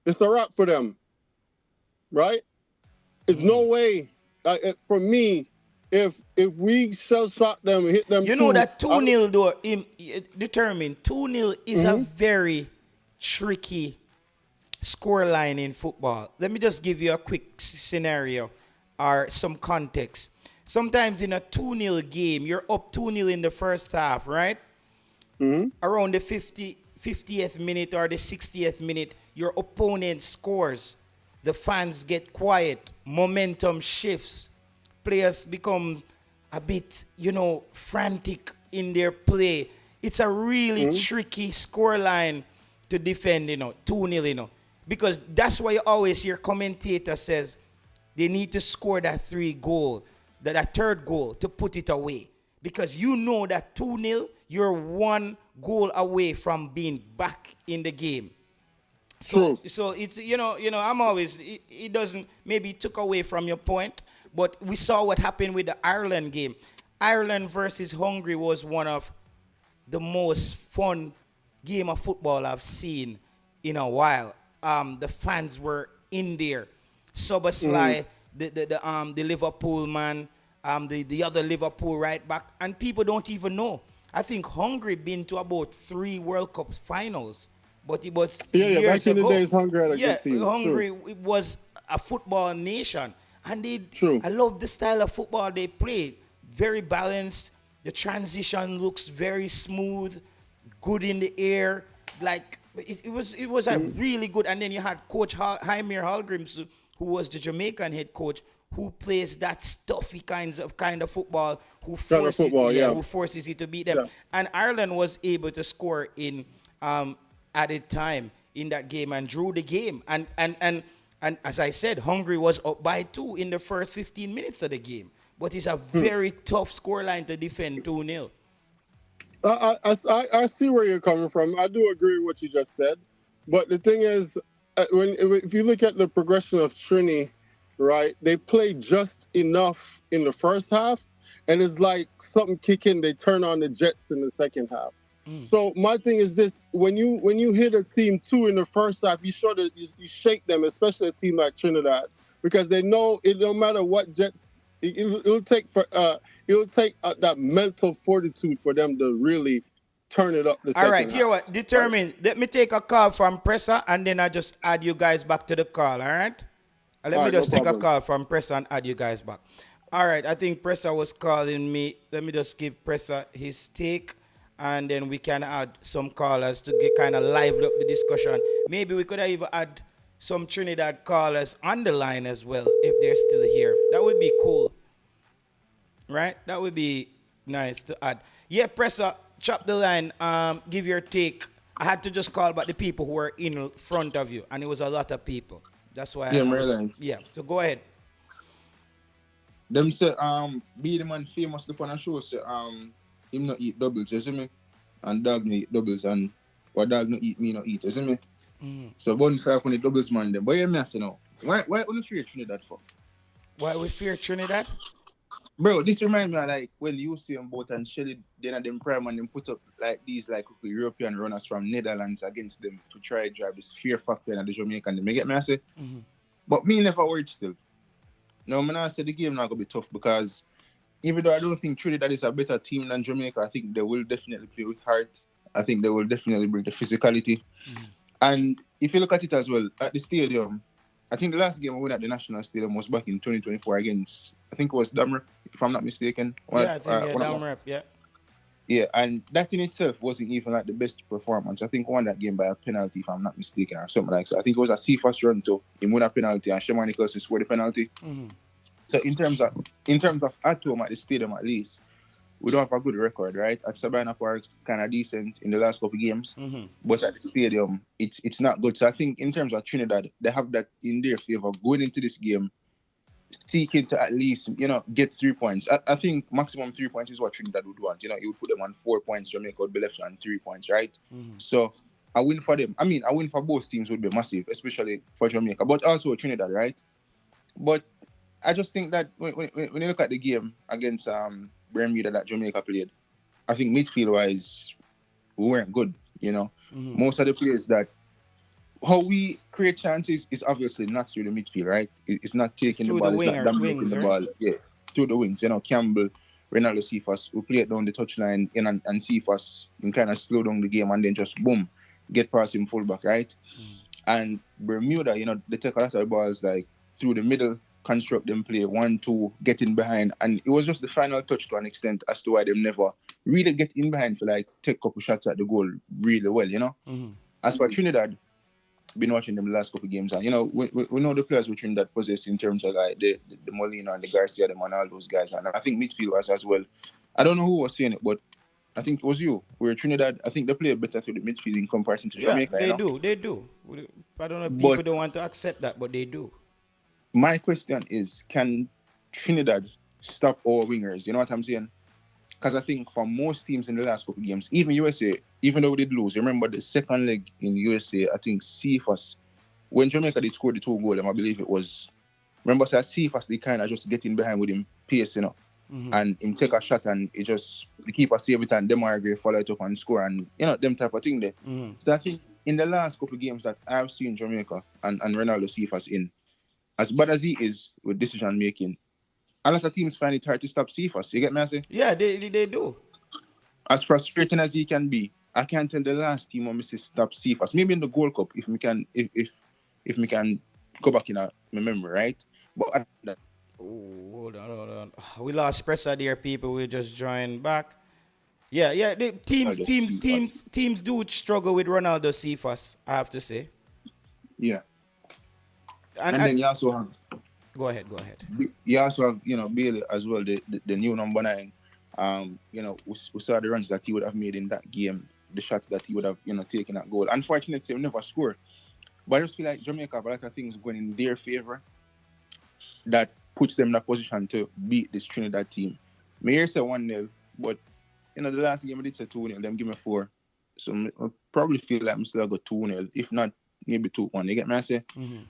It's a wrap for them. Right? There's no way, for me, if we shell shock them and hit them you know that 2-0 though, determined 2-0 is a very tricky scoreline in football. Let me just give you a quick scenario or some context. Sometimes in a 2-0 game, you're up 2-0 in the first half, right? Around the 50th minute or the 60th minute, your opponent scores. The fans get quiet. Momentum shifts. Players become a bit, frantic in their play. It's a really tricky scoreline to defend, 2-0, because that's why you always hear commentator says they need to score that that third goal to put it away. Because you know that 2-0, you're 1 goal away from being back in the game. So it's I'm always it doesn't maybe took away from your point, but we saw what happened with the Ireland game. Ireland versus Hungary was one of the most fun game of football I've seen in a while. The fans were in there. Soberslai, the Liverpool man, the other Liverpool right back, and people don't even know. I think Hungary been to about 3 World Cup finals. But it was years back in ago. the days, Hungary had a good team. Hungary it was a football nation. And I love the style of football they played. Very balanced. The transition looks very smooth, good in the air. Like it was a really good. And then you had Coach Heimir Hallgrímsson, who was the Jamaican head coach, who plays that stuffy kind of football, who forces you to beat them. Yeah. And Ireland was able to score in added time in that game and drew the game. And as I said, Hungary was up by 2 in the first 15 minutes of the game. But it's a very tough scoreline to defend 2-0. I see where you're coming from. I do agree with what you just said. But the thing is, if you look at the progression of Trini, right, they played just enough in the first half, and it's like something kicking, they turn on the jets in the second half. So my thing is this: when you hit a team 2 in the first half, you sort of you shake them, especially a team like Trinidad, because they know it don't matter what jets. It'll take that mental fortitude for them to really turn it up. All right, here what determine. Let me take a call from Presser, and then I just add you guys back to the call. All right. Let me just take a call from Presser and add you guys back. All right, I think Presser was calling me. Let me just give Presser his take. And then we can add some callers to get kind of lively up the discussion. Maybe we could even add some Trinidad callers on the line as well if they're still here. That would be cool. Right? That would be nice to add. Yeah, Presser, chop the line. Give your take. I had to just call back the people who were in front of you, and it was a lot of people. That's why. Yeah, so go ahead. Them say, be the man famous upon a show, say, him not eat doubles, you see me? And dog no eat doubles, and what dog no eat, me no eat, you see me? So bonfire on the doubles man them. But you me say now, why only fear Trinidad for? Why we fear Trinidad? Bro, this reminds me of like when you see them both and Shelly, then at them prime and them put up like these like European runners from Netherlands against them to try to drive this fear factor in the Jamaican. Them. You get me I say? But me never worried still. Now I say the game not gonna be tough because even though I don't think Trinidad is a better team than Jamaica, I think they will definitely play with heart. I think they will definitely bring the physicality. And if you look at it as well, at the stadium, I think the last game we won at the National Stadium was back in 2024 against, I think it was Damrep, if I'm not mistaken. Damrep, yeah. Yeah, and that in itself wasn't even like the best performance. I think we won that game by a penalty, if I'm not mistaken, or something like that. So I think it was a C-first run to him win a penalty and Shemani Nicholson scored the penalty. So in terms of at home at the stadium at least, we don't have a good record, right? At Sabina Park, kind of decent in the last couple of games, but at the stadium, it's not good. So I think in terms of Trinidad, they have that in their favor going into this game, seeking to at least get 3 points. I think maximum 3 points is what Trinidad would want. You would put them on 4 points. Jamaica would be left on 3 points, right? So a win for them. I mean, a win for both teams would be massive, especially for Jamaica, but also Trinidad, right? But I just think that when you look at the game against Bermuda that Jamaica played, I think midfield-wise, we weren't good, Most of the players that, how we create chances is obviously not through the midfield, right? It's not taking the ball, it's not dominating the ball. Yeah, through the wings. Campbell, Ronaldo Cephas, who play it down the touchline and Cephas and kind of slow down the game and then just boom, get past him fullback, right? And Bermuda, they take a lot of the balls like through the middle, construct them play 1-2, get in behind, and it was just the final touch to an extent as to why they never really get in behind for like take a couple shots at the goal really well, As for Trinidad, been watching them the last couple games, and we know the players with Trinidad possess in terms of like the Molina and the Garcia, them and all those guys, and I think midfield was as well. I don't know who was saying it, but I think it was you, where Trinidad, I think they play better through the midfield in comparison to Jamaica. They you know? do. I don't know if people don't want to accept that, but they do. My question is, can Trinidad stop our wingers? You know what I'm saying? Because I think for most teams in the last couple of games, even USA, even though we did lose, remember the second leg in USA, I think Cephas, when Jamaica did score the 2 goals, I believe it was, remember that Cephas, they kind of just get in behind with him pace, you know, and him take a shot and it just, the keeper save it and Demar Gray follow it up and score and, you know, them type of thing there. So I think in the last couple of games that I've seen Jamaica and Ronaldo Cephas in, as bad as he is with decision making, a lot of teams find it hard to stop Cephas. You get me, I say? Yeah, they do. As frustrating as he can be, I can't tell the last team when Mrs. stop Cephas. Maybe in the Gold Cup, if we can go back in my memory, right? But hold on. We lost pressure there, people. We just joined back. Yeah. The teams do struggle with Ronaldo Cephas, I have to say. Yeah. And then you also have. Go ahead. You also have, you know, Bailey as well, the new number 9. You know, we saw the runs that he would have made in that game, the shots that he would have, you know, taken that goal. Unfortunately, he never scored. But I just feel like Jamaica have a lot of things going in their favor that puts them in a position to beat this Trinidad team. May here say 1-0, but, you know, the last game I did say 2-0, them give me 4. So I probably feel like I'm still going to go 2-0, if not, maybe 2-1. You get me? I say,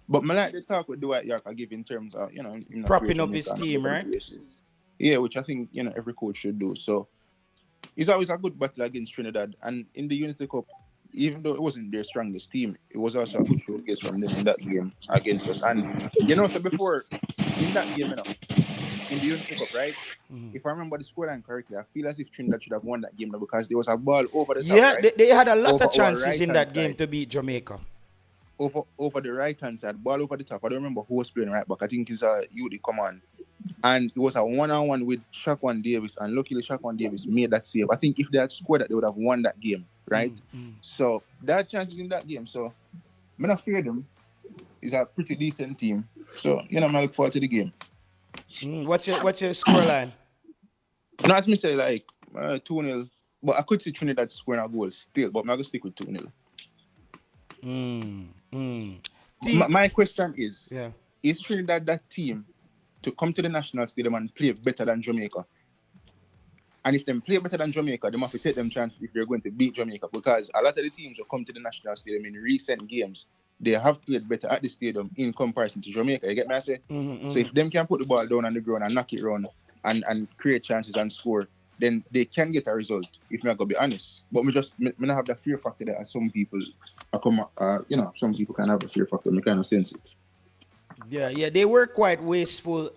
but I like the talk with Dwight York I give in terms of, you know, propping up his team, right? Yeah, which I think, you know, every coach should do. So it's always a good battle against Trinidad. And in the Unity Cup, even though it wasn't their strongest team, it was also a good showcase from them in that game against us. And you know, so before in that game, you know, in the Unity Cup, right? If I remember the scoreline correctly, I feel as if Trinidad should have won that game because there was a ball over the top. Yeah, right? they had a lot over of chances in that game side. to beat Jamaica. Over the right hand side, ball over the top. I don't remember who was playing right back. I think it's Yudi come on. And it was a 1-on-1 with Shaquan Davis, and luckily Shaquan Davis made that save. I think if they had scored that, they would have won that game, right? So they had chances in that game. So I'm not afraid of them. It's a pretty decent team. So, you know, I look forward to the game. What's your scoreline? No, as me say, like 2-0. But I could see Trinidad scoring a goal still, but I'm going to stick with 2-0. My question is, is Trinidad that team to come to the national stadium and play better than Jamaica? And if they play better than Jamaica, they have to take them chances if they're going to beat Jamaica, because a lot of the teams who come to the national stadium in recent games, they have played better at the stadium in comparison to Jamaica. You get me? I say? So if them can put the ball down on the ground and knock it around and create chances and score, then they can get a result, if I'm going to be honest. But me not have that fear factor that some people some people can have a fear factor. Me kind of sense it. Yeah, they were quite wasteful.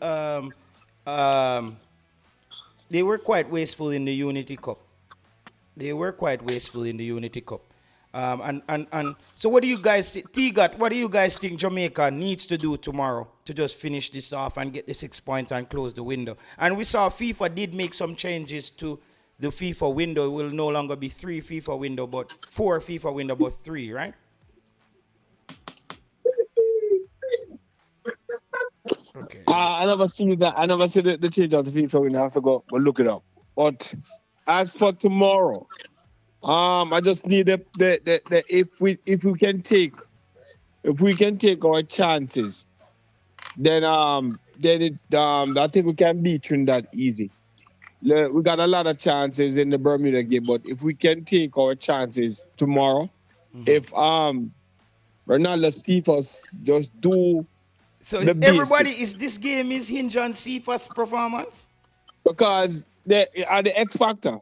They were quite wasteful in the Unity Cup. And so what do you guys T-Gat, what do you guys think Jamaica needs to do tomorrow to just finish this off and get the 6 points and close the window? And we saw FIFA did make some changes to the FIFA window. It will no longer be 3 FIFA window, but 4 FIFA window, but 3, right? Okay. I never see that. I never see the change of the FIFA window. I have to go but look it up. But as for tomorrow, I just need the if we can take our chances, then I think we can beat Trinidad easy. We got a lot of chances in the Bermuda game, but if we can take our chances tomorrow, if Ronaldo Cephas just do so the everybody basics. this game is hinged on Cephas' performance? Because they are the X factor.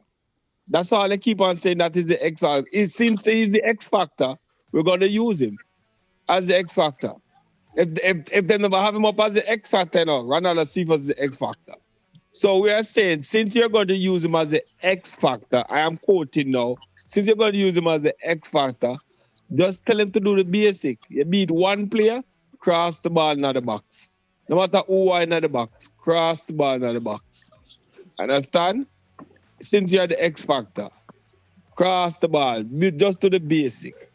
That's all they keep on saying, that is the X factor. Since he's the X factor, we're going to use him as the X factor. If they never have him up as the X factor, no, Ronaldo Cephas is the X factor. So we are saying, since you're going to use him as the X factor, I am quoting now, since you're going to use him as the X factor, just tell him to do the basic. You beat one player, cross the ball in the box. No matter who are in the box, cross the ball in the box. Understand? Since you're the X factor, cross the ball, just do the basic.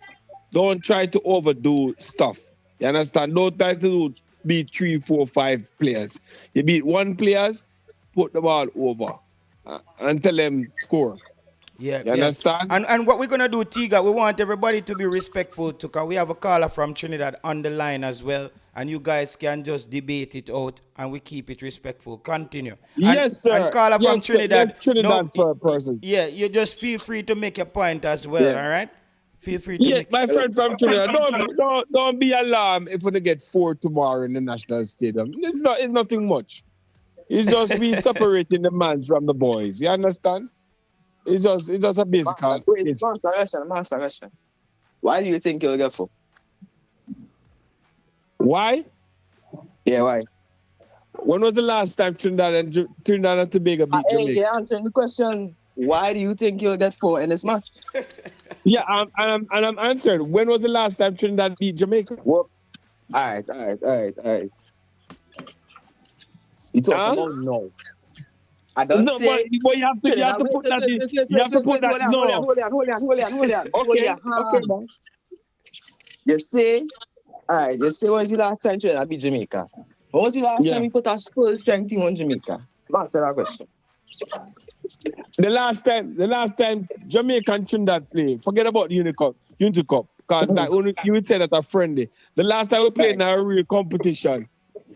Don't try to overdo stuff. You understand? Don't try to beat 3, 4, 5 players. You beat one player, put the ball over and tell them score. Yeah, You understand? And what we're gonna do, Tiga, we want everybody to be respectful too, cause we have a caller from Trinidad on the line as well, and you guys can just debate it out, and we keep it respectful. Continue. Yes, And sir. caller from Yes, sir. Yes, Trinidad, Trinidad person. yeah, you just feel free to make your point as well. Yeah. All right, feel free to Yeah, make. my friend from Trinidad, don't be alarmed if we get 4 tomorrow in the National Stadium. It's nothing much. It's just we separating the mans from the boys. You understand? It's just a basic. Wait, master question. Why do you think you'll get 4? Why? Yeah, why? When was the last time Trinidad and Tobago beat Hey, Jamaica? you're answering the question. Why do you think you'll get 4 in this match? Yeah, I'm answering. When was the last time Trinidad beat Jamaica? Whoops. All right. You talking about no? I don't No, say. but you have to put that in. You have to put that. No. Hold on. Okay, man. You say, all right. You say, when was the last time Trinidad beat Jamaica? When was the last time you put a full strength team on Jamaica? Answer that question. The last time Jamaica and Trinidad played, forget about the Unity Cup, because you would say that are friendly. The last time we played in a real competition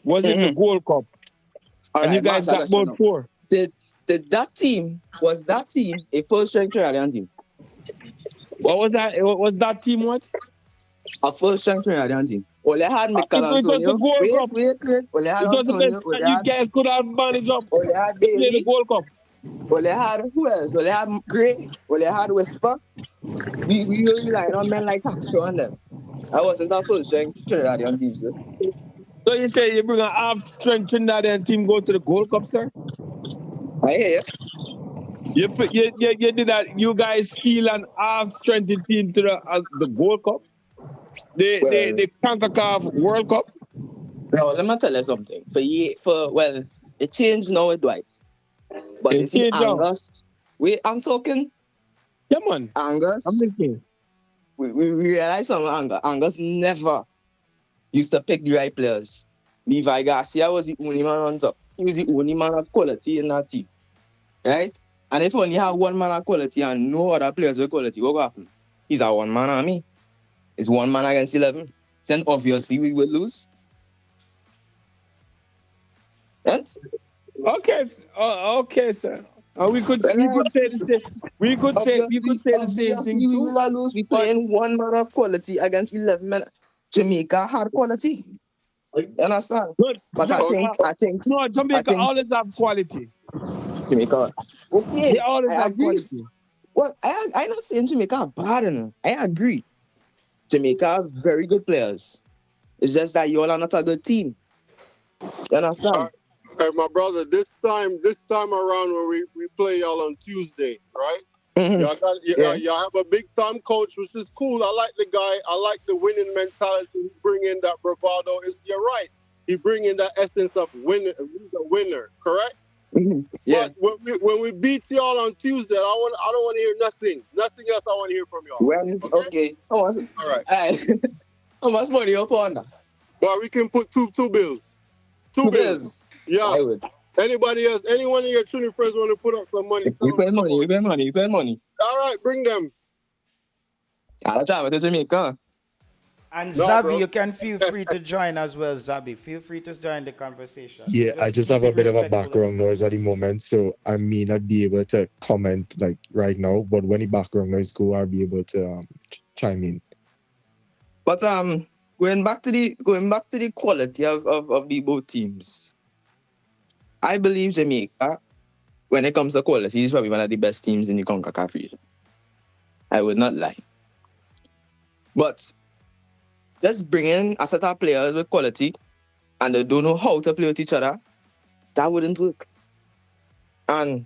was in the Gold Cup. All and right, you guys got about 4. Was that team a full strength Trinidadian team? What was that? Was that team what? A full strength Trinidadian team. Ole had Michail It was the Antonio. Gold Cup. Wait. Ole had It was the Antonio. best you guys could have managed up. Ole had to play the Daly. Gold Cup. Ole had who else? Ole had Gray. Ole had Whisper. We relied on men like Taxo and them. I wasn't a full strength Trinidadian team, sir. So you say you bring a half-strength Trinidadian team go to the Gold Cup, sir? I hear you. You did that. You guys feel an half-strength team to the Gold Cup? The Concacaf World Cup? No, let me tell you something. It changed now with Dwight. But it you see, changed Angus. Wait, I'm talking. Yeah, man. Angus. I'm listening. We realize something, Angus never used to pick the right players. Levi Garcia was the only man on top. He was the only man of quality in that team. Right? And if only have one man of quality and no other players with quality, what will happen? He's a one-man army. It's 1 man against 11. Then obviously we will lose. Right? Okay, sir. We could say the same. We could say the same thing too. We will lose. We playing 1 man of quality against 11 men. Jamaica had quality. You understand? But I think Jamaica always have quality. Jamaica. Okay. They always have quality. Well, I'm not saying Jamaica are bad enough. I agree. Jamaica have very good players. It's just that you all are not a good team. You understand? Hey, my brother, this time around when we play y'all on Tuesday, right? Mm-hmm. Y'all have a big time coach, which is cool. I like the guy. I like the winning mentality. He bring in that bravado. You're right. He bring in that essence of winner. He's a winner, correct? Mm-hmm. Yeah. But when we beat y'all on Tuesday, I don't want to hear nothing. Nothing else I want to hear from y'all. Well, okay. All right. How much money you put on that? But we can put two bills. Two bills. Yeah. I would. Anybody else? Anyone of your Trinity friends want to put up some money? You pay money. All right, bring them. I'll travel to Jamaica. And Zabi, you can feel free to join as well, Zabi. Feel free to join the conversation. Yeah, I just have a bit of a background noise at the moment, so I may not be able to comment like right now, but when the background noise go, I'll be able to chime in. But going back to the quality of the both teams, I believe Jamaica, when it comes to quality, is probably one of the best teams in the Concacaf region. I would not lie. But just bringing a set of players with quality and they don't know how to play with each other, that wouldn't work. And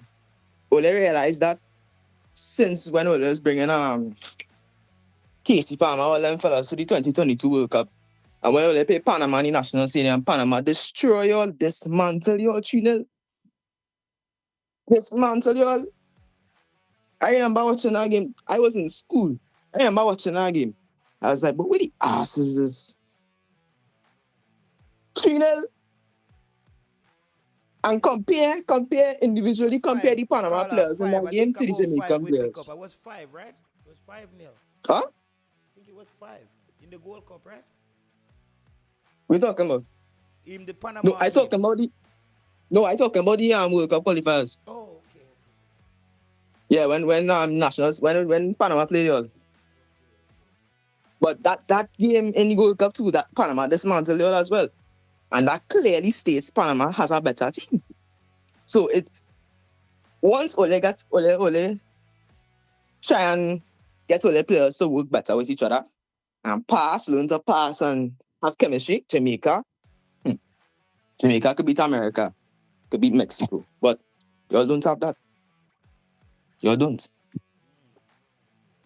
only realized that since when we was bringing Casey Palmer, all them fellas to the 2022 World Cup, and when they play Panama in the National Stadium, Panama destroy y'all, dismantle y'all, 3-0. Dismantle y'all. I remember watching that game. I was in school. I remember watching that game. I was like, but what the ass is this? 3-0. And compare individually, compare the Panama Call out players in 5. that I game think to the about 5 Jamaican with the players. cup. I was 5, right? It was 5-0. Huh? I think it was 5 in the Gold Cup, right? We talking about? In the Panama No, I game. talking about the World Cup qualifiers. Oh, okay. Yeah, when nationals when Panama played all. But that game in the World Cup too, that Panama dismantled all as well. And that clearly states Panama has a better team. So once Ole try and get Ole players to work better with each other and learn to pass and have chemistry, Jamaica could beat America, could beat Mexico. But y'all don't have that. Y'all don't.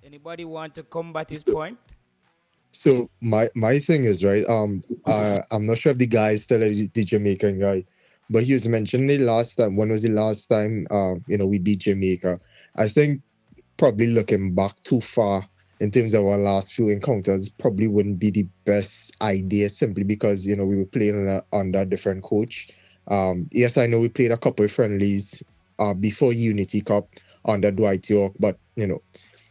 Anybody want to combat his point? So my thing is, right, I'm not sure if the guy is still the Jamaican guy, but he was mentioning the last time. When was the last time we beat Jamaica? I think probably looking back too far in terms of our last few encounters probably wouldn't be the best idea, simply because we were playing under a different coach. Yes, I know we played a couple of friendlies before Unity Cup under Dwight York, but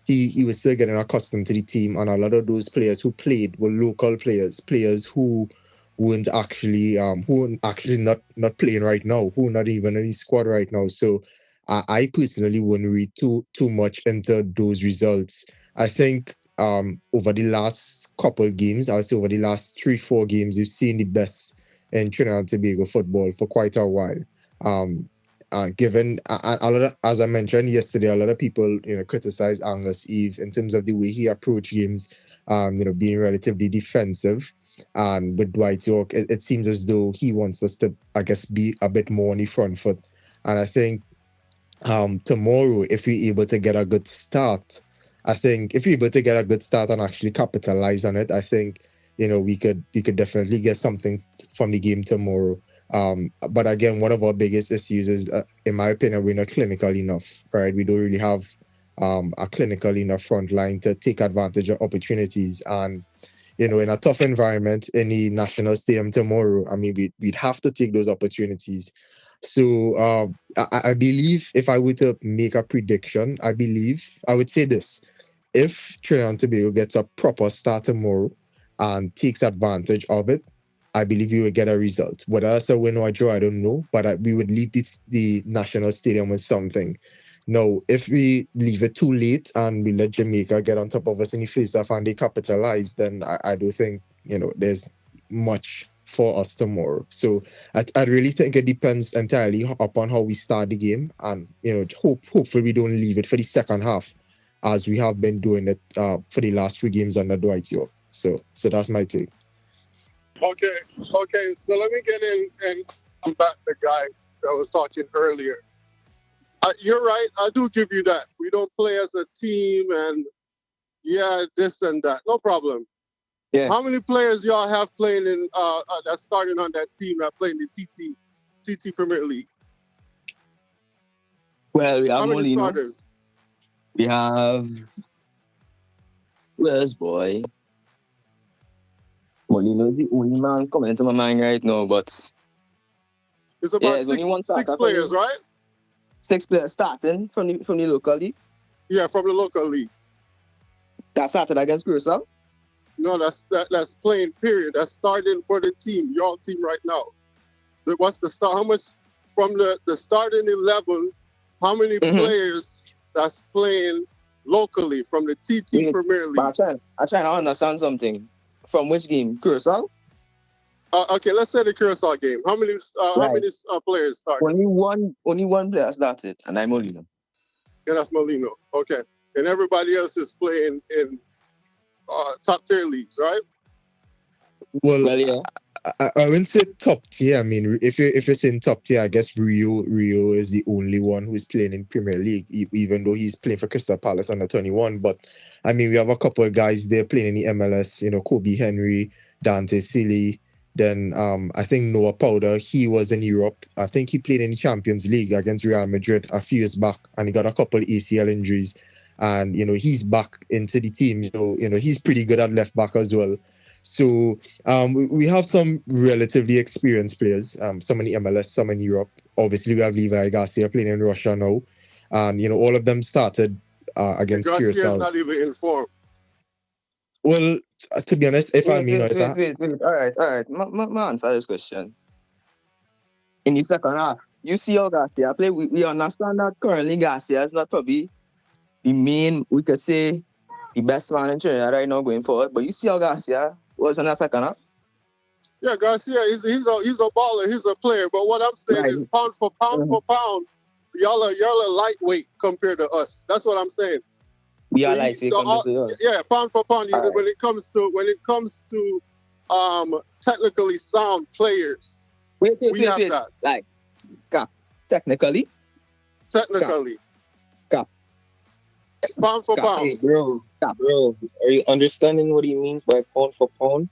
he was still getting accustomed to the team, and a lot of those players who played were local players who weren't actually not playing right now, who not even in the squad right now. So I personally wouldn't read too much into those results. I think over the last couple of games, I would say over the last 3-4 games, we've seen the best in Trinidad and Tobago football for quite a while. Given a lot of, as I mentioned yesterday, a lot of people criticize Angus Eve in terms of the way he approached games, being relatively defensive. And with Dwight York, it seems as though he wants us to, I guess, be a bit more on the front foot. And I think tomorrow, if we're able to get a good start, and actually capitalize on it, I think we could definitely get something from the game tomorrow. But again, one of our biggest issues is, in my opinion, we're not clinical enough, right? We don't really have a clinical enough front line to take advantage of opportunities. And, in a tough environment in the national stadium tomorrow, I mean, we'd have to take those opportunities. So I believe, if I were to make a prediction, I would say this: if Trinidad and Tobago gets a proper start tomorrow and takes advantage of it, I believe we would get a result. Whether that's a win or a draw, I don't know, but we would leave the national stadium with something. Now, if we leave it too late and we let Jamaica get on top of us in the face-off and they capitalize, then I do think there's much for us tomorrow. So I really think it depends entirely upon how we start the game, and hopefully we don't leave it for the second half, as we have been doing it for the last 3 games under Dwight York. So that's my take. Okay. So let me get in and combat the guy that was talking earlier. You're right. I do give you that. We don't play as a team, and this and that. No problem. Yeah. How many players y'all have playing in that's starting on that team that playing the TT Premier League? Well, we have How many Molino. starters? We have where's boy? Molino is the only man coming into my mind right now, but It's about it's only one six starter players, right? 6 players starting from the local league. Yeah, from the local league. That started against Curacao. No, that's playing. Period. That's starting for the team, your team right now. What's the start? How much from the starting 11? How many players that's playing locally from the TT Premier League? But I'm trying to understand something. From which game? Curacao? Okay, let's say the Curacao game. How many players started? Only one player started, and I'm Molino. Yeah, that's Molino. Okay, and everybody else is playing in top tier leagues, right? Well, yeah. I wouldn't say top tier. I mean, if you're saying top tier, I guess Rio is the only one who's playing in Premier League, even though he's playing for Crystal Palace under 21. But I mean, we have a couple of guys there playing in the MLS. Kobe Henry, Dante Sealy. Then I think Noah Powder, he was in Europe. I think he played in the Champions League against Real Madrid a few years back, and he got a couple of ACL injuries. And he's back into the team. So he's pretty good at left back as well. So we have some relatively experienced players, some in the MLS, some in Europe. obviously we have Levi Garcia playing in Russia now, and all of them started against Garcia's Curacao. not even informed. Well, to be honest, if I'm being honest, Wait. All right. My answer this question. In the second half, you see how Garcia play. We understand that currently Garcia is not probably the main, we could say, the best man in Trinidad right now going forward. But you see how Garcia was in the second half. Yeah, Garcia, he's a baller, he's a player. But what I'm saying Right. is pound for pound, y'all are lightweight compared to us. That's what I'm saying. We are lightweight compared to us. Yeah, pound for pound. All right. When it comes to technically sound players, Wait. that. Like, technically. Pound for pound. Hey, bro, are you understanding what he means by pound for pound?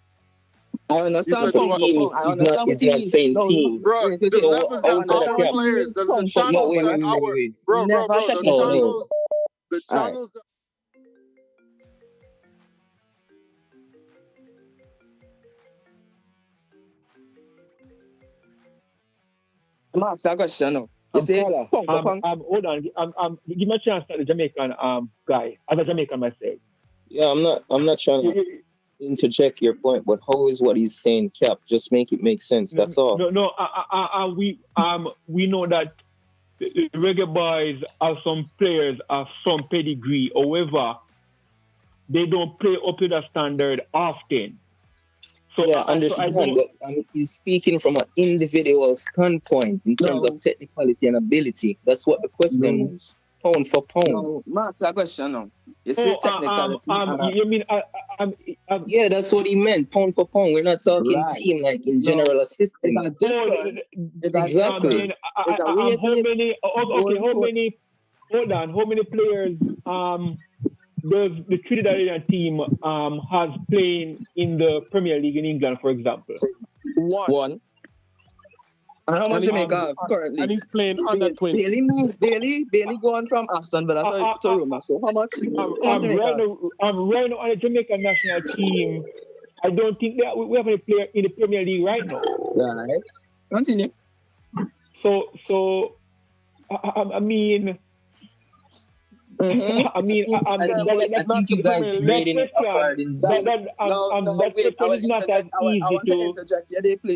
I understand He's pound for pound. I understand what he means. saying team. Bro, the levels that our players and the channels that our bro, the channels that I'm asking a question now. You say Carla, pound for pound. hold on. Give me a chance to the Jamaican guy. As a Jamaican myself. Yeah, I'm not trying to interject your point, but how is what he's saying, Cap? Just make it make sense. That's all. We know that the Reggae Boyz have some players of some pedigree. However, they don't play up to the standard often. So yeah, understand. But he's speaking from an individual standpoint in terms of technicality and ability. That's what the question is. Pound for pound. No, Max, a question now. You say technicality. You mean yeah, that's what he meant. Pound for pound. We're not talking team like in general assistance. It's a difference. Exactly. How many players does the Trinidadian team has playing in the Premier League in England, for example? One. And how much Jamaica have currently? And he's playing under 20. Bailey going from Aston Villa to Roma. So how much? I'm right now on the Jamaican national team. I don't think that we have any player in the Premier League right now. Right. Continue. So I mean. I think you guys grading it according to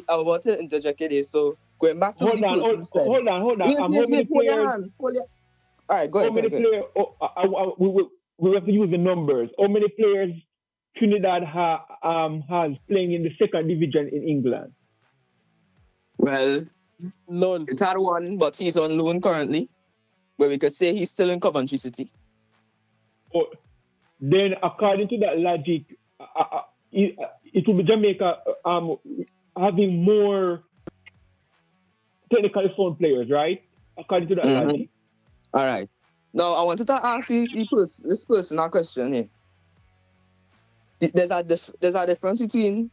I want to interject it. So going back to hold on. All right, go ahead. We have to use the numbers. How many players Trinidad has playing in the second division in England? Well, none. It had one, but he's on loan currently. Where we could say he's still in Coventry City. Then, according to that logic, it will be Jamaica having more technically sound players, right? According to that logic. All right. Now, I wanted to ask you this personal question here. There's a difference between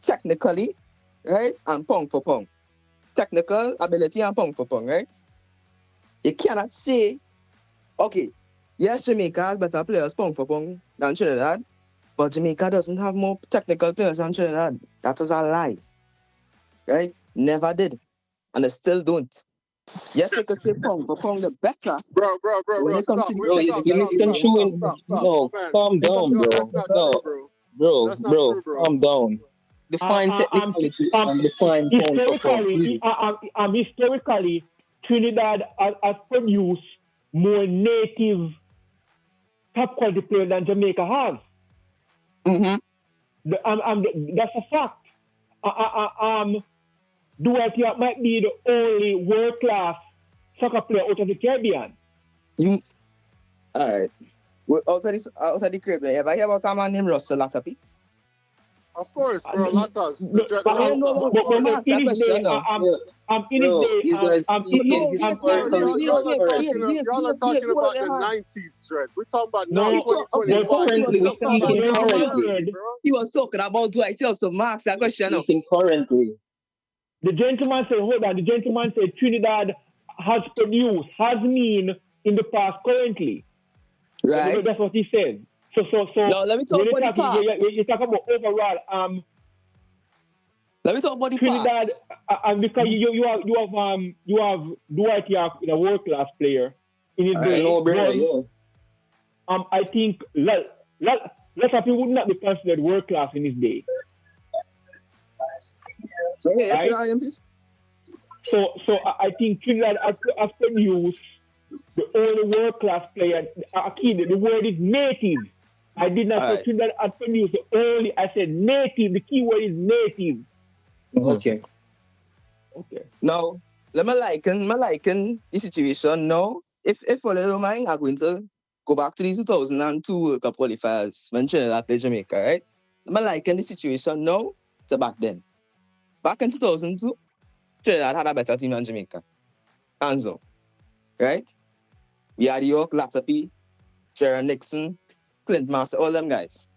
technically, right, and pound for pound. Technical ability and pound for pound, right? You cannot say, okay, yes, Jamaica has better players pound for pound than Trinidad, but Jamaica doesn't have more technical players than Trinidad. That is a lie. Right? Never did. And they still don't. Yes, you could say pound for pound the better. Bro, calm down, bro. Bro, calm down. Define technicality and define pound for pound. Historically, Trinidad has produced more native top quality players than Jamaica has. That's a fact. Dwight York might be the only world-class soccer player out of the Caribbean. All right. Out of the Caribbean, have I heard about a man named Russell Latapi? Of course, bro. Latas. Y'all are talking about the 90s, Dread. We're talking about now 2025. He was talking about Dwight York, so Max, I question now. Currently. The gentleman said, hold on, Trinidad has produced, has mean in the past currently. Right. That's what he said. So now let me talk about the past. You talk about overall Let me talk about the Trinidad, parts. and because you have Dwight York, a world class player in his day. No brainer, yeah. I think lot of people would not be considered world class in his day. So yeah, Right? So I think Trinidad has produced the only world class player. The word is native. I did not say Trinidad has produced the only. I said native. The key word is native. Okay. Now, let me liken the situation now. If for a little mind, I'm going to go back to the 2002 World Cup Qualifiers when Trinidad played Jamaica, right? Let me liken the situation now to back then. Back in 2002, Trinidad had a better team than Jamaica. Hands up. Right? We had York, Latapi, Jaron Nixon, Clint Master, all them guys.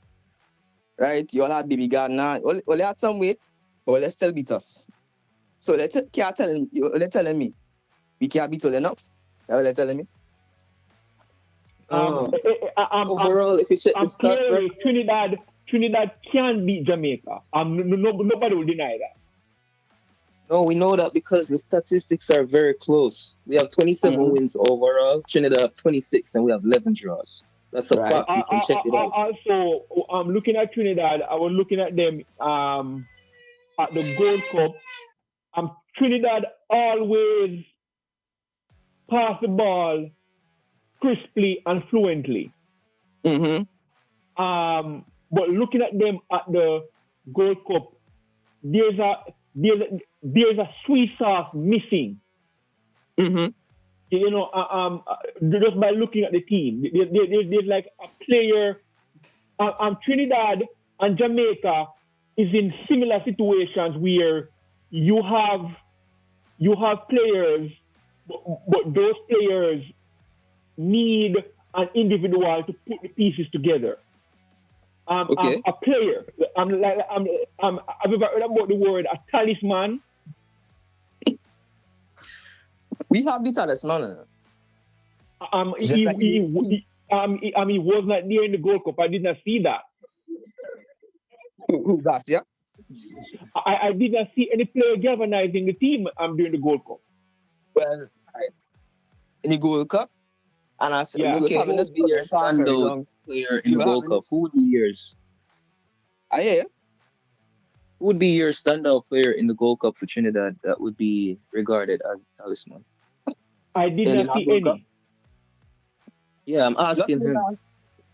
Right? You all had Baby Gardner. All had some weight, but they still beat us. So you're telling me we can't beat all enough? That's what they're telling me. Overall, if it's clearly Trinidad can beat Jamaica. Nobody will deny that. No, we know that because the statistics are very close. We have 27 wins overall. Trinidad have 26, and we have 11 draws. That's a fact. You can check it out. Also, I'm looking at Trinidad. I was looking at them at the Gold Cup. Trinidad always pass the ball crisply and fluently. But looking at them at the Gold Cup, there's a sweet sauce missing. You know, just by looking at the team, there's like a player. Trinidad and Jamaica is in similar situations where you have players, but those players need an individual to put the pieces together. A player. Have you ever heard about the word a talisman? We have the talisman. He was not there in the Gold Cup. I did not see that. Who that's yeah? I did not see any player galvanizing the team during the Gold Cup. Well, in the Gold Cup, and I said, who would be your standout player in the Gold Cup? Who would be yours? Who would be your standout player in the Gold Cup for Trinidad that would be regarded as a talisman? I did not see any. Yeah, I'm asking him.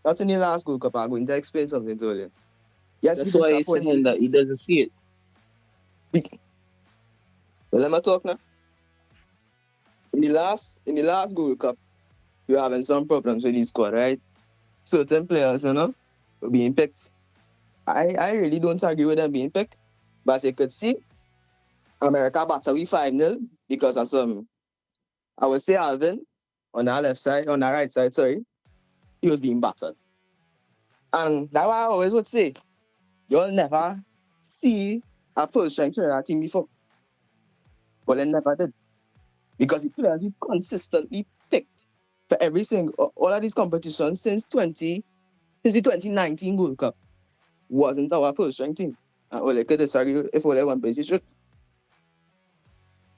Not in the last Gold Cup. I'm going to explain something to you. Yes, that's why he's saying that he doesn't see it. Well, let me talk now. In the last Gold Cup, you're having some problems with the squad, right? Certain players, were being picked. I really don't agree with them being picked. But as you could see, America battered we 5-0 because of some, I would say Alvin, on our right side, sorry, he was being battered. And that's why I always would say, you'll never see a full strength Trinidad team before. But they never did. Because the players we consistently picked for every single, all of these competitions since the 2019 World Cup wasn't our full strength team. And Ole could disagree if Ole one place, you should.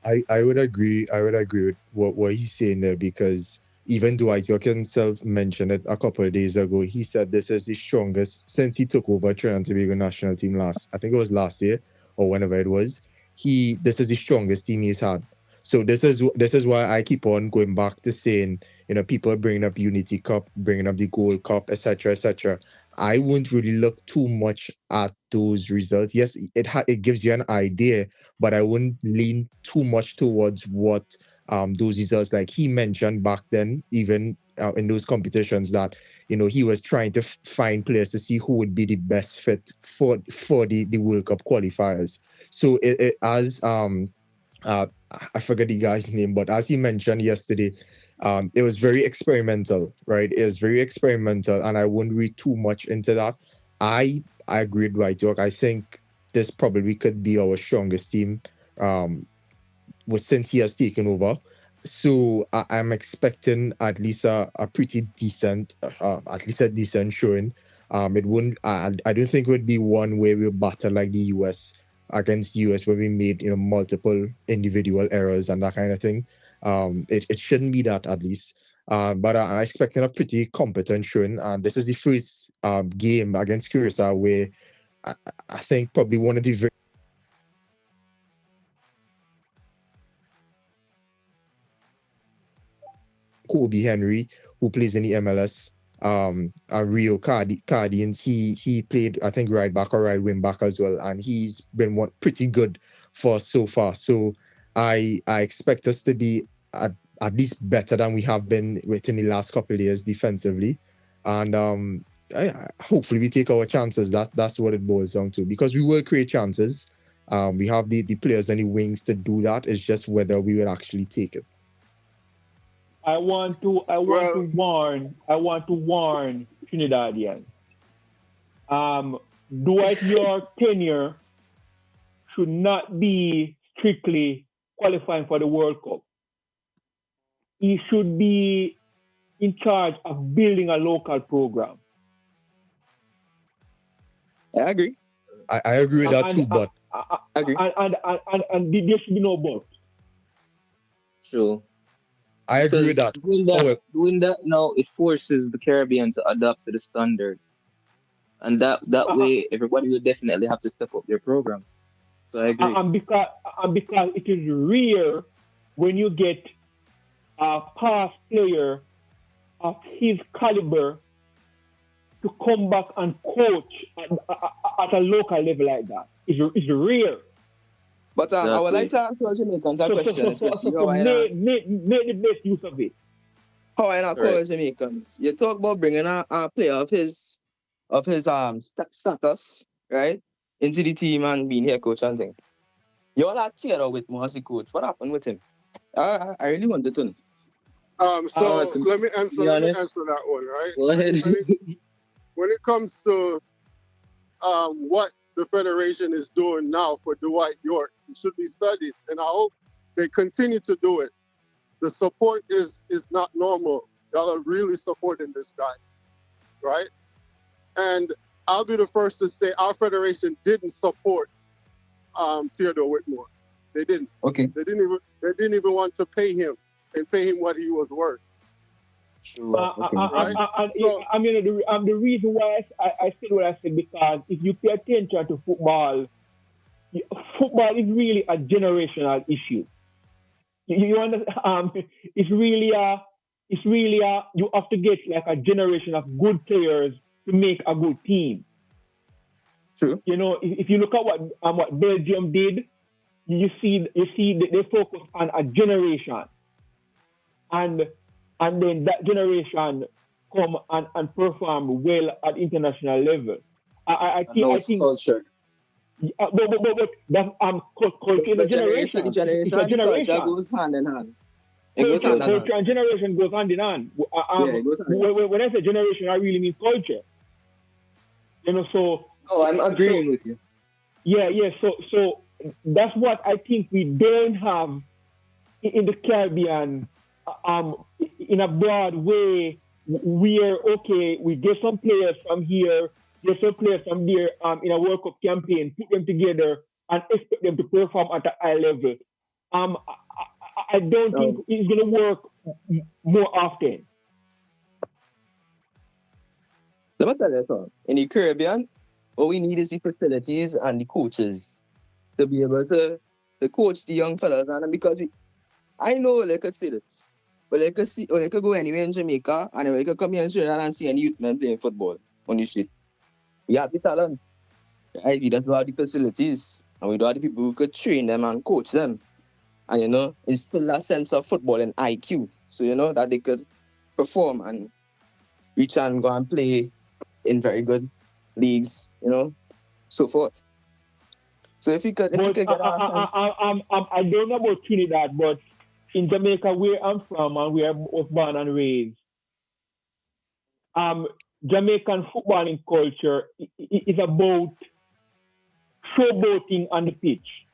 I would agree with what he's saying there, because even Dwight York himself mentioned it a couple of days ago. He said this is the strongest since he took over Trinidad and Tobago national team last year or whenever it was. This is the strongest team he's had. So this is why I keep on going back to saying, people are bringing up Unity Cup, bringing up the Gold Cup, etc., etc. I wouldn't really look too much at those results. Yes, it gives you an idea, but I wouldn't lean too much towards what those results, like he mentioned back then, even in those competitions, that he was trying to find players to see who would be the best fit for the World Cup qualifiers. So I forget the guy's name, but as he mentioned yesterday, it was very experimental, right? It was very experimental, and I wouldn't read too much into that. I agree with Dwight York. I think this probably could be our strongest team since he has taken over. So I'm expecting at least a pretty decent, showing. It wouldn't. I don't think it would be one where we battle like the US against US where we made multiple individual errors and that kind of thing. It shouldn't be that, at least. But I'm expecting a pretty competent showing, and this is the first game against Curacao where I think probably one of the very Kobe Henry, who plays in the MLS, and Rio Cardians, he played, I think, right back or right wing back as well, and he's been pretty good for us so far. So I expect us to be at least better than we have been within the last couple of years defensively, and hopefully we take our chances. That's what it boils down to, because we will create chances. We have the players and the wings to do that. It's just whether we will actually take it. I want to warn Trinidadian. Dwight York tenure should not be strictly qualifying for the World Cup. He should be in charge of building a local program. I agree. I agree with that too, but I agree. And there should be no but. True. I agree with that. Doing that now, it forces the Caribbean to adapt to the standard, and that way everybody will definitely have to step up their program. So I agree. And because it is rare when you get a past player of his caliber to come back and coach at a local level like that. It's rare. But I would like to ask our Jamaicans a question, especially how make the best use of it. How I not call Jamaicans. You talk about bringing a player of his status, right, into the team and being head coach and thing. You all are tear out with him as the coach. What happened with him? I really wanted to know. Let me answer that one, right? Go ahead. When it comes to what the Federation is doing now for Dwight York, it should be studied, and I hope they continue to do it. The support is not normal. Y'all are really supporting this guy, right? And I'll be the first to say our Federation didn't support Theodore Whitmore. They didn't. Okay. They didn't even want to pay him and pay him what he was worth. The reason why I said what I said, because if you pay attention to football is really a generational issue. You understand? It's really you have to get like a generation of good players to make a good team. True. You know, if you look at what Belgium did, you see they focus on a generation, and then that generation come and perform well at international level. I think culture. But that culture is a generation. It's a generation. Culture goes hand in hand. Culture and generation goes hand in hand. It goes hand in hand. When I say generation, I really mean culture. You know, so. No, I'm agreeing with you. Yeah. So that's what I think we don't have in the Caribbean. In a broad way, where we get some players from here, get some players from there in a World Cup campaign, put them together and expect them to perform at a high level. I don't think it's going to work more often. Let me tell you something. In the Caribbean, what we need is the facilities and the coaches to be able to coach the young fellas. And because I know, like I said it, but like I could go anywhere in Jamaica and I could come here in Trinidad and see any youth men playing football on the street. We have the talent. Right? We don't have the facilities and we don't have the people who could train them and coach them. And, you know, it's still a sense of football and IQ. So, you know, that they could perform and reach and go and play in very good leagues, you know, so forth. So if you could get our sense. I don't know about Trinidad, but in Jamaica, where I'm from and where I was born and raised, Jamaican footballing culture is about showboating on the pitch.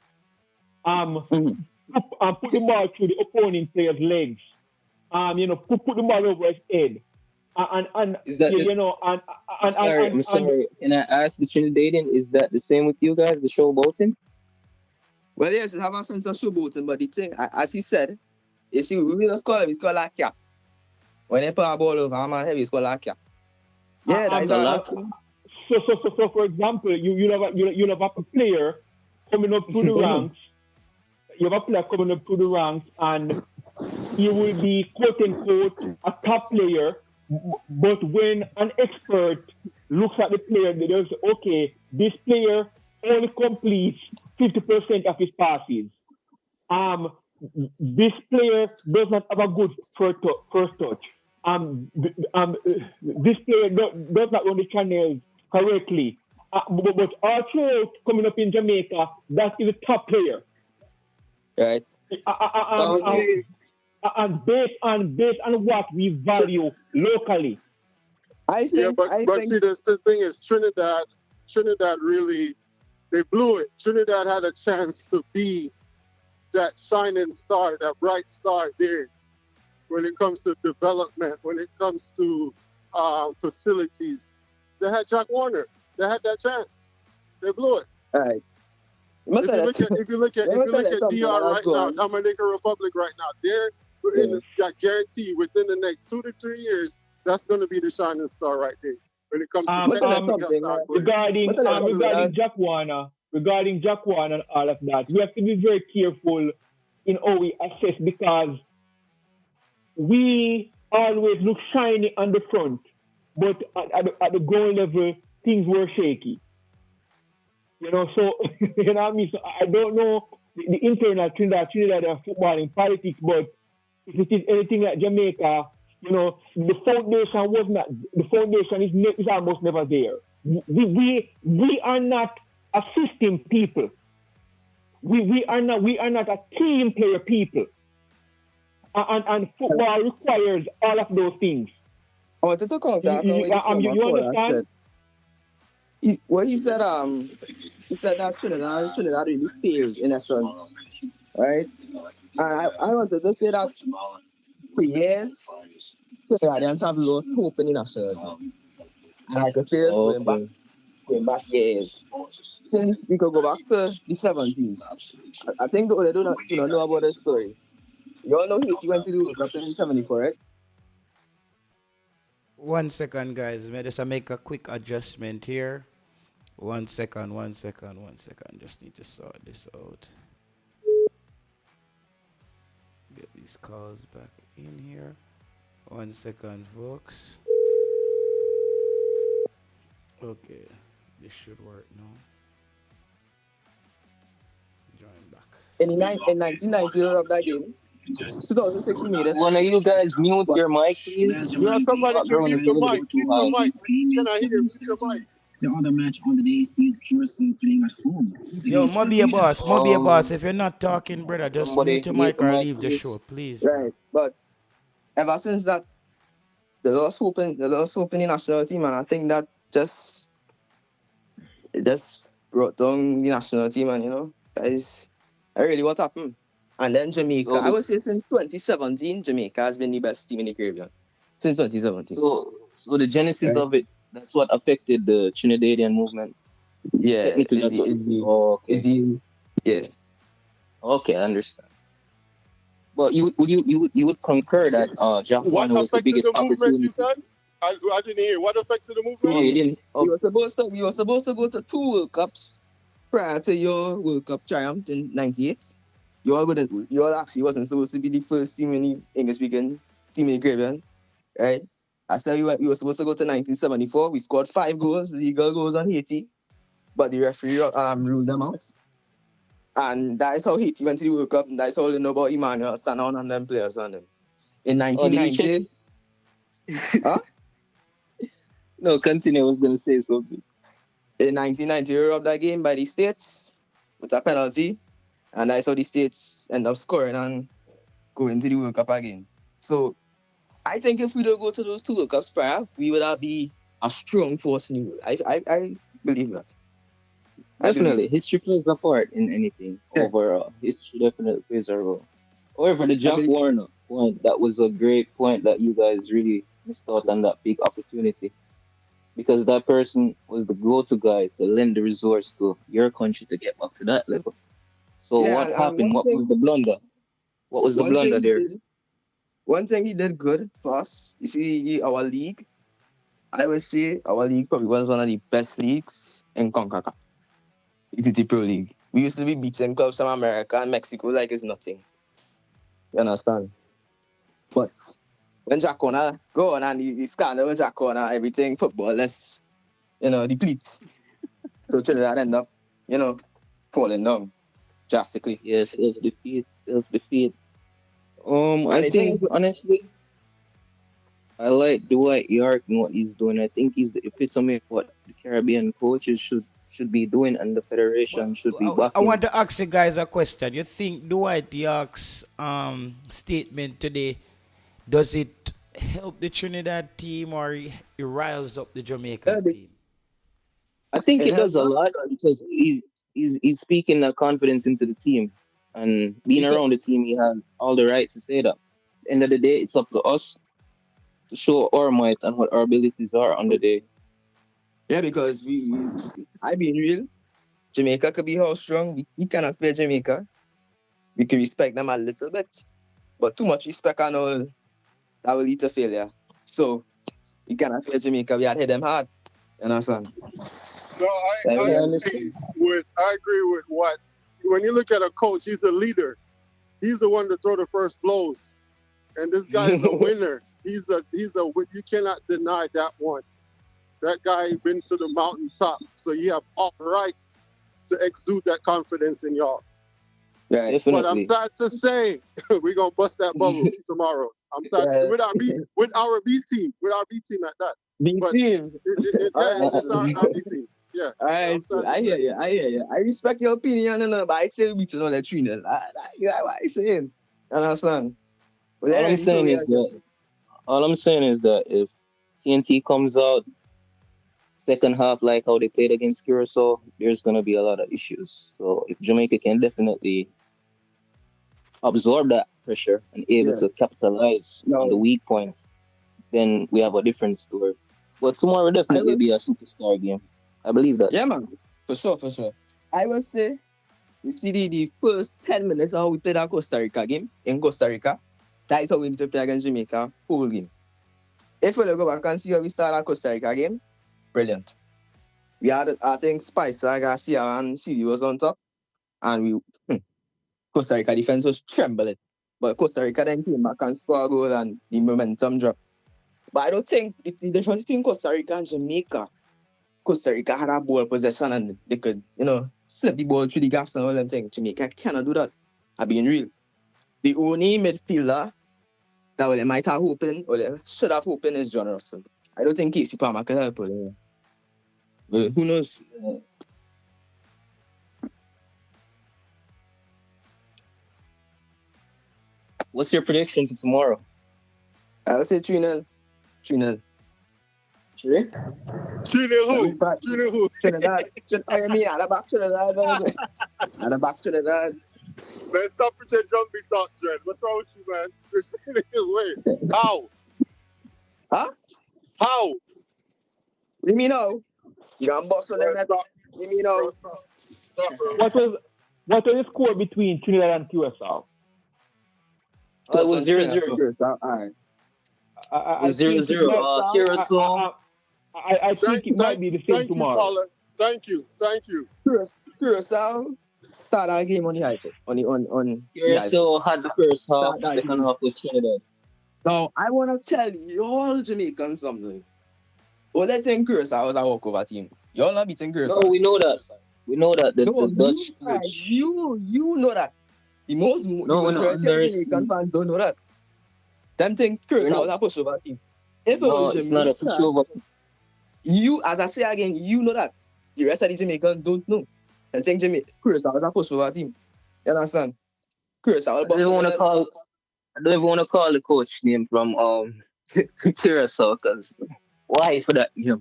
Put the ball through the opponent player's legs. You know, put the ball over his head. I'm sorry. Can I ask the Trinidadian, is that the same with you guys, the showboating? Well, yes, it have a sense of showboating, but the thing, as he said, you see, we don't score him, we score like cap. When they put a ball over a man heavy, we score like cap. Yeah, that is a... So for example, you'll have a player coming up through the ranks. You have a player coming up through the ranks, and he will be quote unquote a top player. But when an expert looks at the player, they will say, okay, this player only completes 50% of his passes. This player does not have a good first touch. This player does not run the channels correctly. But also coming up in Jamaica, that is a top player. Right. And based on what we value locally. But see, the thing is, Trinidad really, they blew it. Trinidad had a chance to be that shining star, that bright star there when it comes to development, when it comes to facilities. They had Jack Warner. They had that chance. They blew it. All right. If you look at DR right now, Dominican Republic right now, they're guarantee within the next 2 to 3 years, that's going to be the shining star right there. When it comes to regarding Jack Warner and all of that, we have to be very careful in how we assess, because we always look shiny on the front, but at the goal level, things were shaky. You know, so you know what I mean. So I don't know the internal Trinidadian footballing politics, but if it is anything like Jamaica, you know, the foundation is almost never there. We are not a system people. We are not a team player people. And football requires all of those things. I wanted to contact you understand? He said that Trinidad really failed in essence, right? And I wanted to say that for years, Trinidadians have lost hope in the national team. And I can say this going back years. Since we could go back to the 70s, I think they do not know about this story. You all know Haiti went to the World Cup in 74, right? 1 second, guys. May I just make a quick adjustment here. 1 second. Just need to sort this out. Get these calls back in here. 1 second, folks. Okay, this should work now. Join back. In 1990, you of that game. 2006 we made it. One of you guys mute your mic, please. Yeah, somebody can mute your mic. Can I hear mute your mic? The other match on the day sees Curacao playing at home. Yo, Moby a boss. If you're not talking, brother, just mute your mic or leave the show, please. Right, but ever since that, the lost hope in the national team, and I think that just brought down the national team, and you know, that is really what happened. And then Jamaica, I would say since 2017, Jamaica has been the best team in the Caribbean. Since 2017. So the genesis of it, that's what affected the Trinidadian movement. Yeah, yeah. Okay, I understand. Well, you would concur that Jack Warner was the biggest opportunity. You said? I didn't hear. What affected the movement? No, you didn't. We were supposed to go to 2 World Cups prior to your World Cup triumph in '98. You all actually wasn't supposed to be the first team in the English-speaking team in the Caribbean, right? I said we were supposed to go to 1974. We scored 5 goals, legal goals on Haiti, but the referee ruled them out. And that is how Haiti went to the World Cup, and that is all they know about Emmanuel Sanon and them players on them. In 1990... Huh? No, continue. I was going to say something. In 1990, we robbed that game by the States with a penalty. And that's how the States end up scoring and going to the World Cup again. So I think if we don't go to those 2 World Cups prior, we would be a strong force in the world. I believe that. Definitely. History plays a part in anything. Yeah. Overall, history definitely plays a role. However, the Jack Warner point, that was a great point that you guys really missed out on that big opportunity. Because that person was the go-to guy to lend the resource to your country to get back to that level. So Yeah, what and happened? What was the blunder? What was the one thing blunder he there? did, one thing he did good for us, you see, our league, I would say our league probably was one of the best leagues in Concacaf. ETT Pro League. We used to be beating clubs from America and Mexico like it's nothing. You understand? But when Jacona go on and he scandal with Jacona, everything football less, deplete. So Trinidad end up, falling down drastically. Yes, self-defeat. And I the thing think is, honestly, I like Dwight York and what he's doing. I think he's the epitome of what the Caribbean coaches should be doing, and the federation should be I backing. want to ask you guys a question. You think Dwight York's statement today, does it help the Trinidad team or it riles up the Jamaican team? I think it it does helps a us lot because he's speaking that confidence into the team, and being because around the team, he has all the right to say that. At the end of the day, it's up to us to show our might and what our abilities are on the day. yeah, because I being real, Jamaica could be how strong. We cannot play Jamaica. We can respect them a little bit, but too much respect and all that will lead to failure. So we cannot play Jamaica. We had hit them hard. You understand? No, I I understand. agree with what. When you look at a coach, he's a leader. He's the one to throw the first blows, and this guy is a winner. He's a. You cannot deny that one. That guy been to the mountaintop, so you have all right to exude that confidence in y'all. Right. But I'm Definitely. sad to say we're gonna bust that bubble tomorrow. I'm sad Yeah. with our B team at that. B But team. All it's our B team. Yeah. All right, I'm sad to I hear say. you. I respect your opinion, but I say we beat another 3-0. You know what I'm saying? You understand? But All I'm anyway, saying is that if TNT comes out second half like how they played against Curacao, there's gonna be a lot of issues. So if Jamaica can definitely absorb that pressure and able yeah. to capitalize on the No, weak points, then we have a different story. But tomorrow will I definitely will. be a superstar game. I believe that. Yeah, man. For sure. I will say, you see the first 10 minutes of how we played our Costa Rica game in Costa Rica, that is how we need to play against Jamaica whole game. If we go back and see how we started our Costa Rica game, brilliant. We had, I think, Spicer, Garcia, and CD was on top, and Costa Rica defense was trembling. But Costa Rica then came back and scored a goal and the momentum dropped. But I don't think the difference between Costa Rica and Jamaica, Costa Rica had a ball possession and they could, slip the ball through the gaps and all them things. Jamaica cannot do that. I'm being real. The only midfielder that they might have opened or they should have opened is John Russell. I don't think Casey Palmer can help with it. But who knows? What's your prediction for tomorrow? I would say 3-0. 3-0. 3-0 who? 3-0 who? Trinidad. I mean, at the back Trinidad. At the back Trinidad. Man, stop with your jumpy talk, Dred. What's wrong with you, man? Wait. How? Huh? How? What do you mean how? You got boss on them. Stop. What do you mean how? Stop, bro. What was the score between Trinidad and Curacao? It was 0-0. All right. I It was 0-0. Curacao. I think it might be the same tomorrow. Paula. Thank you. Curacao start our game on the high foot. On Curacao had the first half, Start that second game. half was Trinidad. Now, I want to tell you all Jamaicans something. Well, let's say Curacao was a walkover team. Y'all not beating Curacao. No, we know that. We know that. The Dutch coach. You know that. The majority of Jamaican fans don't know that. Them think Curacao was a pushover team. If it was it's Jamaica, not a pushover. you, as I say again, you know that. The rest of the Jamaicans don't know. I think Curacao was a pushover team. You understand? Curacao. I don't even want to call the coach name from Curacao because why for that game?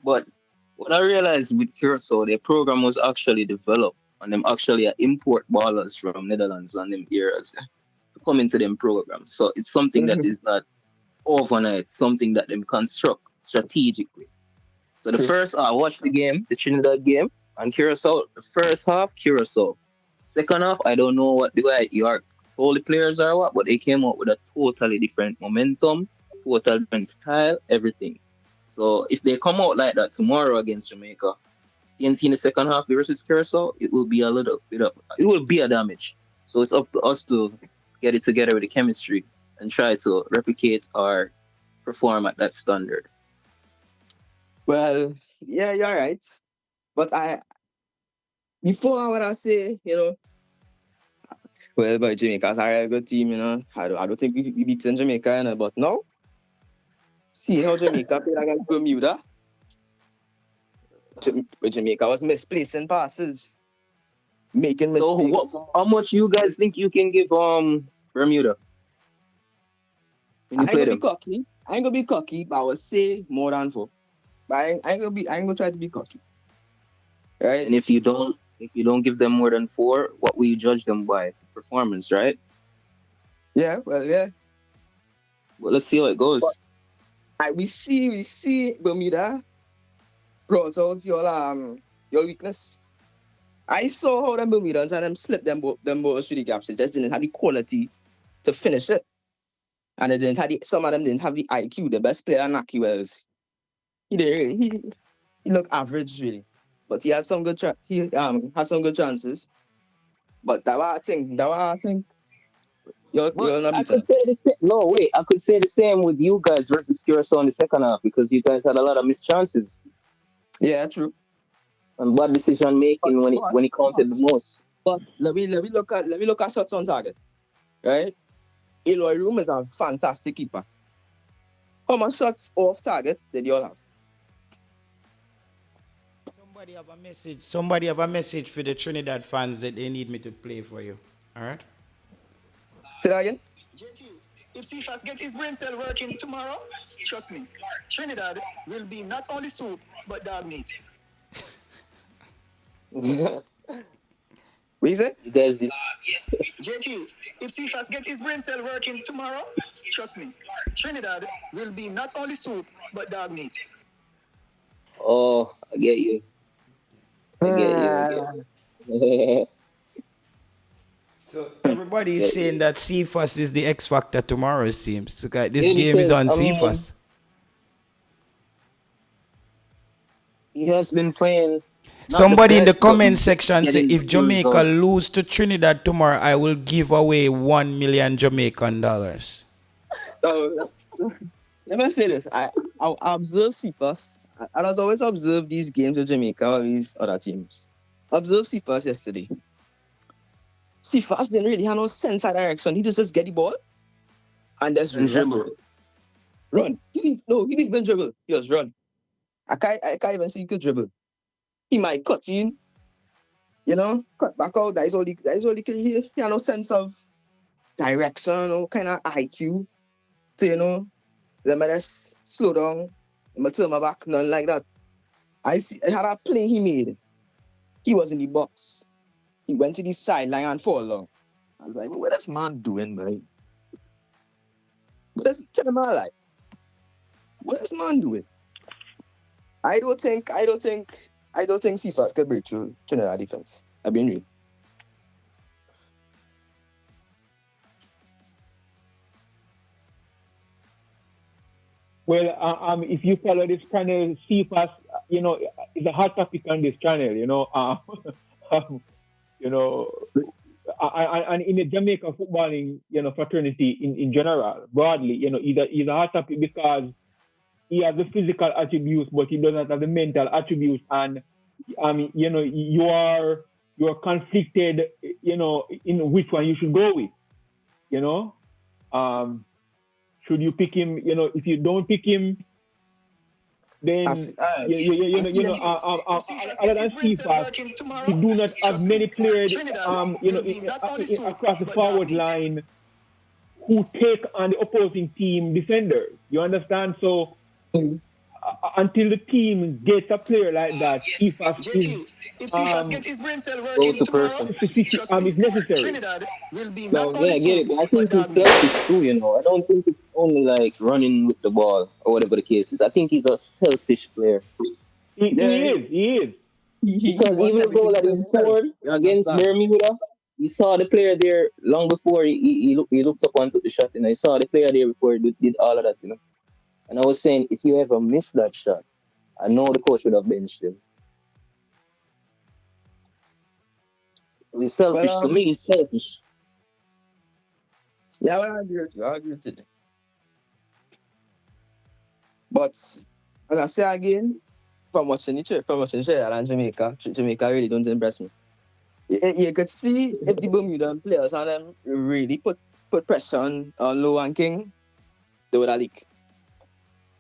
But what I realized with Curacao, their program was actually developed and them actually import ballers from Netherlands and them areas to come into them programs. So it's something that is not overnight, something that them construct strategically. So the first I watched the game, the Trinidad game, and Curacao, the first half, Curacao Second half, I don't know what Dwight York told the players or what, but they came out with a totally different momentum, totally different style, everything. So if they come out like that tomorrow against Jamaica, TNT in the second half versus Curacao, it will be a damage. So it's up to us to get it together with the chemistry and try to replicate or perform at that standard. Well, yeah, you're right. But before I would say, well, but Jamaica's are a good team, I don't think we beaten Jamaica, but now, see how Jamaica played against Bermuda. Jamaica was misplacing passes, making mistakes. So how much you guys think you can give Bermuda? I ain't gonna be cocky, but I would say more than 4. But I ain't gonna try to be cocky. Right? And if you don't give them more than 4, what will you judge them by? Performance, right? Yeah, well, yeah. Well, let's see how it goes. But we see Bermuda brought out your weakness. I saw how the Bermudans and them slipped them balls through the gaps. They just didn't have the quality to finish it. And some of them didn't have the IQ. The best player, Naki Wells, he looked average really, but he had some good chances. But that was I think. I could say the same with you guys versus Curacao in the second half because you guys had a lot of missed chances. Yeah, true. And bad decision making when it counted the most. But let me look at shots on target, right? Eloy Room is a fantastic keeper. How much shots off target did you all have? Somebody have a message for the Trinidad fans that they need me to play for you. All right? Say that again? JQ, if Cephas get his brain cell working tomorrow, trust me, Trinidad will be not only soup, but dog meat. What is it? Yes. JQ, if Cephas get his brain cell working tomorrow, trust me, Trinidad will be not only soup, but dog meat. Oh, I get you. So everybody is saying that Cephas is the X factor tomorrow, it seems. So this game is on Cephas. He has been playing. Somebody in the comment section say if Jamaica lose to Trinidad tomorrow, I will give away $1 million Jamaican dollars. Let me say this. I observe Cephas. I was always observe these games with Jamaica or these other teams. Observe Cephas yesterday. Cephas didn't really have no sense of direction. He just get the ball and just run. He didn't even dribble. He just run. I can't even see he could dribble. He might cut in, cut back out. That is all he had no sense of direction or kind of IQ to, let me just slow down. Let me turn my back, nothing like that. I had a play he made. He was in the box. He went to the sideline and fall long. I was like, what this man doing, man? Tell him like, what this man doing? I don't think Cephas could break through Trinidad defense. I've been real. Well, if you follow this channel, Cephas, it's a hot topic on this channel, and in the Jamaica footballing, fraternity in general, broadly, he's a hot topic because he has the physical attributes, but he doesn't have the mental attributes, and you are conflicted, in which one you should go with, should you pick him? If you don't pick him, then other than Cephas, we do not have many players, across the forward line who take on the opposing team defenders. You understand? So until the team gets a player like that, Cephas is get his brain cell working tomorrow, is necessary. Trinidad will be not only I get it. I think he's selfish too, I don't think it's only like running with the ball or whatever the case is. I think he's a selfish player. He is. Because even though that he scored against Bermuda, he saw the player there long before he looked up and took the shot. He saw the player there before he did all of that. And I was saying, if you ever miss that shot, I know the coach would have benched him. So he's selfish. To me, he's selfish. Yeah, well, I agree with you. But as I say again, from watching Trinidad and Jamaica really don't impress me. You could see if the Bermudan players on them really put pressure on Low and King, they would have leaked.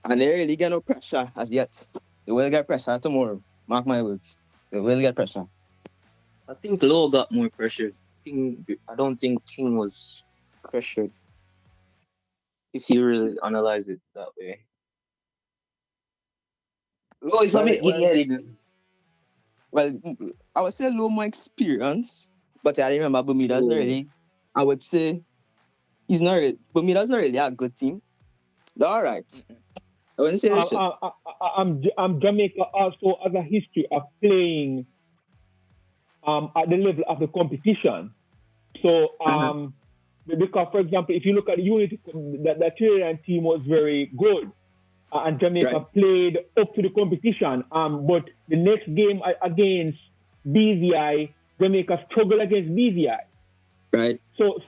And they really get no pressure as yet. They will get pressure tomorrow. Mark my words. They will get pressure. I think Low got more pressure. I don't think King was pressured. If you really analyze it that way. Low is a bit giddy-headed. Well, I would say Low more experience, but I remember Bermuda's not really. I would say Bermuda's not really a good team. They're all right. I wouldn't say this. I'm Jamaica also has a history of playing at the level of the competition. So because, for example, if you look at the unit, the Trinidadian team was very good. And Jamaica played up to the competition. But the next game against BVI, Jamaica struggled against BVI. Right. So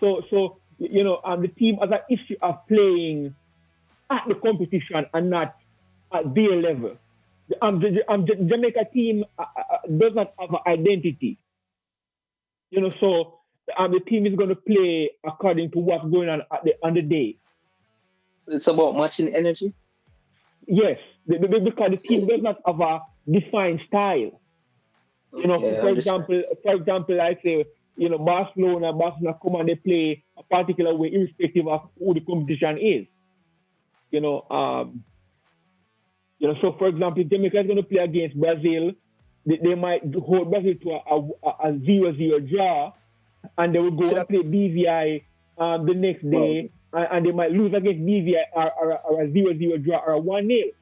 the team has a history of playing at the competition and not at their level. The Jamaica team does not have an identity. So the team is going to play according to what's going on on the day. So it's about matching energy? Yes, because the team does not have a defined style. For example, I say, Barcelona come and they play a particular way irrespective of who the competition is. So for example, Jamaica is going to play against Brazil. They might hold Brazil to a 0-0 draw, and they will go and play BVI the next day, and they might lose against BVI or a 0-0 draw or a 1-0.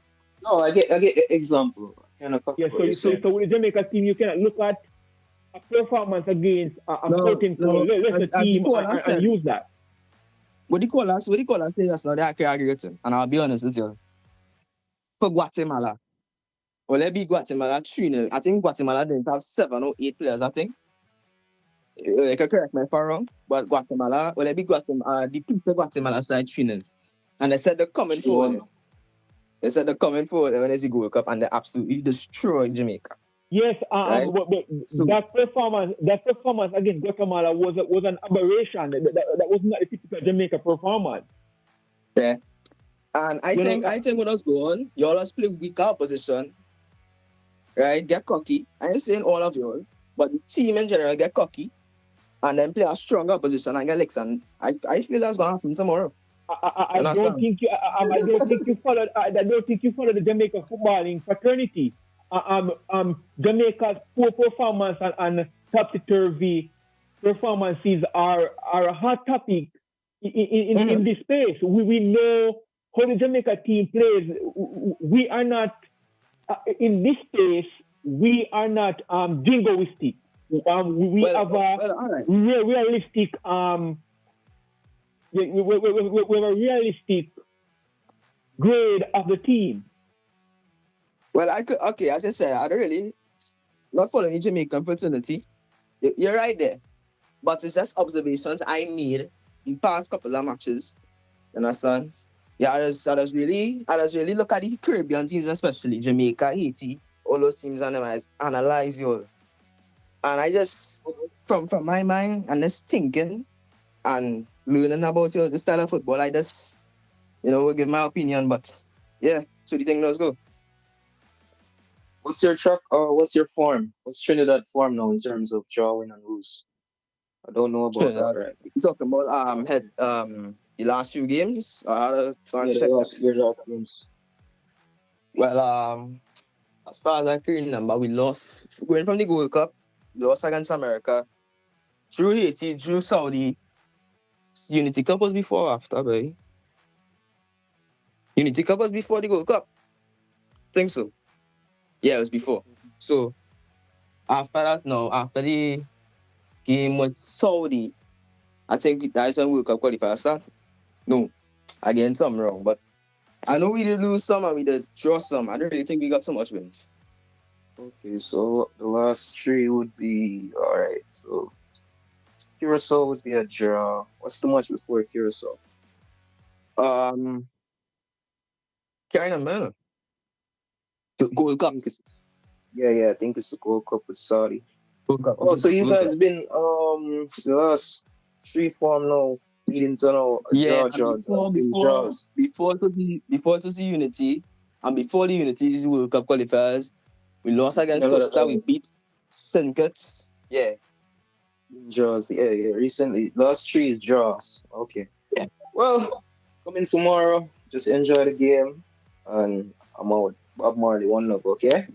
No, I get an example. So with the Jamaica team, you cannot look at a performance against a certain team and use that. What do you call us say that's not that accurate? And I'll be honest with you. For Guatemala, let be Guatemala 3-0. I think Guatemala didn't have 7 or 8 players, I think. You can correct me if I'm wrong, but Guatemala, defeated Guatemala side 3-0. And they said they're coming forward. They said they're coming forward when there's a World Cup, and they absolutely destroyed Jamaica. Yes, but that performance against Guatemala was an aberration. That was not a typical Jamaica performance. Yeah, and I think what was going on, you always play weaker opposition, right? Get cocky. I ain't saying all of you, but the team in general get cocky, and then play a stronger opposition and get licks. And I feel that's gonna happen tomorrow. I don't think you followed the Jamaica footballing fraternity. Jamaica's poor performance and topsy-turvy performances are a hot topic in this space. We know how the Jamaica team plays. We are not in this space. We are not jingoistic. We have a realistic. We have a realistic grade of the team. Well, as I said, I don't really not following the Jamaican fraternity. You're right there. But it's just observations I made in past couple of matches. You understand? Yeah, I just really look at the Caribbean teams, especially Jamaica, Haiti, all those teams and analyze you all. And I just from my mind and just thinking and learning about the style of football, I just will give my opinion, but yeah, so the thing does go. What's your track or what's your form? What's Trinidad form now in terms of drawing and lose? I don't know about that, right? You're talking about the last few games? The last games. Well, as far as I can remember, we lost going from the World Cup, lost against America, drew Haiti, drew Saudi. Unity Cup was before or after, boy? Unity Cup was before the World Cup. Think so. Yeah, it was before. So after that, after the game with Saudi, I think that's when World Cup Qualifiers start. No, again, something wrong. But I know we did lose some and we did draw some. I don't really think we got so much wins. Okay, so the last three would be all right. So Curacao would be a draw. What's the match before Curacao? Carrying a man. The Gold Cup. Yeah, I think it's the Gold Cup with Saudi. Gold Cup. Oh, so you Gold guys Cup. been the last 3-4 now leading to now Yeah, draws. before it was the Unity, and before the Unity is World Cup Qualifiers, we lost against Costa. We beat St. Kitts. Yeah. Draws. Yeah. Recently, last 3 is draws. Okay. Yeah. Well, come in tomorrow. Just enjoy the game, and I'm out. Bob Marley, 1-0. Okay.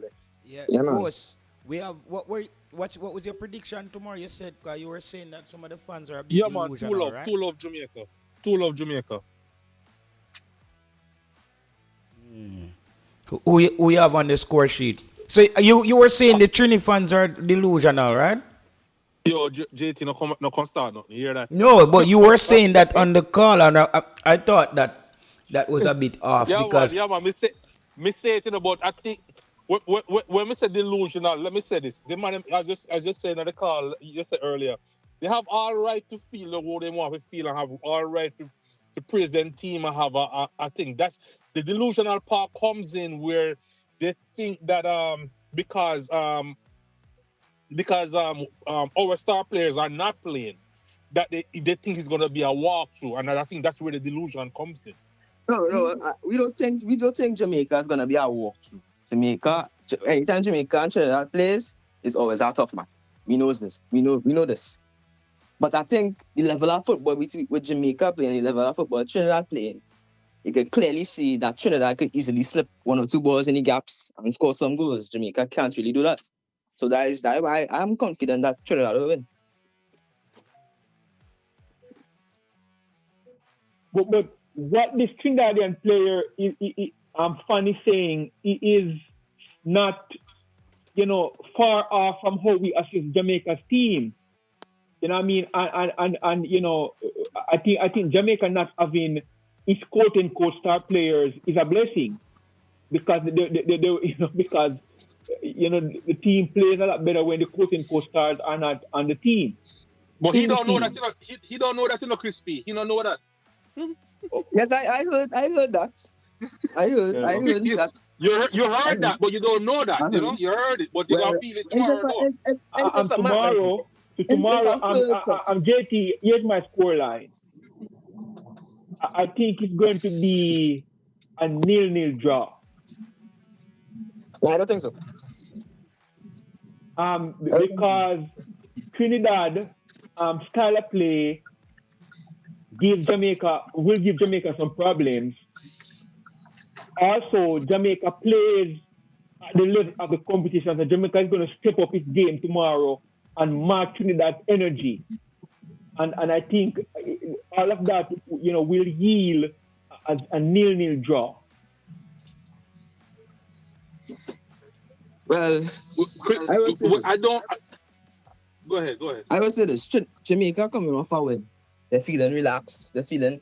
Yeah, Yeah, man. course. We have what was your prediction tomorrow? You said you were saying that some of the fans are a bit Yeah, man. delusional, right? Two love Jamaica. Two love Jamaica. Who you have on the score sheet? So you were saying the Trini fans are delusional, right? Yo, JT, no come start nothing. You hear that? No, but you were saying that on the call, and I thought that was a bit off because man. Me say it, but I think when we say delusional, let me say this. The man, as you said on the call, you said earlier, they have all right to feel the way they want to feel and have all right to praise their team and have I think that's the delusional part comes in where they think that because our star players are not playing, that they think it's gonna be a walkthrough, and I think that's where the delusion comes in. No, we don't think Jamaica is gonna be a walkthrough. Anytime Jamaica and Trinidad plays, it's always a tough match. We know this. We know this. But I think the level of football with Jamaica playing, the level of football Trinidad playing, you can clearly see that Trinidad could easily slip 1 or 2 balls in the gaps and score some goals. Jamaica can't really do that. So that is why I'm confident that Trinidad will win. But what this Trinidadian player I'm funny saying, he is not, far off from how we assist Jamaica's team. You know what I mean? And I think Jamaica not having its quote unquote star players is a blessing because the team plays a lot better when the quote unquote stars are not on the team. But he don't know that. He don't know that. Crispy. He don't know that. Yes, I heard that. I heard that. You heard that, but you don't know that. You heard it, but you don't feel it tomorrow. Tomorrow, I'm JT. Here's my scoreline. I think it's going to be a 0-0 draw. I don't think so. Because Trinidad style of play will give Jamaica some problems. Also, Jamaica plays at the level of the competition, so Jamaica is going to step up its game tomorrow and match Trinidad's energy. And I think all of that, will yield as a 0-0 draw. Well, Go ahead. I will say this: Jamaica coming off a win. They're feeling relaxed. They're feeling,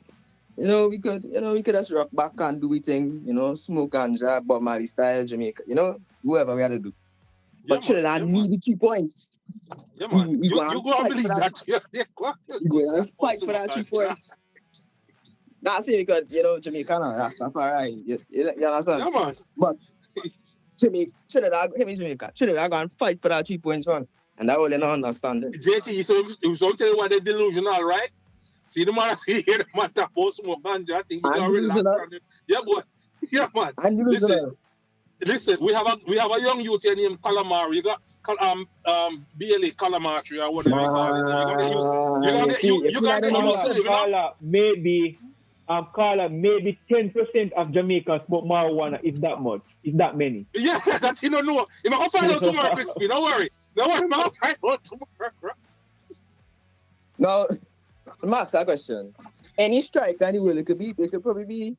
we could just rock back and do we thing, smoke and drive, Bob Marley style, Jamaica, whoever we had to do. But Trinidad need the 3 points. Yeah, man. You go and believe that. We're going to fight for that 3 points. Not saying because, Jamaica and Rastafari, you understand? Yeah, man. But Trinidad going to fight for that 3 points, man. And that all you don't understand. JT, so tell you why they're delusional, right? See the man here, the man talk about smoke ganja. I think he's relax. Yeah, boy. Yeah, man. Listen, we have a young youth here named Calamari. You got BLA Calamari or whatever you call it. You got to maybe 10% of Jamaica smoke marijuana. Is that much? Is that many? Yeah, that you don't know. You might find out tomorrow, Crispy. Don't worry. You might find out tomorrow. Now, Max, a question. Any striker in the world, it could probably be,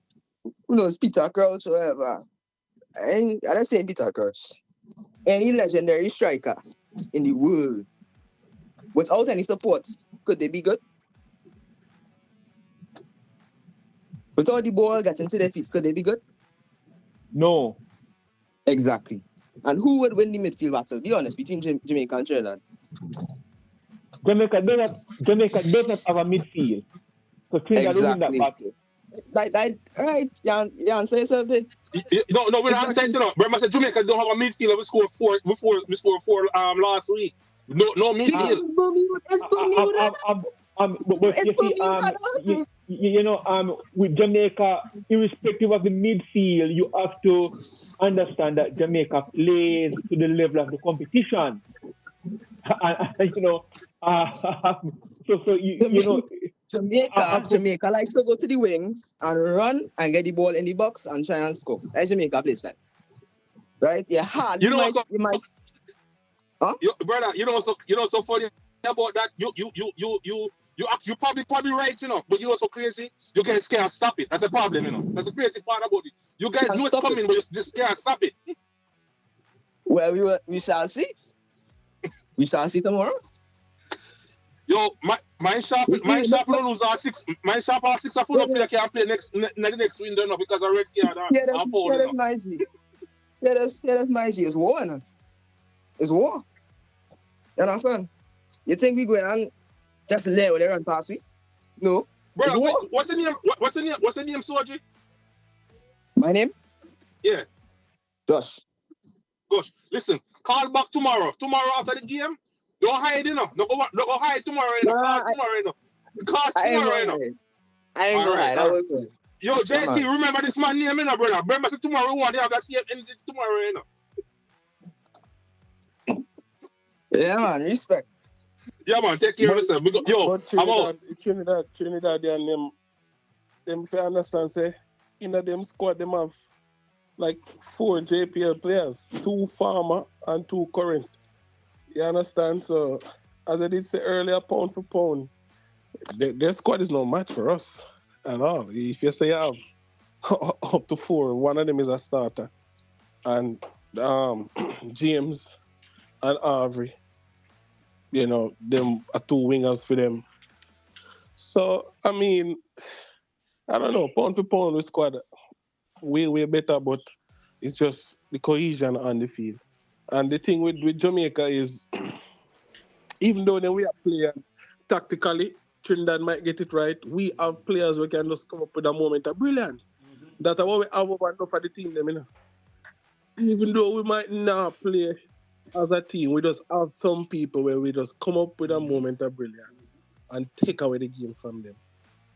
who knows, Peter Crouch or whatever. I don't say Peter Crouch. Any legendary striker in the world Without any support, could they be good? Without the ball getting to their feet, could they be good? No. Exactly. And who would win the midfield battle? Be honest, between Jamaica and Trinidad. Jamaica does not have a midfield. So Trinidad will win that battle. Right. You answer yourself there. No, we're not saying, you know. Remember, I said Jamaica don't have a midfield. We scored four last week. No midfield. With Jamaica, irrespective of the midfield, you have to understand that Jamaica plays to the level of the competition. Jamaica likes to go to the wings and run and get the ball in the box and try and score. That's Jamaica plays that. Right? Yeah, hard. Brother, so funny about that. You probably right, you know, but you know so crazy. You guys can't stop it. That's the problem, you know. That's the crazy part about it. You guys know it's coming, but you just can't stop it. Well, we shall see. We shall see tomorrow. Yo, my shop will lose our six. My shop our six. I put up here can't play the next window now because I red card. That's nicely. That's nicely. It's war, no? It's war. You understand? You think we go and just let they run past me? No. Bro, what's the name? What's the name, Soji? My name? Yeah. Gosh. Listen, call back tomorrow. Tomorrow after the game. Don't hide, you know. Don't go hide tomorrow, you know. Call tomorrow, you know. Call tomorrow, you know. I ain't gonna hide. Yo, JT, remember this man name, you know, brother. Remember, tomorrow we want to have that same energy tomorrow, you know. Yeah, man. Respect. Yeah, man. Take care of yourself. I'm out. Trinidadian, them if you understand, say, in them squad, them have like 4 JPL players, 2 former and 2 current. You understand? So, as I did say earlier, pound for pound, their squad is no match for us at all. If you say you have up to 4, one of them is a starter. And James and Avery, you know, them are 2 wingers for them. So, I mean, I don't know, pound for pound, the squad way better, but it's just the cohesion on the field. And the thing with Jamaica is, even though we are playing tactically, Trinidad might get it right. We have players who can just come up with a moment of brilliance. That's what we have over enough for the team, them, you know. Even though we might not play as a team, we just have some people where we just come up with a moment of brilliance and take away the game from them.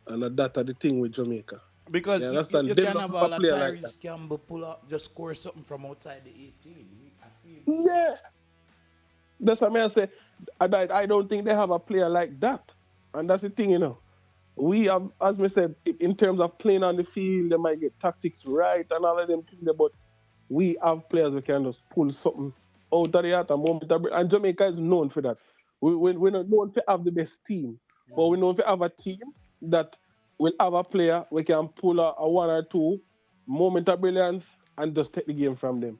And that's the thing with Jamaica. Because you can have all that Tyrese Campbell pull up, just score something from outside the 18. Yeah. That's what I say. I don't think they have a player like that. And that's the thing, you know. We have, as we said, in terms of playing on the field, they might get tactics right and all of them things, but we have players who can just pull something out of the heart a moment. And Jamaica is known for that. We're not known to have the best team, but we're known to have a team that will have a player we can pull a 1 or 2 moment of brilliance and just take the game from them.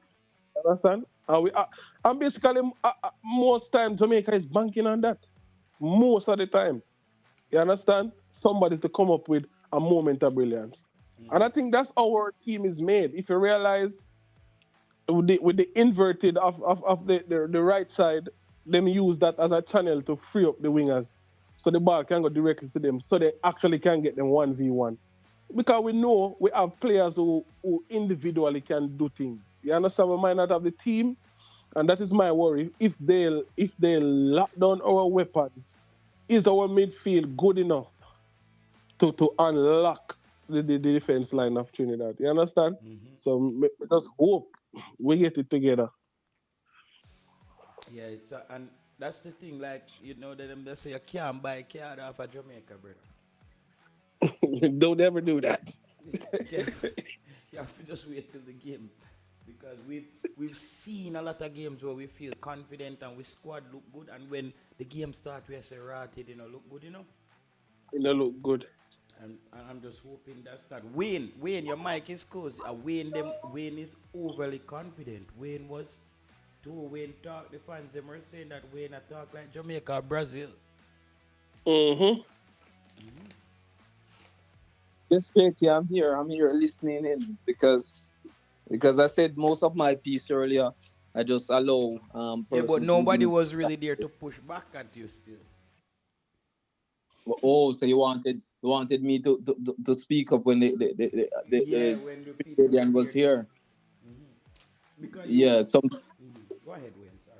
Understand? And basically, most times Jamaica is banking on that. Most of the time. You understand? Somebody to come up with a moment of brilliance. And I think that's how our team is made. If you realize with the inverted of the right side, them use that as a channel to free up the wingers so the ball can go directly to them so they actually can get them 1v1. Because we know we have players who individually can do things. You understand? We might not have the team, and that is my worry. If they lock down our weapons, is our midfield good enough to unlock the defense line of Trinidad? You understand? So just hope we get it together. Yeah, and that's the thing. Like, you know, they say you can't buy a card off of Jamaica, brother. Don't ever do that. You have to just wait till the game, because we've seen a lot of games where we feel confident and we squad look good, and when the game starts, we say rotted, look good, It don't look good. And I'm just hoping that's that. Wayne, your mic is closed. Wayne is overly confident. Wayne was Too Wayne talk, the fans them were saying that Wayne a talk like Jamaica, Brazil. Mm-hmm. Yes, JT, I'm here. I'm here listening in because I said most of my piece earlier. I just allow Yeah, but persons who nobody didn't. was really there to push back at you still. Oh, so you wanted me to speak up when Yeah, the when the people were Trinidadian was there to here. because you Yeah, go ahead, Wayne, sorry.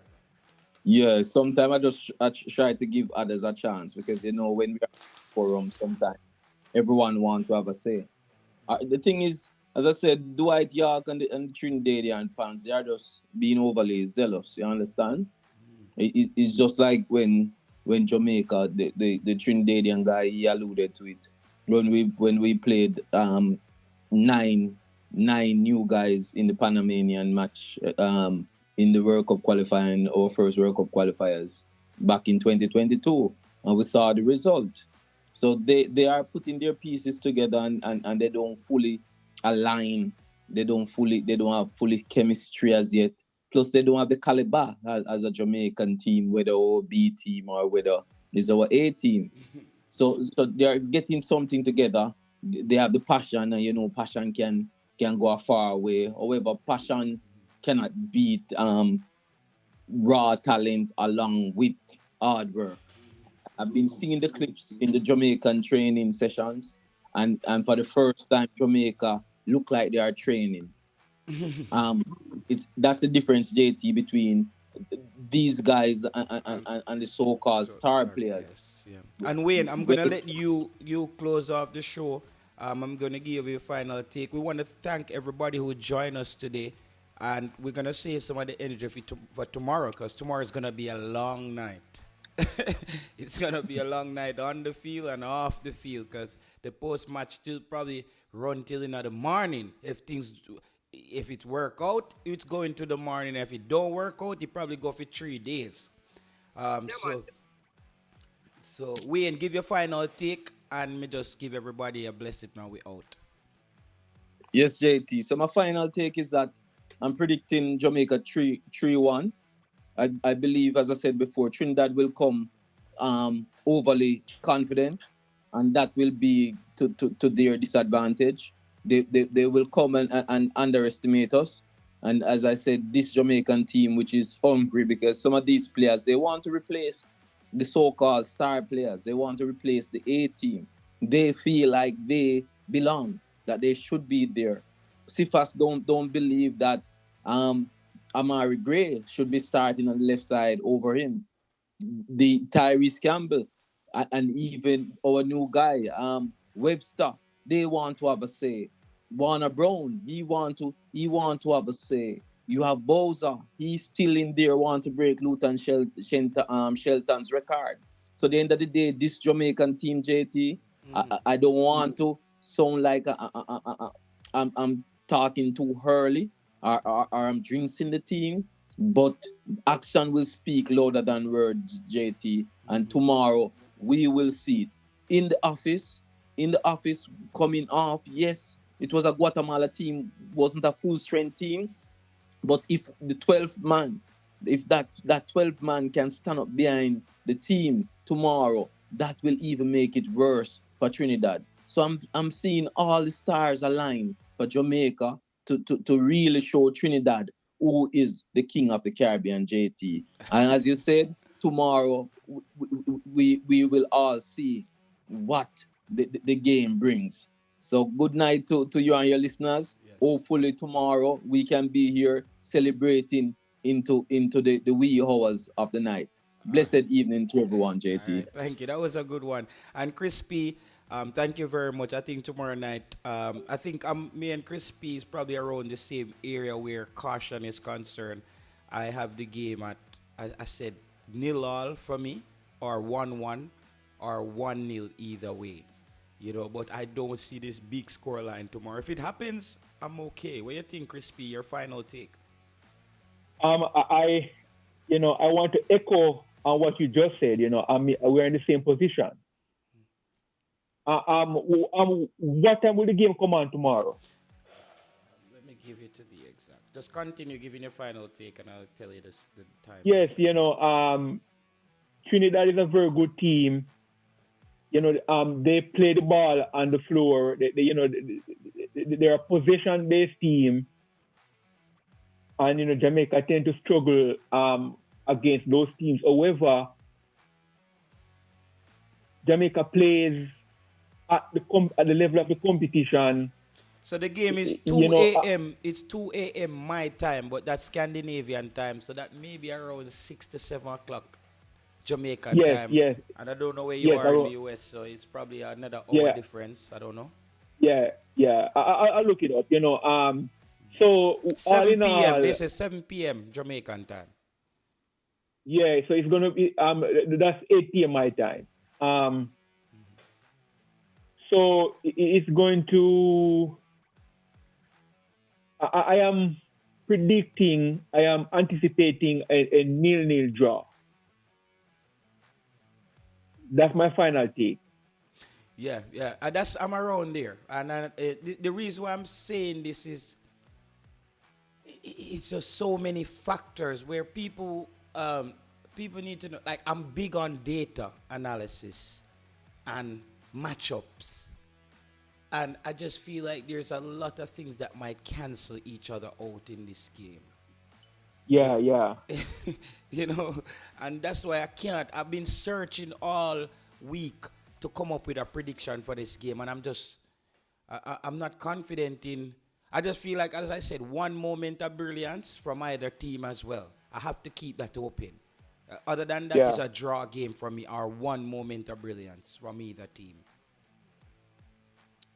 yeah. Sometimes I try to give others a chance because when we are in a forum, sometimes everyone want to have a say. The thing is, as I said, Dwight York and the Trinidadian fans, they are just being overly zealous. You understand? It's just like when Jamaica, the Trinidadian guy, he alluded to it when we played nine new guys in the Panamanian match in the World Cup qualifying, our first World Cup qualifiers back in 2022, and we saw the result. So they are putting their pieces together and they don't fully align. They don't have fully chemistry as yet. Plus, they don't have the caliber as a Jamaican team, whether our B team or whether it's our A team. So they are getting something together. They have the passion, and passion can go a far way. However, passion cannot beat raw talent along with hard work. I've been seeing the clips in the Jamaican training sessions, and for the first time, Jamaica look like they are training. That's the difference, JT, between these guys and the so-called star players. Yeah. And Wayne, I'm gonna let you close off the show. I'm gonna give you a final take. We want to thank everybody who joined us today, and we're gonna save some of the energy for tomorrow, because tomorrow is gonna be a long night. It's gonna be a long night on the field and off the field, because the post match still probably run till in the morning. If it's work out, it's going to the morning. If it don't work out, it probably go for 3 days. So Wayne, give your final take, and me just give everybody a blessing. Now we out. Yes, JT. So my final take is that I'm predicting Jamaica 3-1. I believe, as I said before, Trinidad will come overly confident, and that will be to their disadvantage. They will come and underestimate us. And as I said, this Jamaican team, which is hungry, because some of these players, they want to replace the so-called star players. They want to replace the A team. They feel like they belong, that they should be there. Sifas don't believe that Amari Gray should be starting on the left side over him. The Tyrese Campbell and even our new guy, Webster, they want to have a say. Warner Brown, he want to have a say. You have Bowser, he's still in there, want to break Luton Shelton's record. So at the end of the day, this Jamaican team, JT, I don't want to sound like I'm talking too early or I'm jinxing the team, but action will speak louder than words, JT. And tomorrow we will see it in the office. Coming off, yes, it was a Guatemala team, wasn't a full strength team, but if the 12th man, if that 12th man can stand up behind the team tomorrow, that will even make it worse for Trinidad. So I'm seeing all the stars align for Jamaica to really show Trinidad who is the king of the Caribbean, JT. And as you said, tomorrow we will all see what the game brings. So good night to you and your listeners. Yes. Hopefully tomorrow we can be here celebrating into the wee hours of the night. Blessed evening to everyone, JT. Right. Thank you. That was a good one. And Crispy, thank you very much. I think tomorrow night, I think me and Crispy is probably around the same area where caution is concerned. I have the game at, I said, 0-0 for me, or 1-1, or 1-0 either way. But I don't see this big score line tomorrow. If it happens, I'm okay. What do you think, Crispy? Your final take? I want to echo on what you just said. We're in the same position. What time will the game come on tomorrow? Let me give you to be exact. Just continue giving your final take, and I'll tell you the time. Yes, Trinidad is a very good team. They play the ball on the floor. They're a possession-based team, and Jamaica tend to struggle against those teams. However, Jamaica plays at the level of the competition. So the game is 2 a.m. It's 2 a.m. my time, but that's Scandinavian time. So that may be around 6 to 7 o'clock Jamaican time. Yes. And I don't know where you are in the US, so it's probably another hour difference. I don't know. Yeah. I'll look it up. So 7 all in p.m. all, They say 7 p.m. Jamaican time. Yeah, so it's gonna be that's 8 p.m. my time. So it's going to. I am anticipating a 0-0 draw. That's my final take. Yeah. I'm around there, and the reason why I'm saying this is it's just so many factors where people need to know. Like, I'm big on data analysis and matchups, and I just feel like there's a lot of things that might cancel each other out in this game. Yeah. And that's why I can't. I've been searching all week to come up with a prediction for this game, and I'm not confident in. I just feel like, as I said, one moment of brilliance from either team as well. I have to keep that open. Other than that, it's a draw game for me, or one moment of brilliance from either team.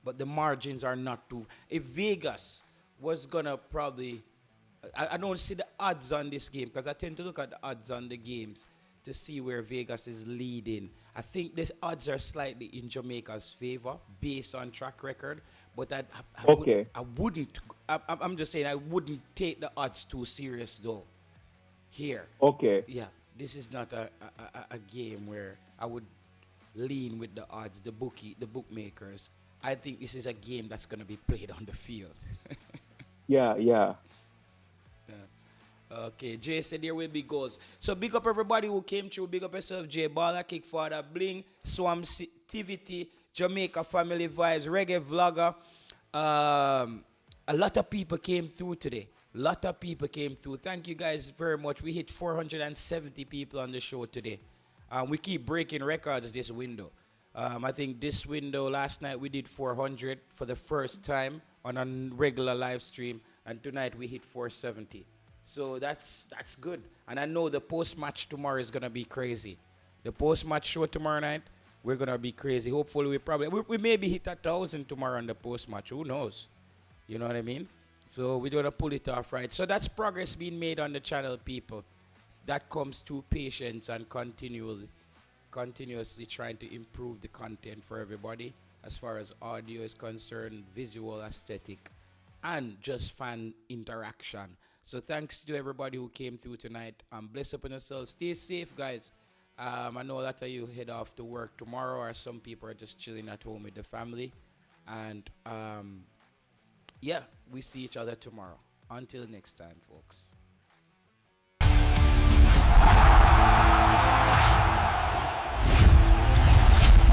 But the margins are not too. If Vegas was gonna probably, I don't see the odds on this game, because I tend to look at the odds on the games to see where Vegas is leading. I think the odds are slightly in Jamaica's favor based on track record, but I'm just saying I wouldn't take the odds too serious though. Here. Okay. Yeah, this is not a game where I would lean with the odds, the bookmakers. I think this is a game that's going to be played on the field. Yeah. Okay, Jay said there will be goals. So big up everybody who came through. Big up yourself, Jay Baller, Kick Father, Bling, Swam Tivity, Jamaica Family Vibes, Reggae Vlogger. A lot of people came through today. Thank you guys very much. We hit 470 people on the show today. We keep breaking records this window. I think this window last night we did 400 for the first time on a regular live stream, and tonight we hit 470. So that's good. And I know the post-match tomorrow is going to be crazy. The post-match show tomorrow night, we're going to be crazy. Hopefully we maybe hit 1,000 tomorrow on the post-match. Who knows? You know what I mean? So we're going to pull it off, right? So that's progress being made on the channel, people. That comes through patience and continuously trying to improve the content for everybody as far as audio is concerned, visual, aesthetic, and just fan interaction. So thanks to everybody who came through tonight. Bless up on yourselves. Stay safe, guys. I know a lot of you head off to work tomorrow, or some people are just chilling at home with the family. And we see each other tomorrow. Until next time, folks.